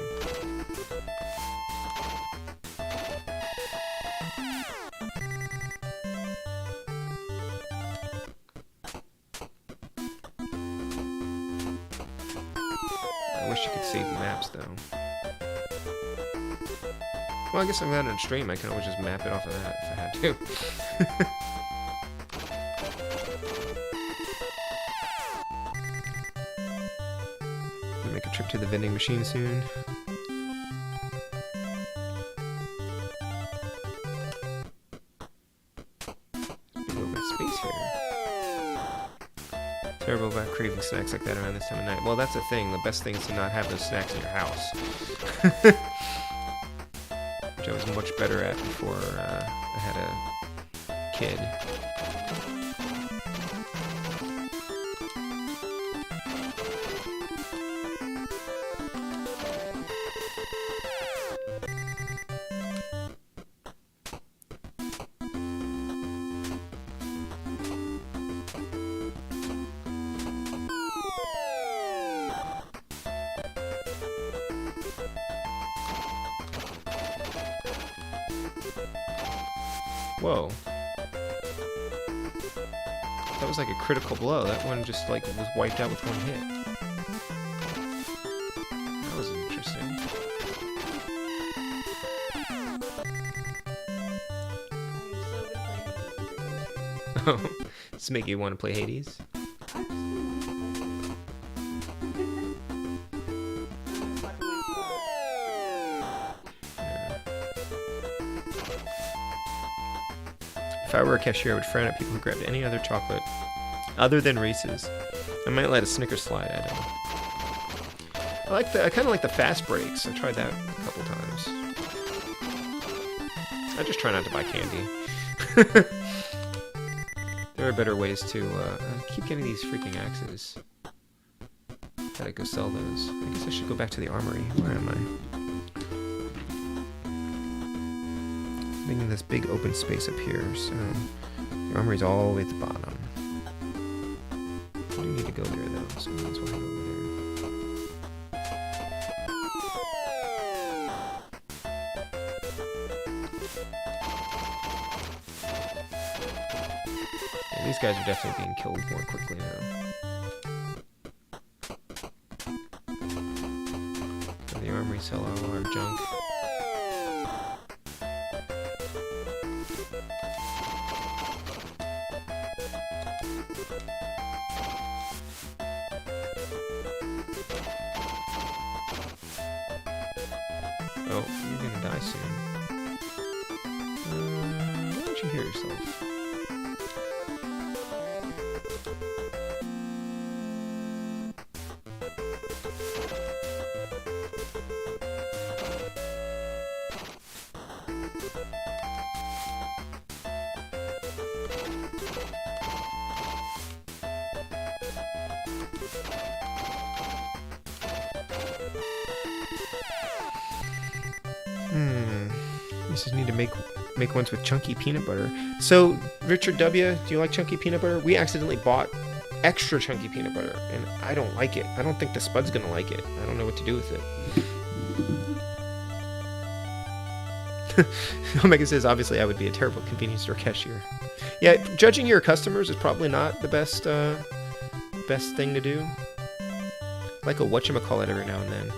I wish you could save the maps though. Well, I guess I'm not on stream. I can always just map it off of that if I had to. I'll make a trip to the vending machine soon. Big open space here. Terrible about craving snacks like that around this time of night. Well, that's the thing. The best thing is to not have those snacks in your house. Which I was much better at before I had a kid. Whoa. That was like a critical blow. That one just like was wiped out with one hit. That was interesting. Oh, does it make you want to play Hades? If I were a cashier, I would frown at people who grabbed any other chocolate other than Reese's. I might let a Snickers slide. I don't know. I kind of like the fast breaks. I tried that a couple times. I just try not to buy candy. There are better ways to. I keep getting these freaking axes. Gotta go sell those. I guess I should go back to the armory. Where am I? Making this big open space up here, so the armory's all the way at the bottom. I do need to go there though, so that's why I go over there. Yeah, these guys are definitely being killed more quickly now. So the armory sell all our junk. Oh, you're gonna die soon. Why don't you heal yourself? You just need to make ones with chunky peanut butter. So, Richard W., do you like chunky peanut butter? We accidentally bought extra chunky peanut butter, and I don't like it. I don't think the Spud's gonna like it. I don't know what to do with it. Omega says, obviously I would be a terrible convenience store cashier. Yeah, judging your customers is probably not the best thing to do. Like a whatchamacallit every now and then.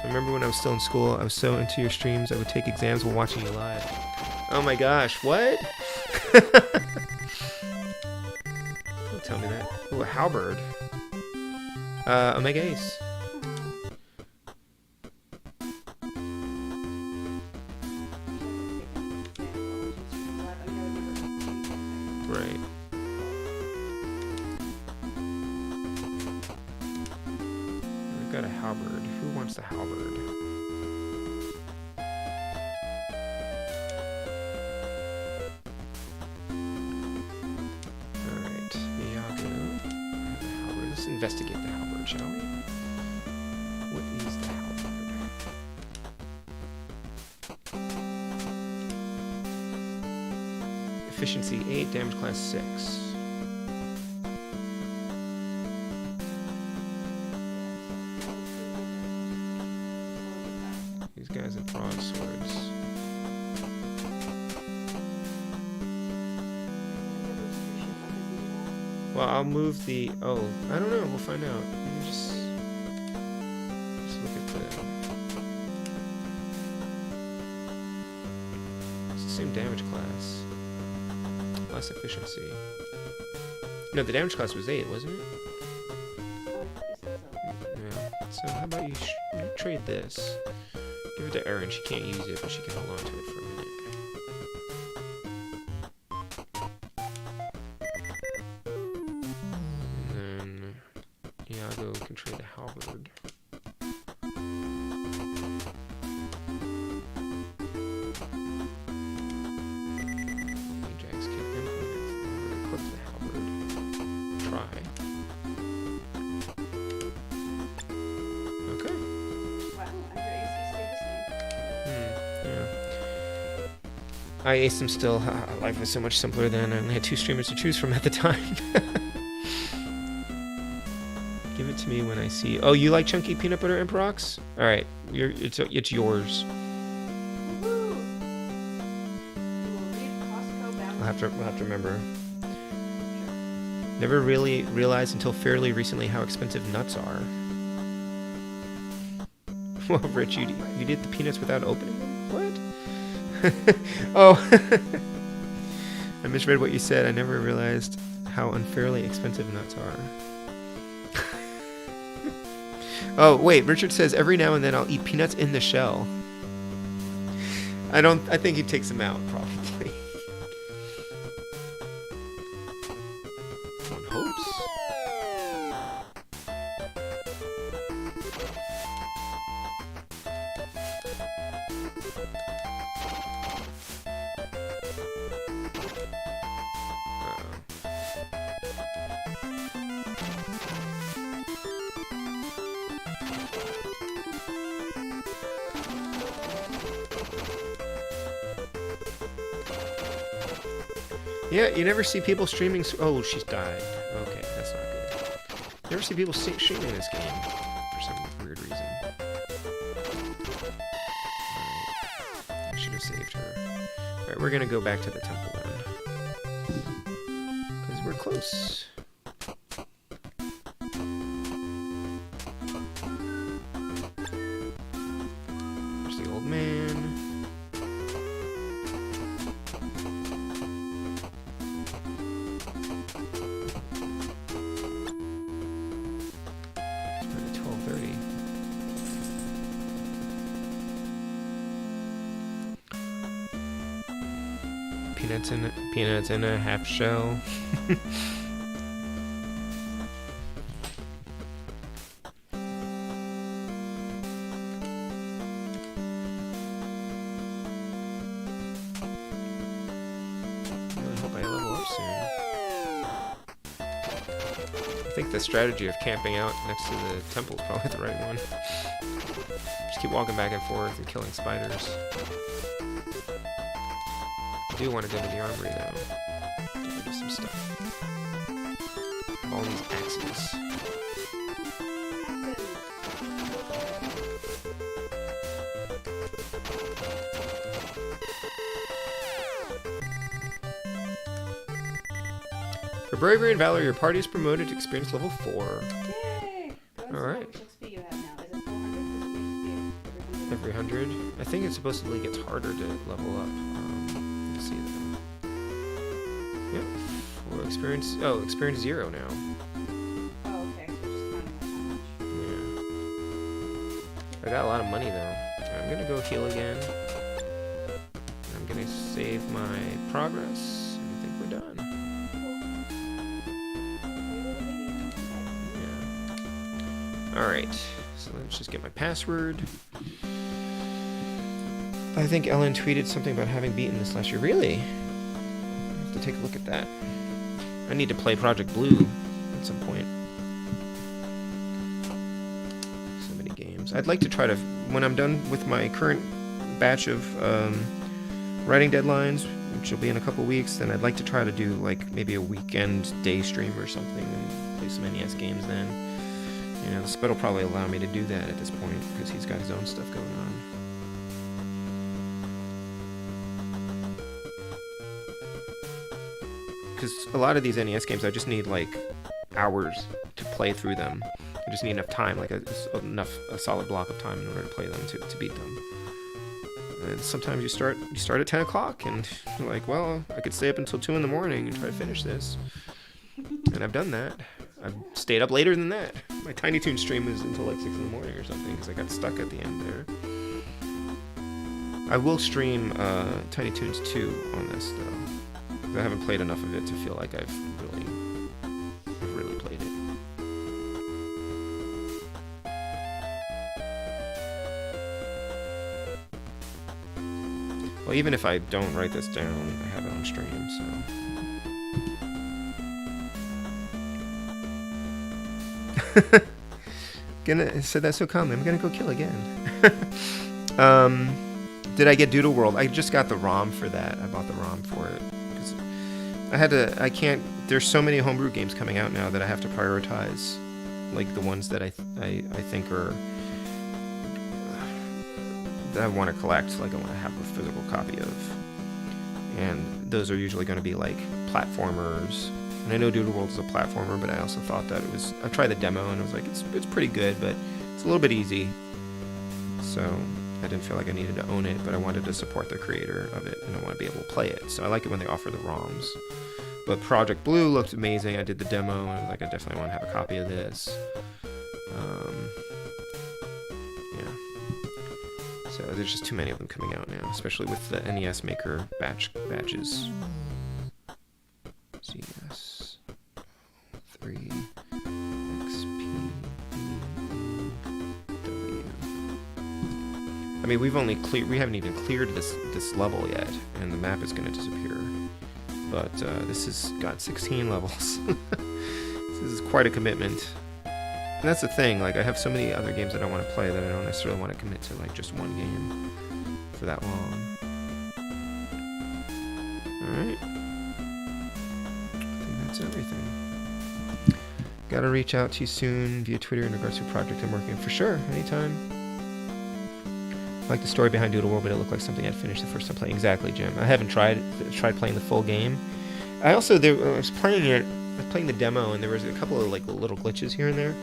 I remember when I was still in school, I was so into your streams, I would take exams while watching you live. Oh my gosh, what? Don't tell me that. Ooh, a halberd. Omega Ace. Right. We've got a halberd. Who wants the halberd? Alright, Miyako. Halberd. Let's investigate the halberd, shall we? What is the halberd? Efficiency 8, damage class 6. These guys have broadswords. Well, I'll move the... Oh, I don't know. We'll find out. Let me just look at the... It's the same damage class. Less efficiency. No, the damage class was 8, wasn't it? Yeah. So how about you trade this? Give it to Erin. She can't use it, but she can hold on to it for a minute. And then Iago can trade the halberd. Ajax can equip the halberd. Try. Okay. I aced them still. Life was so much simpler then. I only had 2 streamers to choose from at the time. Give it to me when I see. Oh, you like chunky peanut butter Emperor rocks? All right, it's yours. Woohoo! We'll read Costco balance. We'll have to remember. Never really realized until fairly recently how expensive nuts are. Well, Rich, you did the peanuts without opening them? What? Oh, I misread what you said. I never realized how unfairly expensive nuts are. Oh, wait, Richard says every now and then I'll eat peanuts in the shell. I think he takes them out, probably. One hopes. Yeah, you never see people streaming. Oh, she's died. Okay, that's not good. You never see people streaming this game for some weird reason. Alright. I should have saved her. Alright, we're gonna go back to the temple then. Because we're close. There's the old man. Peanuts in a half shell. I hope I level up soon. I think the strategy of camping out next to the temple is probably the right one. Just keep walking back and forth and killing spiders. I do want to go to the armory though. Get rid of some stuff. All these axes. For bravery and valor, your party is promoted to experience level 4. Yay! Alright. XP you have now. Is it 400? Every 100? I think it supposedly gets harder to level up. Let's see though. Yep. We'll experience. Oh, experience 0 now. Oh, okay. So just counting how much. Yeah. I got a lot of money though. I'm gonna go heal again. I'm gonna save my progress. And I think we're done. Yeah. Alright. So let's just get my password. I think Ellen tweeted something about having beaten this last year. Really? I have to take a look at that. I need to play Project Blue at some point. So many games. I'd like to try to, when I'm done with my current batch of writing deadlines, which will be in a couple weeks, then I'd like to try to do like maybe a weekend day stream or something and play some NES games then. You know, the Spud will probably allow me to do that at this point because he's got his own stuff going on. Because a lot of these NES games, I just need like hours to play through them. I just need enough time, like a solid block of time in order to play them to beat them. And sometimes you start at 10 o'clock and you're like, well, I could stay up until 2 in the morning and try to finish this. And I've done that. I've stayed up later than that. My Tiny Toon stream was until like 6 in the morning or something because I got stuck at the end there. I will stream Tiny Toons 2 on this though. I haven't played enough of it to feel like I've really played it. Well, even if I don't write this down, I have it on stream, so. Said that so calmly. I'm gonna go kill again. Did I get Doodle World? I just got the ROM for that. I bought the ROM for it. I can't, there's so many homebrew games coming out now that I have to prioritize like the ones that I think are that I want to collect, like I want to have a physical copy of. And those are usually going to be like platformers. And I know Doodle World is a platformer, but I also thought that it was. I tried the demo and it was like it's pretty good, but it's a little bit easy. So I didn't feel like I needed to own it, but I wanted to support the creator of it, and I want to be able to play it. So I like it when they offer the ROMs. But Project Blue looked amazing. I did the demo, and I was like, I definitely want to have a copy of this. Yeah. So there's just too many of them coming out now, especially with the NES Maker badges. CS 3 XP W. I mean, we haven't even cleared this level yet, and the map is going to disappear. But this has got 16 levels. This is quite a commitment. And that's the thing, like I have so many other games that I want to play that I don't necessarily want to commit to like just one game for that long. Alright. I think that's everything. Gotta reach out to you soon via Twitter in regards to a project I'm working on. For sure, anytime. I like the story behind Doodle World, but it looked like something I'd finished the first time playing. Exactly, Jim. I haven't tried playing the full game. I was playing it. I was playing the demo, and there was a couple of like little glitches here and there.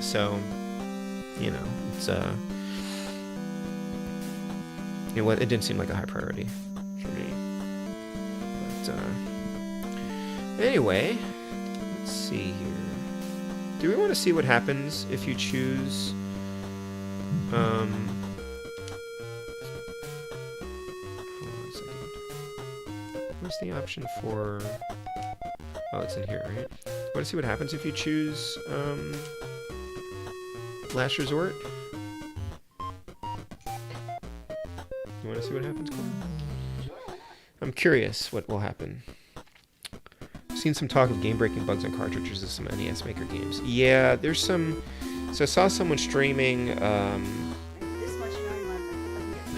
So, you know, it's it didn't seem like a high priority for me. But anyway, let's see here. Do we want to see what happens if you choose? What's the option for... Oh, it's in here, right? Want to see what happens if you choose Last Resort? You want to see what happens, Colin? I'm curious what will happen. I've seen some talk of game-breaking bugs on cartridges of some NES Maker games. Yeah, there's some... So I saw someone streaming... This much young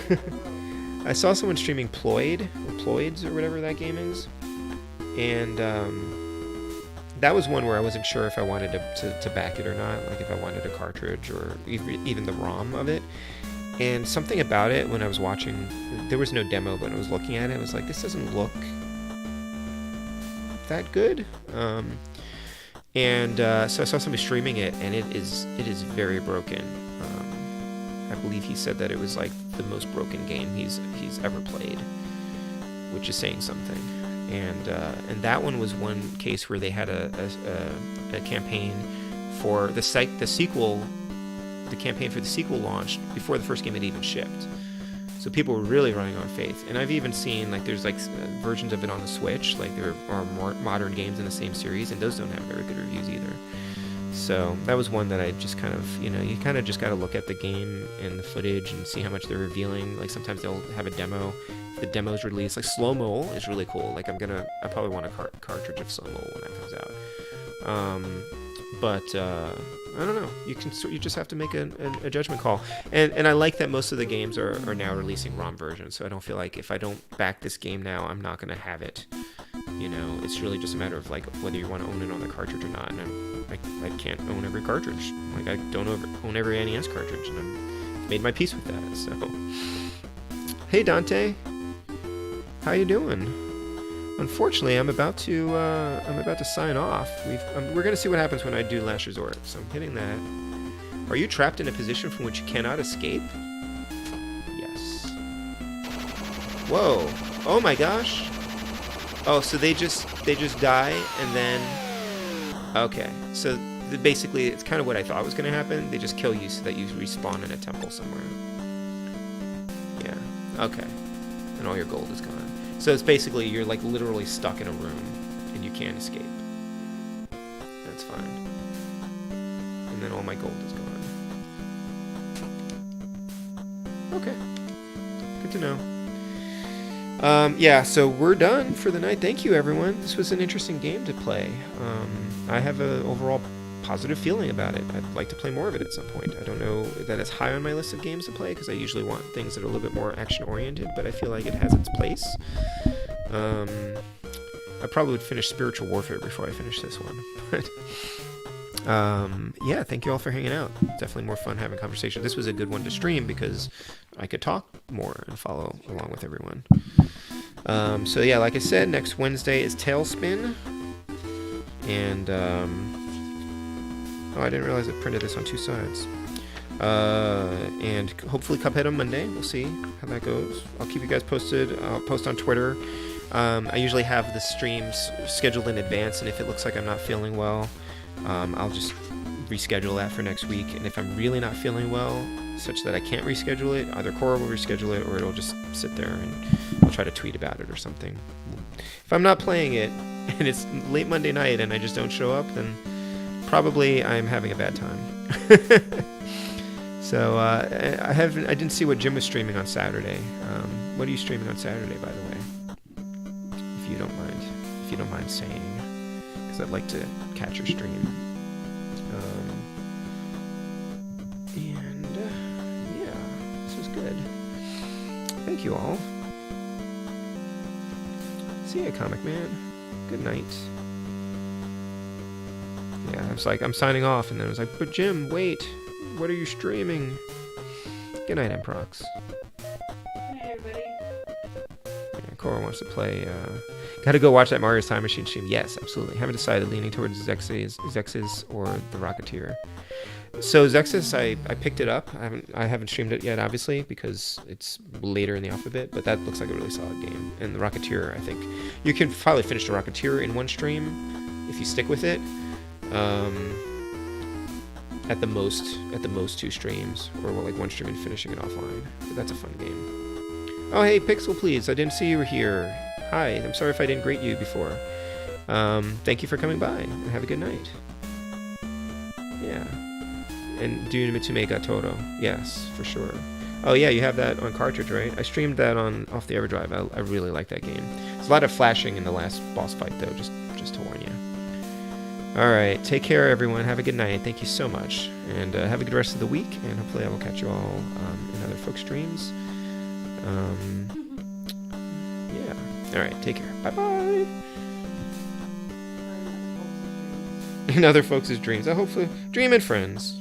left. I saw someone streaming Ploid, or Ploids, or whatever that game is. And that was one where I wasn't sure if I wanted to back it or not, like if I wanted a cartridge or even the ROM of it. And something about it, when I was watching, there was no demo, but when I was looking at it, I was like, this doesn't look that good. So I saw somebody streaming it, and it is very broken. I believe he said that it was like the most broken game he's ever played, which is saying something. And that one was one case where they had a campaign for the sequel. The campaign for the sequel launched before the first game had even shipped. So people were really running on faith. And I've even seen like there's like versions of it on the Switch. Like there are more modern games in the same series, and those don't have very good reviews either. So that was one that I just kind of, you kind of just got to look at the game and the footage and see how much they're revealing. Like sometimes they'll have a demo. If the demo's released, like Slow-Mo is really cool. Like I probably want a cartridge of Slow-Mo when that comes out. But I don't know. You just have to make a judgment call. And I like that most of the games are now releasing ROM versions. So I don't feel like if I don't back this game now, I'm not going to have it. It's really just a matter of like whether you want to own it on the cartridge or not. And I can't own every cartridge. Like I don't own every NES cartridge, and I've made my peace with that. So, hey Dante, how you doing? Unfortunately, I'm about to sign off. We're gonna see what happens when I do Last Resort. So I'm hitting that. Are you trapped in a position from which you cannot escape? Yes. Whoa! Oh my gosh! Oh, so they just die and then... Okay, so basically it's kind of what I thought was going to happen. They just kill you so that you respawn in a temple somewhere. Yeah, okay. And all your gold is gone. So it's basically you're like literally stuck in a room and you can't escape. That's fine. And then all my gold is gone. Okay. Good to know. Yeah, so we're done for the night. Thank you, everyone. This was an interesting game to play. I have an overall positive feeling about it. I'd like to play more of it at some point. I don't know that it's high on my list of games to play because I usually want things that are a little bit more action-oriented, but I feel like it has its place. I probably would finish Spiritual Warfare before I finish this one. But Yeah, thank you all for hanging out. Definitely more fun having conversation. This was a good one to stream because I could talk more and follow along with everyone. So yeah, like I said, next Wednesday is TaleSpin. And, oh, I didn't realize I printed this on 2 sides. And hopefully Cuphead on Monday. We'll see how that goes. I'll keep you guys posted. I'll post on Twitter. I usually have the streams scheduled in advance, and if it looks like I'm not feeling well, I'll just reschedule that for next week. And if I'm really not feeling well, such that I can't reschedule it, either Cora will reschedule it, or it'll just sit there and I'll try to tweet about it or something. If I'm not playing it, and it's late Monday night and I just don't show up, then probably I'm having a bad time. So I didn't see what Jim was streaming on Saturday. What are you streaming on Saturday, by the way? If you don't mind saying, because I'd like to catch your stream. And yeah, this was good. Thank you all. See ya, Comic Man. Good night. Yeah, I was like, I'm signing off, and then I was like, but Jim, wait. What are you streaming? Good night, Mprox. Hey, everybody. Yeah, Cora wants to play. Gotta go watch that Mario's Time Machine stream. Yes, absolutely. Haven't decided, leaning towards Zex's or the Rocketeer. So Zex's, I picked it up. I haven't streamed it yet, obviously, because it's later in the alphabet. But that looks like a really solid game. And the Rocketeer, I think you can probably finish the Rocketeer in one stream if you stick with it. At the most 2 streams, or like 1 stream and finishing it offline. But that's a fun game. Oh hey, Pixel, please! I didn't see you were here. Hi, I'm sorry if I didn't greet you before. Thank you for coming by, and have a good night. Yeah. And do Mitsume ga Toro. Yes, for sure. Oh yeah, you have that on cartridge, right? I streamed that off the EverDrive. I really like that game. There's a lot of flashing in the last boss fight, though, just to warn you. Alright, take care, everyone. Have a good night. Thank you so much. And have a good rest of the week, and hopefully I will catch you all in other folk streams. Yeah. Alright, take care. Bye-bye. In other folks' dreams. I hopefully dream and friends.